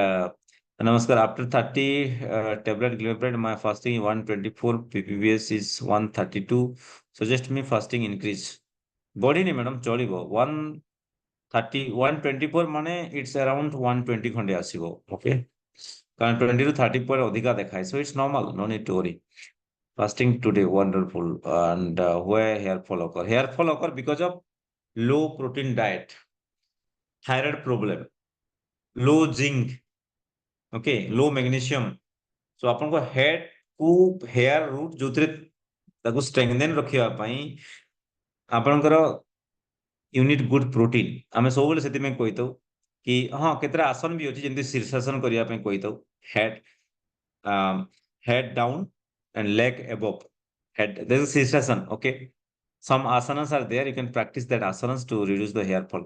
namaskar, after 30 tablet glimepiride my fasting 124, ppbs is 132, suggest me fasting increase। ବଢିନି ମ୍ୟାଡମ, ଚଳିବ। 130 124 ମାନେ it's around 120 ଖଣ୍ଡେ ଆସିବ। ଓକେ, କାରଣ 20 ରୁ 30 ପରେ ଅଧିକା ଦେଖାଏ, so it's normal, no need to worry। fasting today wonderful। and where hair fall occur? Hair fall occur because of low protein diet, thyroid problem, low zinc, okay, low magnesium। so ଆପଣଙ୍କ head କୁ hair root ଯୋଉଥିରେ ତାକୁ strengthen ରଖିବା ପାଇଁ ଆପଣଙ୍କର unit good protein. ଆମେ ସବୁବେଳେ ସେଥିପାଇଁ କହିଥାଉ କି ହଁ କେତେଟା ଆସନ ବି ଅଛି ଯେମିତି ଶୀର୍ଷାସନ କରିବା ପାଇଁ କହିଥାଉ। head down and leg above head, this is shirshasana. okay, some asanas are there, you can practice that asanas to reduce the hair fall।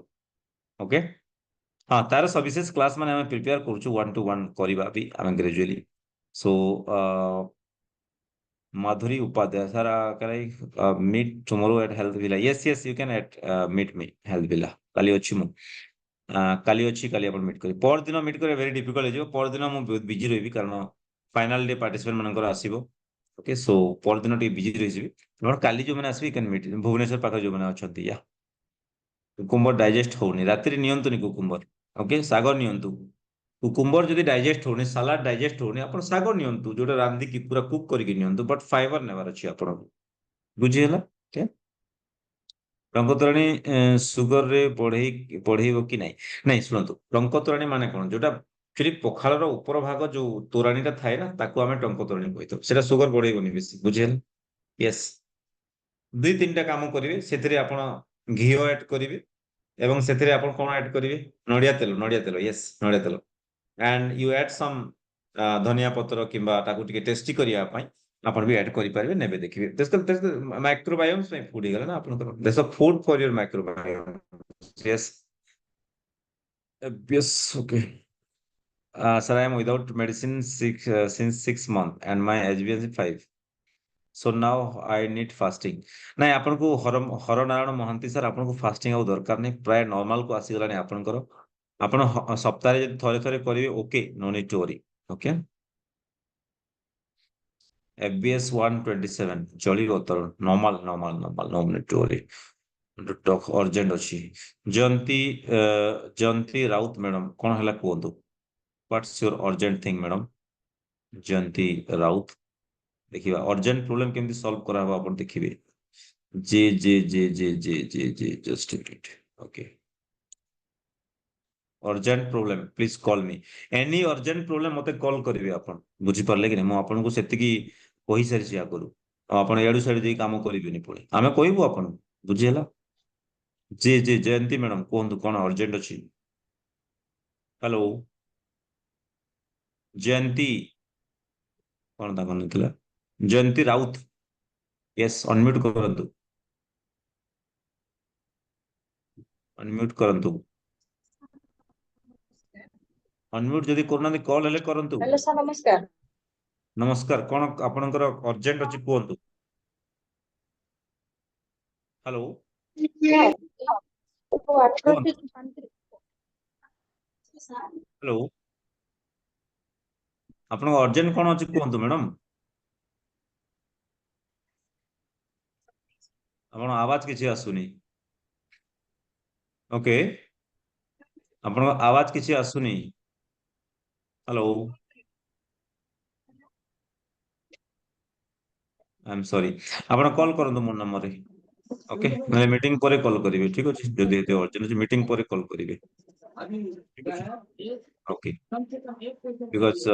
okay, हाँ तार सविशेष क्लास माने ଆମେ ପ୍ରିପେୟାର କରୁଛୁ 1-to-1 କରିବା ବି ଆମେ gradually. so Madhuri Upadhyay, sir, can I meet tomorrow at Health Villa? Yes, yes, you can meet me Health Villa। କାଲି ଅଛି ମୁଁ, କାଲି ଅଛି, କାଲି ଆପଣ ମିଟ୍ କରିବେ। ପରଦିନ ମିଟ୍ କରିବା ଭେରି ଡିଫିକଲ୍ଟ ହେଇଯିବ, ପରଦିନ ମୁଁ ବହୁତ ବିଜି ରହିବି କାରଣ ଫାଇନାଲ ଡେ ପାର୍ଟିସିପେଣ୍ଟ ମାନଙ୍କର ଆସିବ। ଓକେ, ସୋ ପରଦିନ ଟିକେ ବିଜି ରହିଯିବି। ଆପଣ କାଲି ଯୋଉମାନେ ଆସିବେ କ୍ୟାନ୍ ମିଟ୍, ଭୁବନେଶ୍ୱର ପାଖରେ ଯୋଉମାନେ ଅଛନ୍ତି। ୟା କୁକୁମ୍ବର ଡାଇଜେଷ୍ଟ ହଉନି, ରାତିରେ ନିଅନ୍ତୁନି କୁକୁମ୍ବର। ଓକେ, ଶାଗ ନିଅନ୍ତୁ। କୁକୁମ୍ବର ଯଦି ଡାଇଜେଷ୍ଟ ହଉନି, ସାଲାଡ ଡାଇଜେଷ୍ଟ ହଉନି, ଆପଣ ଶାଗ ନିଅନ୍ତୁ ଯୋଉଟା ରାନ୍ଧିକି ପୁରା କୁକ୍ କରିକି ନିଅନ୍ତୁ, ବଟ୍ ଫାଇବର ନେବାର ଅଛି ଆପଣଙ୍କୁ। ବୁଝିହେଲା? ଓକେ, ଟଙ୍କ ତୋରାଣୀ ସୁଗର ରେ ବଢେଇବ କି ନାଇଁ? ନାଇଁ ଶୁଣନ୍ତୁ, ଟଙ୍କ ତୋରାଣୀ ମାନେ କଣ? ଯୋଉଟା ଆକ୍ଚୁଆଲି ପଖାଳର ଉପର ଭାଗ ଯୋଉ ତୋରାଣୀଟା ଥାଏ ନା, ତାକୁ ଆମେ ଟଙ୍କ ତୋରାଣୀ କହିଥାଉ। ସେଟା ସୁଗର ବଢେଇବନି ବେଶୀ। ବୁଝିହେଲା? ୟେସ୍, 2-3ଟା କାମ କରିବେ। ସେଥିରେ ଆପଣ ଘିଅ ଆଡ୍ କରିବେ ଏବଂ ସେଥିରେ ଆପଣ କଣ ଆଡ୍ କରିବେ? ନଡିଆ ତେଲ। ୟେସ୍, ନଡିଆ ତେଲ। and you add some ଧନିଆ ପତ୍ର କିମ୍ବା ତାକୁ ଟିକେ ଟେଷ୍ଟି କରିବା ପାଇଁ ଆପଣ ବି ଆଡ୍ କରିପାରିବେ। ନେବେ ଦେଖିବେ ମାଇକ୍ରୋବାୟୋମ୍ସ ପାଇଁ ଫୁଡ୍ ହେଇଗଲା ନା ଆପଣଙ୍କର। ଦେଶ food for your microbiome. Yes, yes, okay. sir, I am without medicine since 6 months and my HbA1c 5, so now I need fasting। ନାଇଁ ଆପଣଙ୍କୁ ହରନାରାୟଣ ମହାନ୍ତି ସାର୍, ଆପଣଙ୍କୁ ଫାଷ୍ଟିଂ ଆଉ ଦରକାର ନାହିଁ, ପ୍ରାୟ ନର୍ମାଲ କୁ ଆସିଗଲାଣି ଆପଣଙ୍କର। ଆପଣ ସପ୍ତାହରେ ଯଦି ଥରେ ଥରେ କରିବେ, okay, no need to worry. Okay, FBS 127 ଚଳିବ ତ, normal, no need to worry. Urgent ଅଛି। ଜୟନ୍ତୀ ରାଉତ ମ୍ୟାଡମ, କଣ ହେଲା କୁହନ୍ତୁ? What's your urgent thing madam? Jayanti Raut, ଦେଖିବା ଅର୍ଜେଣ୍ଟ ପ୍ରୋବ୍ଲେମ କେମିତି ସଲ୍ଭ କରାହବ ଆପଣ ଦେଖିବେ। Just a minute। Okay, urgent problem please call me. Any urgent problem मते कॉल करिवे आपण। बुझी परले कि मु आपनको सेतिकी कहि सारिछि आगरु। आपण एडु साइड देई काम करिवेनी पुणी, आमे कहबो आपण। बुझी हला? जयंती मैडम कोहंतु कोन अर्जेंट अछि? हेलो जयंती, कोन ता कोन थिला? जयंती राउत, यस, अनम्यूट करंतु, अनम्यूट करंतु। अनम्यूट जदि करना कॉल हेले करंतु। हेलो सर, नमस्कार। नमस्कार, कोन आपनकर अर्जेंट अछि कोहंतु? हेलो हेलो, आपन अर्जेंट कोन अछि कोहंतु मैडम? आपन आवाज किछि आसुनी। ओके, आपन आवाज किछि आसुनी। Hello, I am sorry. आपन कॉल करंतु मोर नंबर रे। ओके, मैं मीटिंग पर कॉल करिवे, ठीक अछि? जदि एते अर्जेंट अछि मीटिंग पर कॉल करिवे, ठीक अछि? Okay, because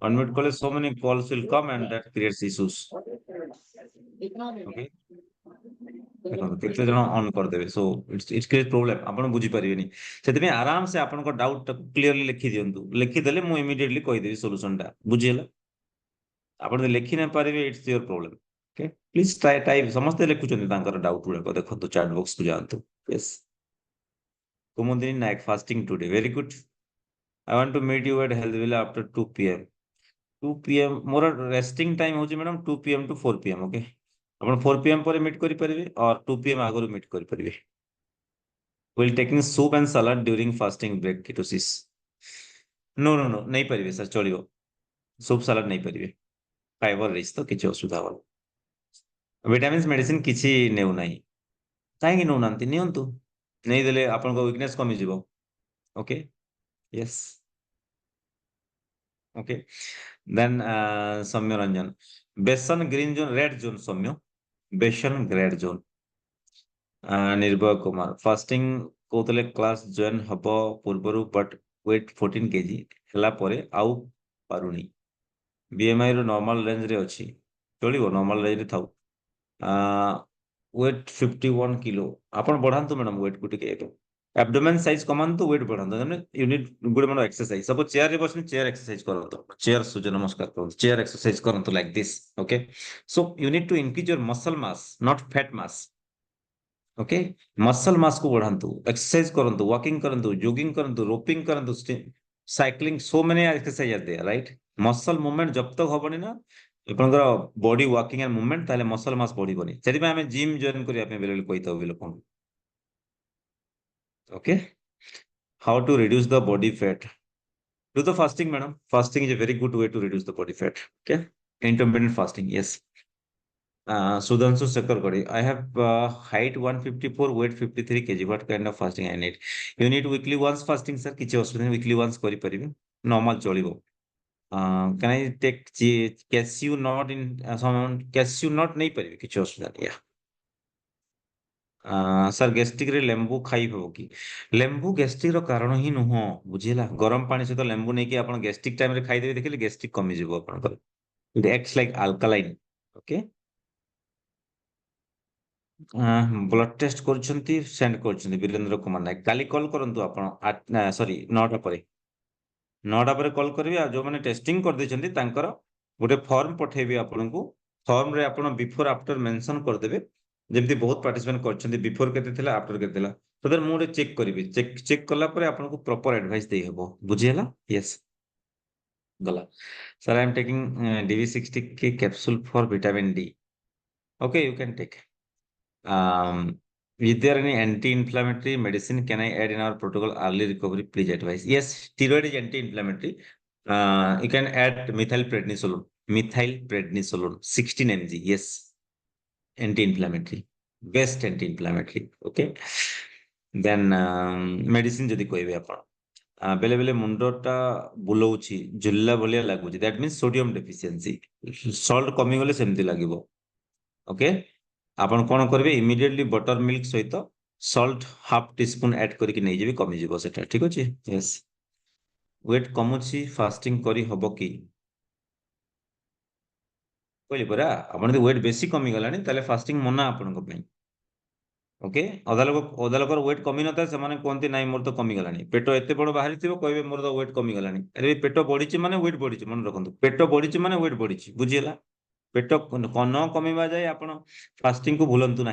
unmute call so many calls will come and that creates issues। Okay, ଦେଖନ୍ତୁ କେତେ ଜଣ ଅନ୍ କରିଦେବେ ସୋ ଇଟ୍ସ କ୍ରିଏଟ୍ ପ୍ରୋବ୍ଲେମ ଆପଣ ବୁଝିପାରିବେନି ସେଥିପାଇଁ ଆରାମସେ ଆପଣଙ୍କ ଡାଉଟଟାକୁ କ୍ଲିୟରଲି ଲେଖି ଦିଅନ୍ତୁ ଲେଖିଦେଲେ ମୁଁ ଇମିଡିଏଟଲି କହିଦେବି ସଲ୍ୟୁସନଟା ବୁଝିହେଲା ଆପଣ ଯଦି ଲେଖି ନ ପାରିବେ it's your problem okay please try type ସମସ୍ତେ ଲେଖୁଛନ୍ତି ତାଙ୍କର ଡାଉଟ ଗୁଡାକ ଦେଖନ୍ତୁ ଚାଟ୍ ବକ୍ସକୁ ଯାଆନ୍ତୁ yes Kumudini Nayak fasting today very good I want to meet you at Healthville after 2 p.m. 2 p.m. ମୋର ରେଷ୍ଟିଂ ଟାଇମ ହଉଛି madam 2 p.m. to 4 p.m. Okay ଆପଣ 4 p.m. ପରେ ମିଟ୍ କରିପାରିବେ ଅର୍ 2 p.m. ଆଗରୁ ମିଟ୍ କରିପାରିବେ will taking soup and salad during fasting break ketosis no ନେଇପାରିବେ sir ଚଳିବ soup salad ନେଇପାରିବେ ଫାଇବର ରିଚ୍ ତ କିଛି ଅସୁବିଧା ହବନି ଭିଟାମିନ୍ସ ମେଡିସିନ କିଛି ନେଉନାହିଁ କାହିଁକି ନେଉନାହାନ୍ତି ନିଅନ୍ତୁ ନେଇଦେଲେ ଆପଣଙ୍କ ୱିକନେସ୍ କମିଯିବ okay yes okay then Saumya Ranjan Besan green zone red zone Saumya Besan red zone Nirbhay Kumar fasting कहते क्लास जॉइन हब पूर्वर बट वेट 14 केजी ହେଲା ପରେ ଆଉ ପାରୁନି बीएमआई रो नॉर्मल रेंज रे अछि चलिबो नॉर्मल रेंज रे थाउ वेट 51 किलो आपण बढ़ांतु मैडम वेट को टिके एब्डोमेन साइज कमांतु वेट बढ़ांतु then you need good amount exercise सब चेयर रे बसिन चेयर एक्सरसाइज करंतु चेयर सूर्य नमस्कार करंतु चेयर एक्सरसाइज करंतु like this okay so you need to increase your muscle mass not fat mass okay muscle mass को बढ़ांतु एक्सरसाइज करंतु वॉकिंग करंतु जॉगिंग करंतु रोपिंग करंतु cycling so many exercise are there right muscle movement जब तक हबनी ना ଆପଣଙ୍କର ବଡି ୱାର୍କିଂ ଆଣ୍ଡ ମୁଭମେଣ୍ଟ ତାହେଲେ ମସଲ ମାସ ବଢିବନି ସେଥିପାଇଁ ଆମେ ଜିମ୍ ଜଏନ୍ କରିବା ପାଇଁ ବେଳେ କହିଥାଉ ବି ଲୋକଙ୍କୁ okay how to reduce the body fat do the fasting madam fasting is a very good way to reduce the body fat okay intermittent fasting yes Sudhanshu Sekargadi I have height 154 weight 53 kg what kind of fasting I need you need weekly once fasting sir କିଛି ଅସୁବିଧା ନାହିଁ weekly once କରିପାରିବେ normal ଚଳିବ can I take cashew nut in some cashew nut नहीं परिवे କିଛି ଅସୁବିଧା ନାହିଁ sir gastric रे लेंबू खाई हबो कि लेंबू गैस्ट्रिक रो कारण ही नुह बुझिला गरम पानी सहित लेंबू नहीं कि आपण गैस्ट्रिक टाइम रे खाई देबे देखिले गैस्ट्रिक कमी जिवो आपनकर it acts like alkaline okay blood test କରୁଛନ୍ତି ସେଣ୍ଡ କରୁଛନ୍ତି ବୀରେନ୍ଦ୍ର କୁମାର ନାୟକ କାଲି କଲ୍ କରନ୍ତୁ ଆପଣ ସରି 9ଟା ପରେ 9ଟା ପରେ କଲ୍ କରିବେ ଆଉ ଯୋଉମାନେ ଟେଷ୍ଟିଂ କରିଦେଇଛନ୍ତି ତାଙ୍କର ଗୋଟେ ଫର୍ମ ପଠେଇବି ଆପଣଙ୍କୁ ଫର୍ମରେ ଆପଣ ବିଫୋର ଆଫ୍ଟର ମେନସନ କରିଦେବେ ଯେମିତି ବହୁତ ପାର୍ଟିସିପେଣ୍ଟ କରିଛନ୍ତି ବିଫୋର କେତେ ଥିଲା ଆଫ୍ଟର କେତେ ଥିଲା ତ ମୁଁ ଗୋଟେ ଚେକ୍ କରିବି ଚେକ୍ କଲା ପରେ ଆପଣଙ୍କୁ ପ୍ରପର ଆଡଭାଇସ୍ ଦେଇ ହେବ ବୁଝିହେଲା ୟେସ୍ ଗଲା sir I am taking DV60K capsule for vitamin D okay you can take is there any anti-inflammatory medicine can I add in our protocol early recovery please advise yes steroid is anti-inflammatory you can add methylprednisolone 16 mg yes anti-inflammatory best anti-inflammatory okay then medicine ଯଦି କହିବେ ଆପଣ बेले बेले मुंडटा बुलाउछि झुल्ला भलिया लागुछि that means sodium deficiency salt कमी गले सेमती लागिवो ओके आपण कोन करबे इमीडिएटली बटर मिल्क सहित सॉल्ट हाफ टीस्पून ऐड करके नै जेबे कमी जीवो सेटा ठीक अछि यस वेट कमुछि फास्टिंग करी हबो की कहली परा आपण वेट बेसी कमी गलानी ताले फास्टिंग मना आपण को पई ओके अधा लोकर वेट कमी नता से कहते ना मोर तो कमी गलानी पेट एत बड़ बाहरी थी कहे मोर तो वेट कमी गलानी अरे पेट बढ़ी माने वेट बढ़ी मन रखु पेट बढ़ी माने वेट बढ़ी बुझीगला पेट न कमीवा जाए आप फास्टिंग को भूलु ना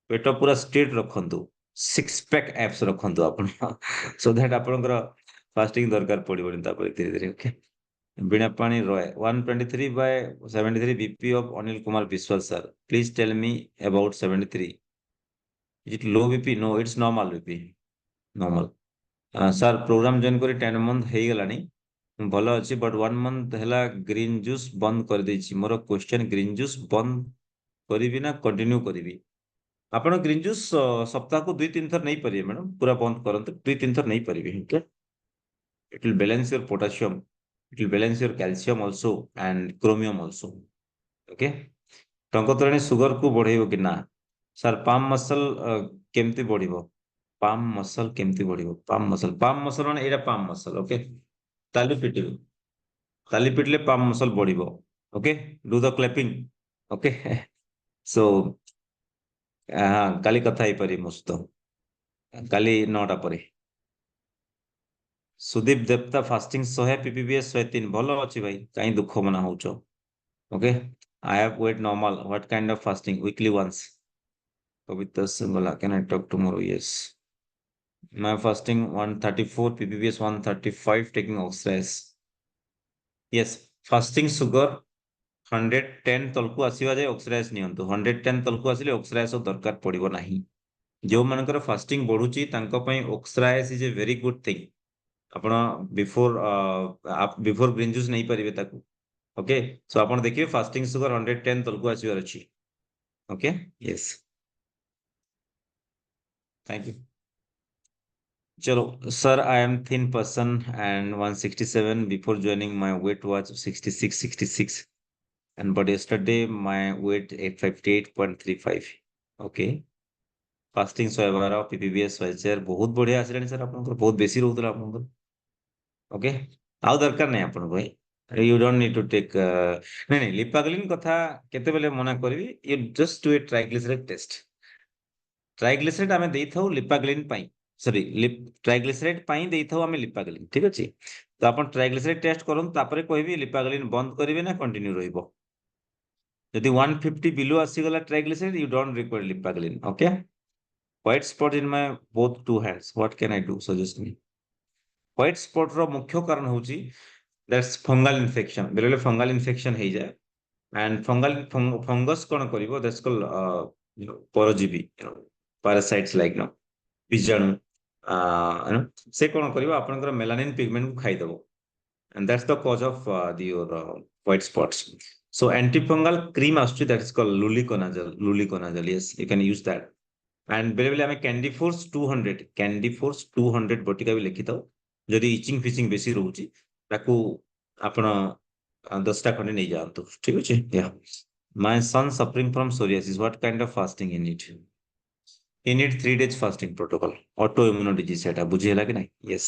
पेट पूरा स्ट्रेट रखु सिक्स पैक एप्स रखु आप सो दैट आपंकर फास्टिंग दरकार पड़ोनी धीरे धीरे okay Bina Pani Roy 123/73 BP of Anil Kumar Biswal sir please tell me about 73 is it low BP no it's normal BP normal sir program join करी 10 मंथ हे गलानी भलो अछि बट 1 मंथ हैला ग्रीन जूस बंद कर देछि मोर क्वेश्चन ग्रीन जूस बंद करिवि ना कंटिन्यू करिवि आपण ग्रीन जूस सप्ताह को 2-3 थर नहीं परिए मैडम पूरा बंद करंतु 2-3 थर नहीं परिए okay it will balance your potassium it will balance your calcium also and chromium also okay टंकतरणी सुगर को बढ़ेइबो कि ना सर पाम मसल केमती बढ़िबो पाम मसल केमती बढ़िबो पाम मसल माने एटा पाम मसल ओके ताली पिटले पाम मसल बढ़िबो okay do the clapping okay so हाँ काली कथा ही परी मस्त काली 9टा परे सुदीप देवता फास्टिंग 100 पीपीबीएस 103 भलो अच्छी भाई कहीं दुख मना होचो okay I have weight normal what kind of fasting weekly once Kavita Singla can I talk tomorrow yes my fasting 134 ppbs 135 taking oxidase yes fasting sugar 110 तलकू आसीबा जाय ऑक्सीडाइज नियंतु 110 तलकू आसिले ऑक्सीडाइज दरकार पड़िबो नाही जो मानकर फास्टिंग बढ़ुची तांको पई oxidize is a very good thing आपण before आप बिफोर ग्रीन जूस नहीं परिबे ताकू ओके सो आपण देखिए फास्टिंग सुगर 110 तलकू आसीबार अछि ओके यस थैंक यू चलो sir I am thin person and 167 before joining my weight was 66 and but yesterday my weight 58.35 okay fasting 112 PPBS 1 बहुत बढ़िया आसिलानी सर आपनकर बहुत बेसी रहउतला आपनकर ओके आउ दरकार नहीं आपन भाई you don't need to take नहीं नहीं लिपाग्लिन कथा केते बेले मना करबी you just do a triglyceride test triglyceride आमे देइथौ लिपाग्लिन पाई सॉरी ट्राइग्लिसराइड पाई देइथौ आमे लिपाग्लिन ठीक अछि तो आपन ट्राइग्लिसराइड टेस्ट करन तापरे कहबी लिपाग्लिन बंद करिवे ना कंटिन्यू रहिबो यदि 150 बिलो आसीगला triglyceride you don't require Lipaglyn okay white spot in my both two hands what can I do suggest me white spot रो मुख्य कारण होची दैट्स फंगल इन्फेक्शन बेले फंगल इन्फेक्शन हे जाय एंड फंगस कोन करिवो दैट्स कॉल्ड परजीवी पैरासाइट्स लाइक नो बीजाणु से कोन करिवो आपनकर मेलानिन पिगमेंट को खाइ दबो and that's the cause of your white spots. So antifungal cream actually that is called luliconazole. Yes, you can use that. And बेले हमें कैंडी फोर्स 200 बटिका भी लिखि थाओ जदि इचिंग फिचिंग बेसी रहउची ताकू आपण 10टा खंडे नहीं जानतो ठीक अछि या my son suffering from psoriasis what kind of fasting he need 3 days fasting protocol autoimmune disease सेटा बुझियला कि नहीं yes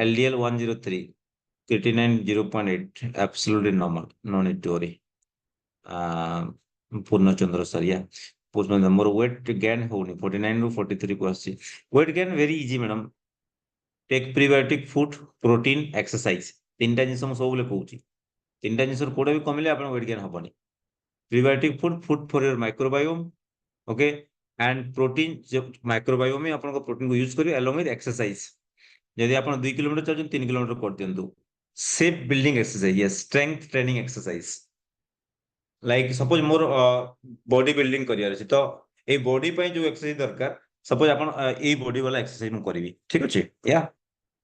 LDL 103 creatinine 0.8 absolutely normal no need to worry Purnachandra sir या पूर्ण मोर वेट गेन होनी 49 रु 43 को आसी weight gain very easy madam take prebiotic food protein exercise तीनटा जिंस हम सब कहूची तीनटा जिंस कोडे भी कमिले आपण वेट गेन हबनी prebiotic food food for your microbiome okay and protein जो माइक्रोबायोम में आपण को प्रोटीन को यूज करियो अलोंग विथ एक्सरसाइज यदि आपण 2 किलोमीटर चलजन 3 किलोमीटर कर दियंतु safe building exercise yes strength training exercise like suppose मोर बॉडी बिल्डिंग करियर अछि तो ए बॉडी पय जो एक्सरसाइज दरकार सपोज आपण ए बॉडी वाला एक्सरसाइज मु करबी ठीक अछि yeah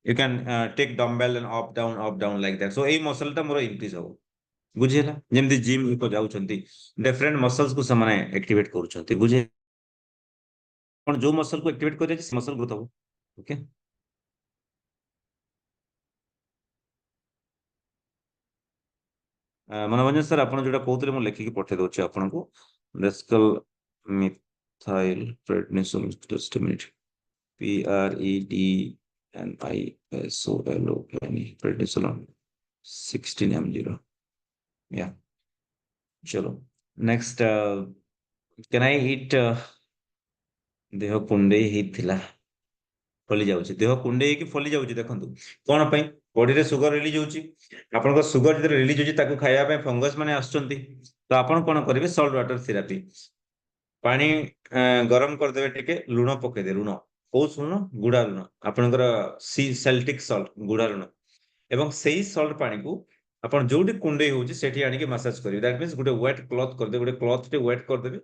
you can take dumbbell and up down like that so a muscle ता मोर इंक्रीज हो बुझियला जेमति जिम को जाउछंती डिफरेंट मसल्स को समाने एक्टिवेट करूछंती बुझे पण जो मसल को एक्टिवेट करे मसल ग्रोथ हो ओके मनोरंजन सर आप जो कहते मुझे लिखिकी पठे दूसरी आपको डेस्कल methyl prednisol just minute PREDNISOL prednisol 16 mg या चलो नेक्स्ट कैन आई ईट देह कुंडे होता फली जाऊँ देह कुंडे कि फली जाऊँ देखो कौन बॉडी रे सुगर रिलीज होची आपन सुगर जो रिलीज होची ताको खाया पे फंगस माने आछंती तो आपन कोन करिवे सॉल्ट वाटर थेरेपी पानी गरम कर देबे टिके लूण पके दे लूण कोस लूण गुडा लूण आपनकर सी सेल्टिक सॉल्ट गुडा लूण एवं सेही सॉल्ट पानी को आपन जोडी कुंडे होची सेठी आनी के मसाज करिवे that means Gute wait cloth कर दे गुटे क्लॉथ टे वेट कर देबे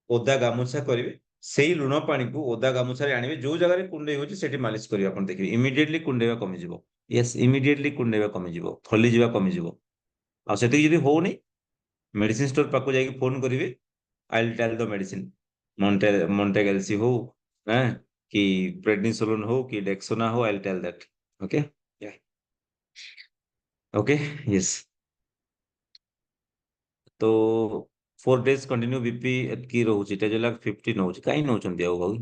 ओदा गामुछा करिवे सेही लूण पानी को ओदा गामुछा रे आनिवे जो जगह रे कुंडे होची सेठी मालिश करिवे आपन देखिबे इमीडिएटली कुंडेवा कमी जिवो यस इमीडिएटली कुंडेवा कमी जिवो फली जिवा कमी जिवो आ सेठी जदी होउनी मेडिसिन स्टोर पाको जाई फोन करिवे I will tell the medicine मोन्टेगेल्सी हो हैं कि प्रेडनिसोलोन हो कि डेक्सोना हो I will tell that okay या ओके यस तो 4 days कंटिन्यू बीपी की रोची टेजोलाक 50 नौची काई नौचंती आ बाबू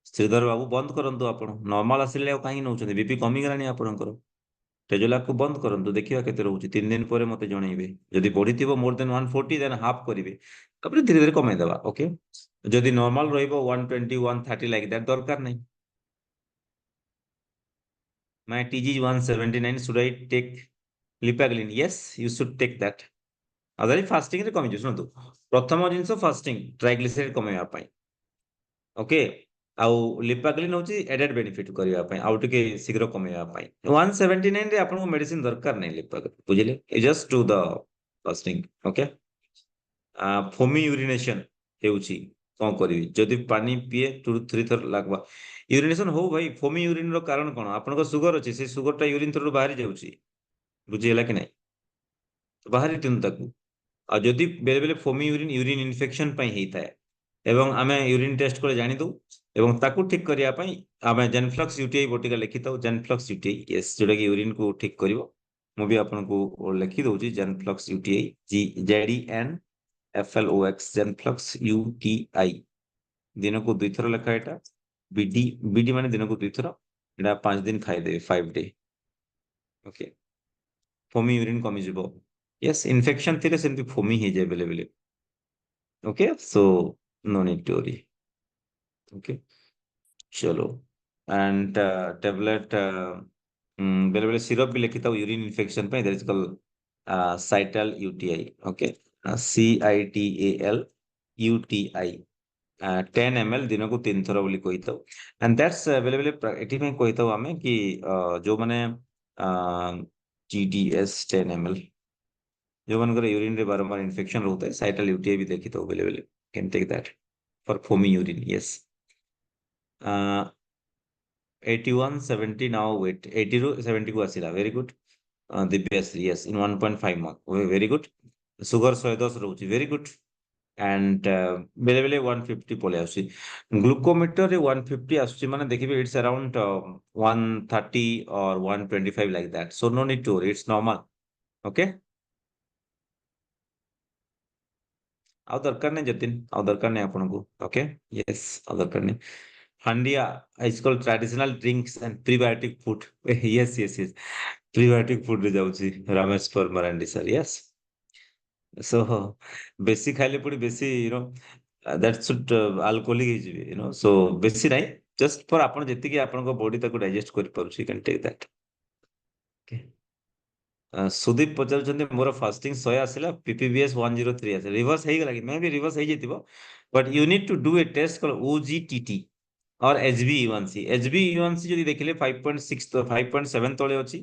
श्रीधर बाबू बंद करंतु आपण नॉर्मल आसिले आ काई नौचंती बीपी कमी गलानी आपणकर टेजोलाक को बंद करंतु देखिबा केते रहउची 3 दिन परे मते जणैबे जदी बढ़िथिबो मोर देन 140 देन हाफ करिवे तापर धीरे धीरे कमाई देबा ओके जदि नॉर्मल रहइबो 120 130 लाइक दैट दरकार नहीं my TG is 179 should I take lipaglyn yes you should take that other fasting रे कमी सुनतु प्रथम जिंस फास्टिंग ट्राइग्लिसराइड कमेवा पई ओके आउ लिपाग्लिन होची एडेड बेनिफिट करिवा पई आउ टिके शीघ्र कमेवा पई 179 रे आपन मेडिसिन दरकार नै लिपाग्लिन बुझिले just to the fasting okay foamy urination हेउची कोन करिवि जदि पानी पिए 2 3 थर लागबा यूरिनेशन हो भाई फोमी यूरिन रो कारण कोन आपन को शुगर अछि से शुगर टा यूरिन थ्रू बाहरी जाउची बुझिला कि नै बाहरी तिन तक आ जदि बेले बेले फोमी यूरिन यूरिन इन्फेक्शन पई हेइताय एवं आमे यूरिन टेस्ट करे जानि दउ एवं ताकू ठीक करिया पई आमे जेनफ्लक्स यूटीआई बटिका लिखि दउ जेनफ्लक्स यूटीआई यस जोटा कि यूरिन को ठीक करिवो मु भी आपन को लिखि दउची जेनफ्लक्स यूटीआई जी जेडीएन एफएलओएक्स जेनफ्लक्स यूटीआई दिन को दुई थर लेखा एटा बीडी बीडी माने दिन को दुई थर एटा 5 दिन खाइ दे 5 डे ओके फोमी यूरिन कमी जिवो यस इन्फेक्शन थिले सेंति फोमी हे जाय बेले बेले okay so no need to worry okay चलो एंड टैबलेट बेले बेले सिरप भी लिखिता यूरिन इन्फेक्शन पे that is called Cital UTI okay CITAL UTI 10 ml दिन को 3 थर बोली कहिता एंड दैट्स बेले बेले एठी में कहिता हमें कि जो माने GDS 10 ml जो मनकर यूरिन रे बारंबार इन्फेक्शन रहता है साइटल यूटीआई भी देखिता बेले बेले can take that for foamy urine yes 81 70 now wait 80 ରୁ 70 को आसिला very good Divyashree yes in 1.5 month very good sugar 110 रहउची वेरी गुड एंड बेले बेले 150 पळे आसी ग्लूकोमीटर रे 150 आसी माने देखिबे इट्स अराउंड 130 और 125 like that so no need to it's normal okay आउ दरकार नहीं जतिन आउ दरकार नहीं आपन को ओके यस आउ दरकार नहीं Handia is called traditional drinks and prebiotic food. Yes, yes, yes. Prebiotic food रे जाउची Ramesh Parmar and sir yes so बेसी खाइले पड़ी बेसी you know that should alcoholic ही जिवे यू नो सो बेसी नाही जस्ट फॉर आपण जेति कि आपण को बॉडी ताको डाइजेस्ट कर पारुची you can take that okay Sudeep पचारुचंदी मोर फास्टिंग 100 आसिला PPBS 103 आसे रिवर्स हेई गला कि मे भी रिवर्स हेई जेतिबो but you need to do a test called OGTT और HbA1c HbA1c যদি দেখিলে 5.6 তো 5.7 তলে ଅଛି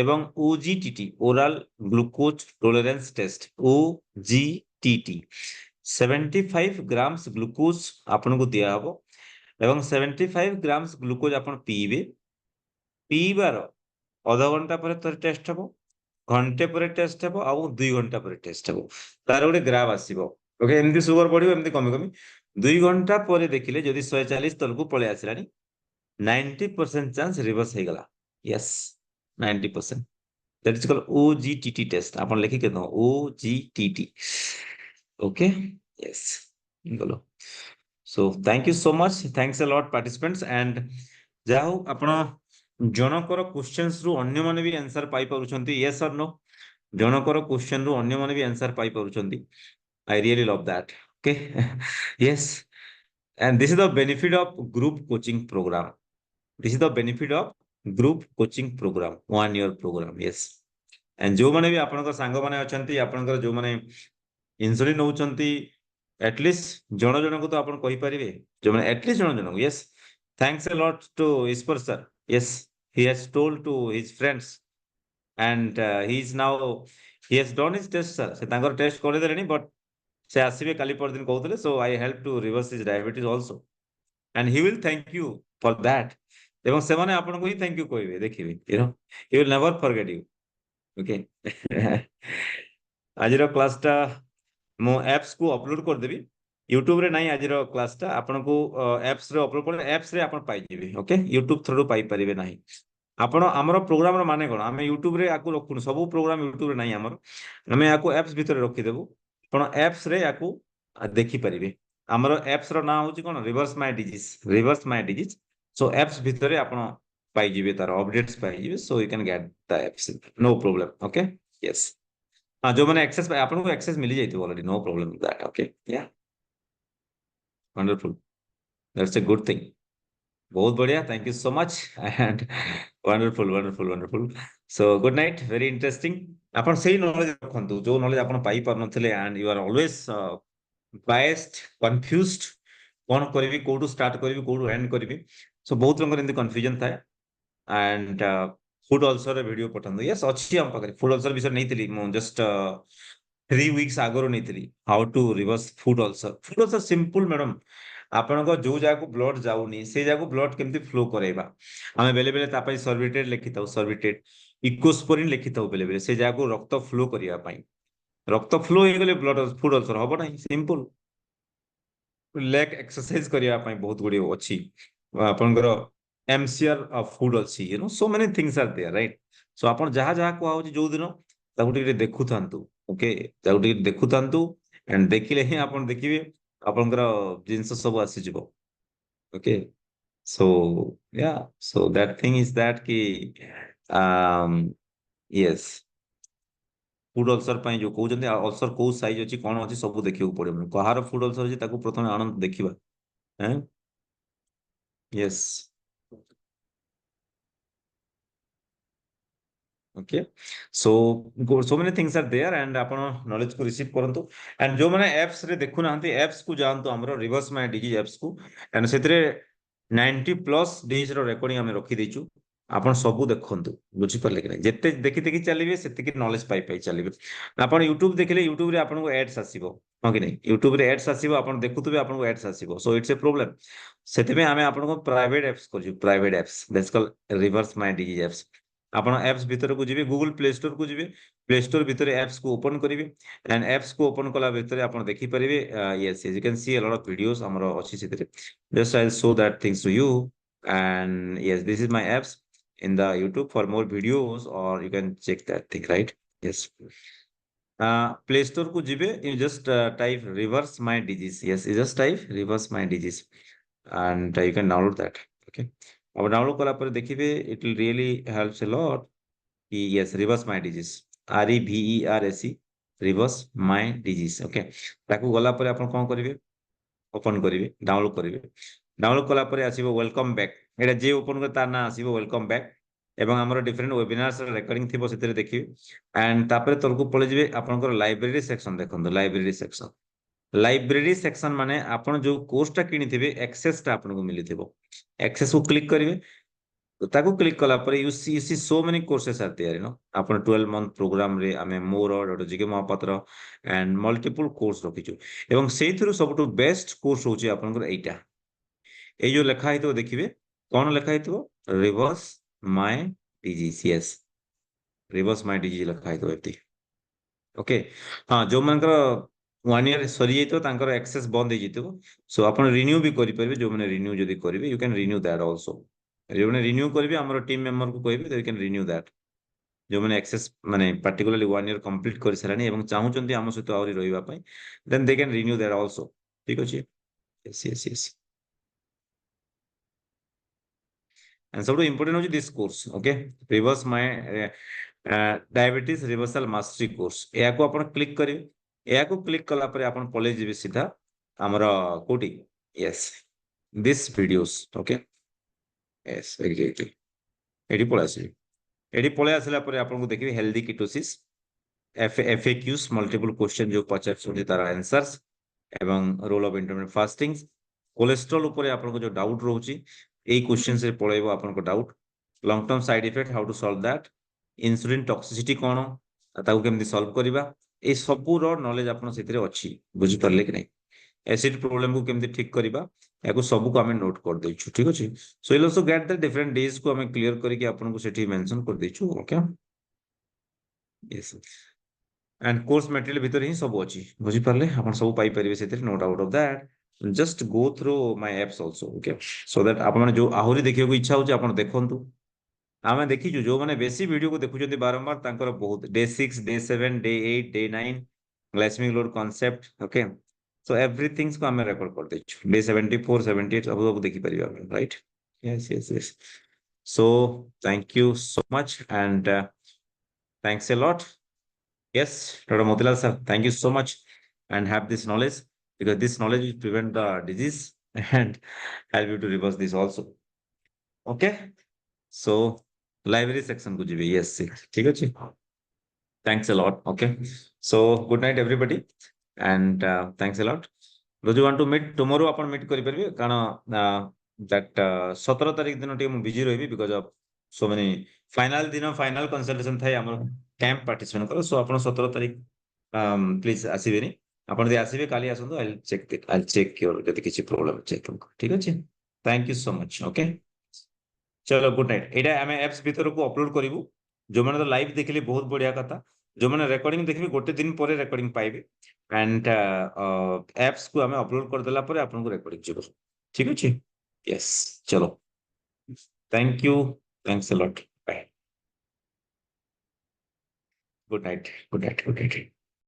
এবং OGTT oral glucose tolerance test OGTT 75 grams glucose आपनको दिया हबो एवं 75 ग्राम्स ग्लूकोज आपण पीबे पीबार आधा घंटा पर तर टेस्ट हबो घंटे पर टेस्ट हबो आ 2 घंटा पर टेस्ट हबो तार गोटे ग्राफ आसीबो ओके एमती सुगर बढ़िबो एमती कमी कमी 2 घंटा पर देखिले जदि 140 तलकू पळे आसिलानी 90% चांस रिवर्स हे गला yes 90% that is called OGTT test आपण लिखि के दो OGTT ओके यस गलो so thank you so much thanks a lot participants and जाहो आपण जनकर क्वेश्चंस रु अन्य माने भी आंसर पाई पारुछंती यस और नो जनकर क्वेश्चन रु अन्य माने भी आंसर पाई पारुछंती I really love that okay yes and this is the benefit of group coaching program this is the benefit of group coaching program 1 year program yes and जो माने भी आपनकर सांग माने अछंती आपनकर जो माने इंसुलिन होउछंती एटलीस्ट जण जण को तो आपन कहि परिबे जो माने एटलीस्ट जण जण yes thanks a lot to Ishwar sir yes he has told to his friends and he is now he has done his test sir से तांकर टेस्ट करे देलेनी बट से आसीबे काली पर दिन कहउतले so I help to reverse his diabetes also and he will thank you for that एवं से माने आपन को ही थैंक यू कहबे देखिबे you know he will never forget you okay आजिरो क्लास टा मो एप्स को अपलोड कर देबी YouTube रे नाही आजिरो क्लास टा आपन को एप्स रे अपलोड कर एप्स रे आपन पाई जेबे ओके YouTube थ्रू पाई परिबे नाही आपण हमर प्रोग्राम रो माने कोन हमें YouTube रे आकु रखुन सब प्रोग्राम YouTube रे नाही हमर हमें आकु एप्स भीतर रखि देबो पण एप्स रे आकु देखि परिबे हमर एप्स रो नाम होची कोन reverse my disease so apps भीतर आपण पाई जिवे तार अपडेट्स पाई जिवे so you can get the apps no problem okay yes हाँ जो मैंने एक्सेस आपको एक्सेस मिल जाइए already no problem with that okay yeah wonderful that's a good thing बहुत बढ़िया thank you so much and wonderful wonderful wonderful so good night very interesting आपण सही नॉलेज रखंतु जो नॉलेज आपण पाई पार नथिले and you are always biased confused कौन करिवि कोडू स्टार्ट करिवि कोडू एंड करिवि सो बहुत लोगन इन कंफ्यूजन थाए एंड फूड अल्सर रे वीडियो पठंदु यस अच्छी हम पाखरे फूड अल्सर विषय नहीं मु जस्ट 3 वीक्स आगरो नहीं how to reverse food ulcer simple madam ଆପଣଙ୍କ ଯୋଉ ଜାଗାକୁ ବ୍ଲଡ ଯାଉନି ସେ ଜାଗାକୁ ବ୍ଲଡ କେମିତି ଫ୍ଲୋ କରାଇବା ଆମେ ବେଳେ ବେଳେ ତା ପାଇଁ ସର୍ବିଟେଡ ଲେଖିଥାଉ ସର୍ବିଟେଡ ଇକୋସ୍ପୋରିନ ଲେଖିଥାଉ ବେଳେ ବେଳେ ସେ ଜାଗାକୁ ରକ୍ତ ଫ୍ଲୋ କରିବା ପାଇଁ ରକ୍ତ ଫ୍ଲୋ ହେଇଗଲେ ବ୍ଲଡ ଫୁଡ ଅଲସର ହବ ନାହିଁ ସିମ୍ପଲ ଲେଗ ଏକ୍ସରସାଇଜ କରିବା ପାଇଁ ବହୁତ ଗୁଡିଏ ଅଛି ଆପଣଙ୍କର ଏମସିଆର ଫୁଡ ଅଛି you know so many things are there right so ଆପଣ ଯାହା ଯାହା କୁହାହଉଛି ଯୋଉ ଦିନ ତାକୁ ଟିକେ ଦେଖୁଥାନ୍ତୁ ଓକେ ତାକୁ ଟିକେ ଦେଖୁଥାନ୍ତୁ ଏଣ୍ଡ ଦେଖିଲେ ହିଁ ଆପଣ ଦେଖିବେ ଆପଣଙ୍କର ଜିନିଷ ସବୁ ଆସିଯିବ okay so yeah so that thing is that କି ୟେସ୍ ଫୁଡ ଅଲସର ପାଇଁ ଯୋଉ କହୁଛନ୍ତି ଅଲସର କୋଉ ସାଇଜ ଅଛି କଣ ଅଛି ସବୁ ଦେଖିବାକୁ ପଡିବ କାହାର ଫୁଡ ଅଲସର ଅଛି ତାକୁ ପ୍ରଥମେ ଆଣନ୍ତୁ ଦେଖିବା yes okay so so many things are there and आपण नॉलेज को रिसीव करंतु एंड जो माने एप्स रे देखु नाहंती एप्स को जानतो हमरो रिवर्स माय डिजीज एप्स को एंड सेतरे 90 प्लस डेज रो रिकॉर्डिंग हम रखी देचु आपण सब देखंतु बुझी परले कि जेते देखि देखि चलिबे सेते कि नॉलेज पाई पाई चलिबे आपण YouTube देखले YouTube रे आपण को एड्स आसीबो हां कि नहीं YouTube रे एड्स आसीबो आपण देखुतबे आपण को एड्स आसीबो सो इट्स ए प्रॉब्लम सेते में हमें आपण को प्राइवेट एप्स करजु private apps that's called reverse my disease apps ଆପଣ ଆପ୍ସ ଭିତରକୁ ଯିବେ ଗୁଗଲ ପ୍ଲେ ଷ୍ଟୋର କୁ ଯିବେ ପ୍ଲେ ଷ୍ଟୋର ଭିତରେ ଆପ୍ସ କୁ ଓପନ କରିବେ ଏଣ୍ଡ ଆପ୍ସ କୁ ଓପନ କଲା ଭିତରେ ଆପଣ ଦେଖିପାରିବେ yes you can see a lot of videos ଆମର ଅଛି ସେଥିରେ just I show that things to you and yes this is my apps in the YouTube for more videos or you can check that thing right yes Play Store को ଯିବେ you just type reverse my disease yes you just type reverse my disease and you can download that okay अब download कला पर देखिए it will really helps a lot कि yes reverse my disease REVERSE reverse my disease okay ताकू गला पर आपण कोन करिवे ओपन करिवे डाउनलोड कला पर आसीबो वेलकम बैक एटा जे ओपन कर तार ना आसीबो वेलकम बैक एवं हमर डिफरेंट वेबिनार्स रेकॉर्डिंग थिबो सेतरे देखिवे एंड तापर तलकू पळे जिवे आपनकर लाइब्रेरी सेक्शन देखंदो लाइब्रेरी सेक्शन माने आपण जो कोर्स टा किनिथिबे एक्सेस टा आपनको मिलिथिबो एक्सेस को क्लिक करिवे ताको क्लिक कला पर you see so many courses are there you know आपण 12 मंथ प्रोग्राम रे आमे मोर dot GK Mahapatra and multiple course रखिछु एवं सेइथरु सबटु बेस्ट कोर्स होची आपनकर एटा ए जो लेखा हितो देखिबे कोन लेखा हितो reverse my disease yes reverse my disease लेखा हितो एती ओके हां जो मानकर 1 ईयर सरी जइतो तांकर एक्सेस बंद हे जइतो सो आपण रिन्यू भी करि परबे जो माने रिन्यू जदी करिवे you can renew that also जो माने रिन्यू करिवे हमर टीम मेंबर को कहबे दे कैन रिन्यू दैट जो माने एक्सेस माने पर्टिकुलरली 1 ईयर कंप्लीट कर सरानी एवं चाहूचंती हम सहित आउरी रहिबा पई then they can renew that also ठीक अछि यस यस यस एंड सबटु इंपोर्टेंट होची this course okay reverse my diabetes reversal mastery course या को आपण क्लिक करिवे या को क्लिक कला पर आपण पले जिवे सीधा हमरा कोटी yes this videos okay yes exactly एडी पळे आसी एडी पळे आसला पर आपण को देखिबे healthy ketosis FAQs multiple question जो पचार सुनी तार आंसर्स एवं role of intermittent fasting cholesterol ऊपर आपण को जो डाउट रहउची ए क्वेश्चन से पळेबो आपण को doubt long term side effect how to solve that insulin toxicity कोन ताकू केमदी सॉल्व करिबा ए सबु रो नॉलेज आपण सेतिरे अछि बुझि परले कि नै एसिड प्रॉब्लम को केमदी ठीक करिबा याको सबु को हमें नोट कर देछु ठीक अछि so will also get the different days को हमें क्लियर करिके आपण को सेठी मेंशन कर देछु okay yes and course material भीतर ही सब अछि बुझि परले आपण सब पाई परिबे सेतिरे no doubt of that just go through my apps also okay so that आपण माने जो आहुरी देखियो को इच्छा होची आपण देखंतु आमे देखिछु जो माने बेसी वीडियो को देखुचंती बारंबार तांकर बहुत day 6 day 7 day 8 day 9 glycemic load concept okay so everythings को हमें रेकॉर्ड कर देछु डे 74 78 अब देखि परिबा right yes yes yes so thank you so much and thanks a lot Yes, Dr. Motilal sir, thank you so much, and have this knowledge, because this knowledge will prevent the disease and help you to reverse this also. Okay, so library section ku jibe. Yes, ঠিক আছে. Thanks a lot. Okay, so good night everybody, and thanks a lot. Those you want to meet tomorrow, upon meet kari parbe kana that 17 तारिख दिन टे मु busy रहबी because of so many final दिन final consultation थाई हमर camp participant करो. So अपन 17 तारिख प्लीज आसीबेनी. अपन दे आसीबे काली आसंदो. I'll check your जति किछि problem check तुमको. ठीक अछि. Thank you so much. Okay, चलो गुड नाइट. एटा हमें एप्स भीतर को अपलोड करिवु. जो माने तो लाइव देखली बहुत बढ़िया कथा. जो माने रेकॉर्डिंग देखबी गोटे दिन परे रेकॉर्डिंग पाइबे, एंड एप्स को हमें अपलोड कर देला परे आपन को रेकॉर्डिंग जीवो. ठीक अछि. यस, चलो. Thank you. Thanks a lot. Bye. Good night. Good night. Good night.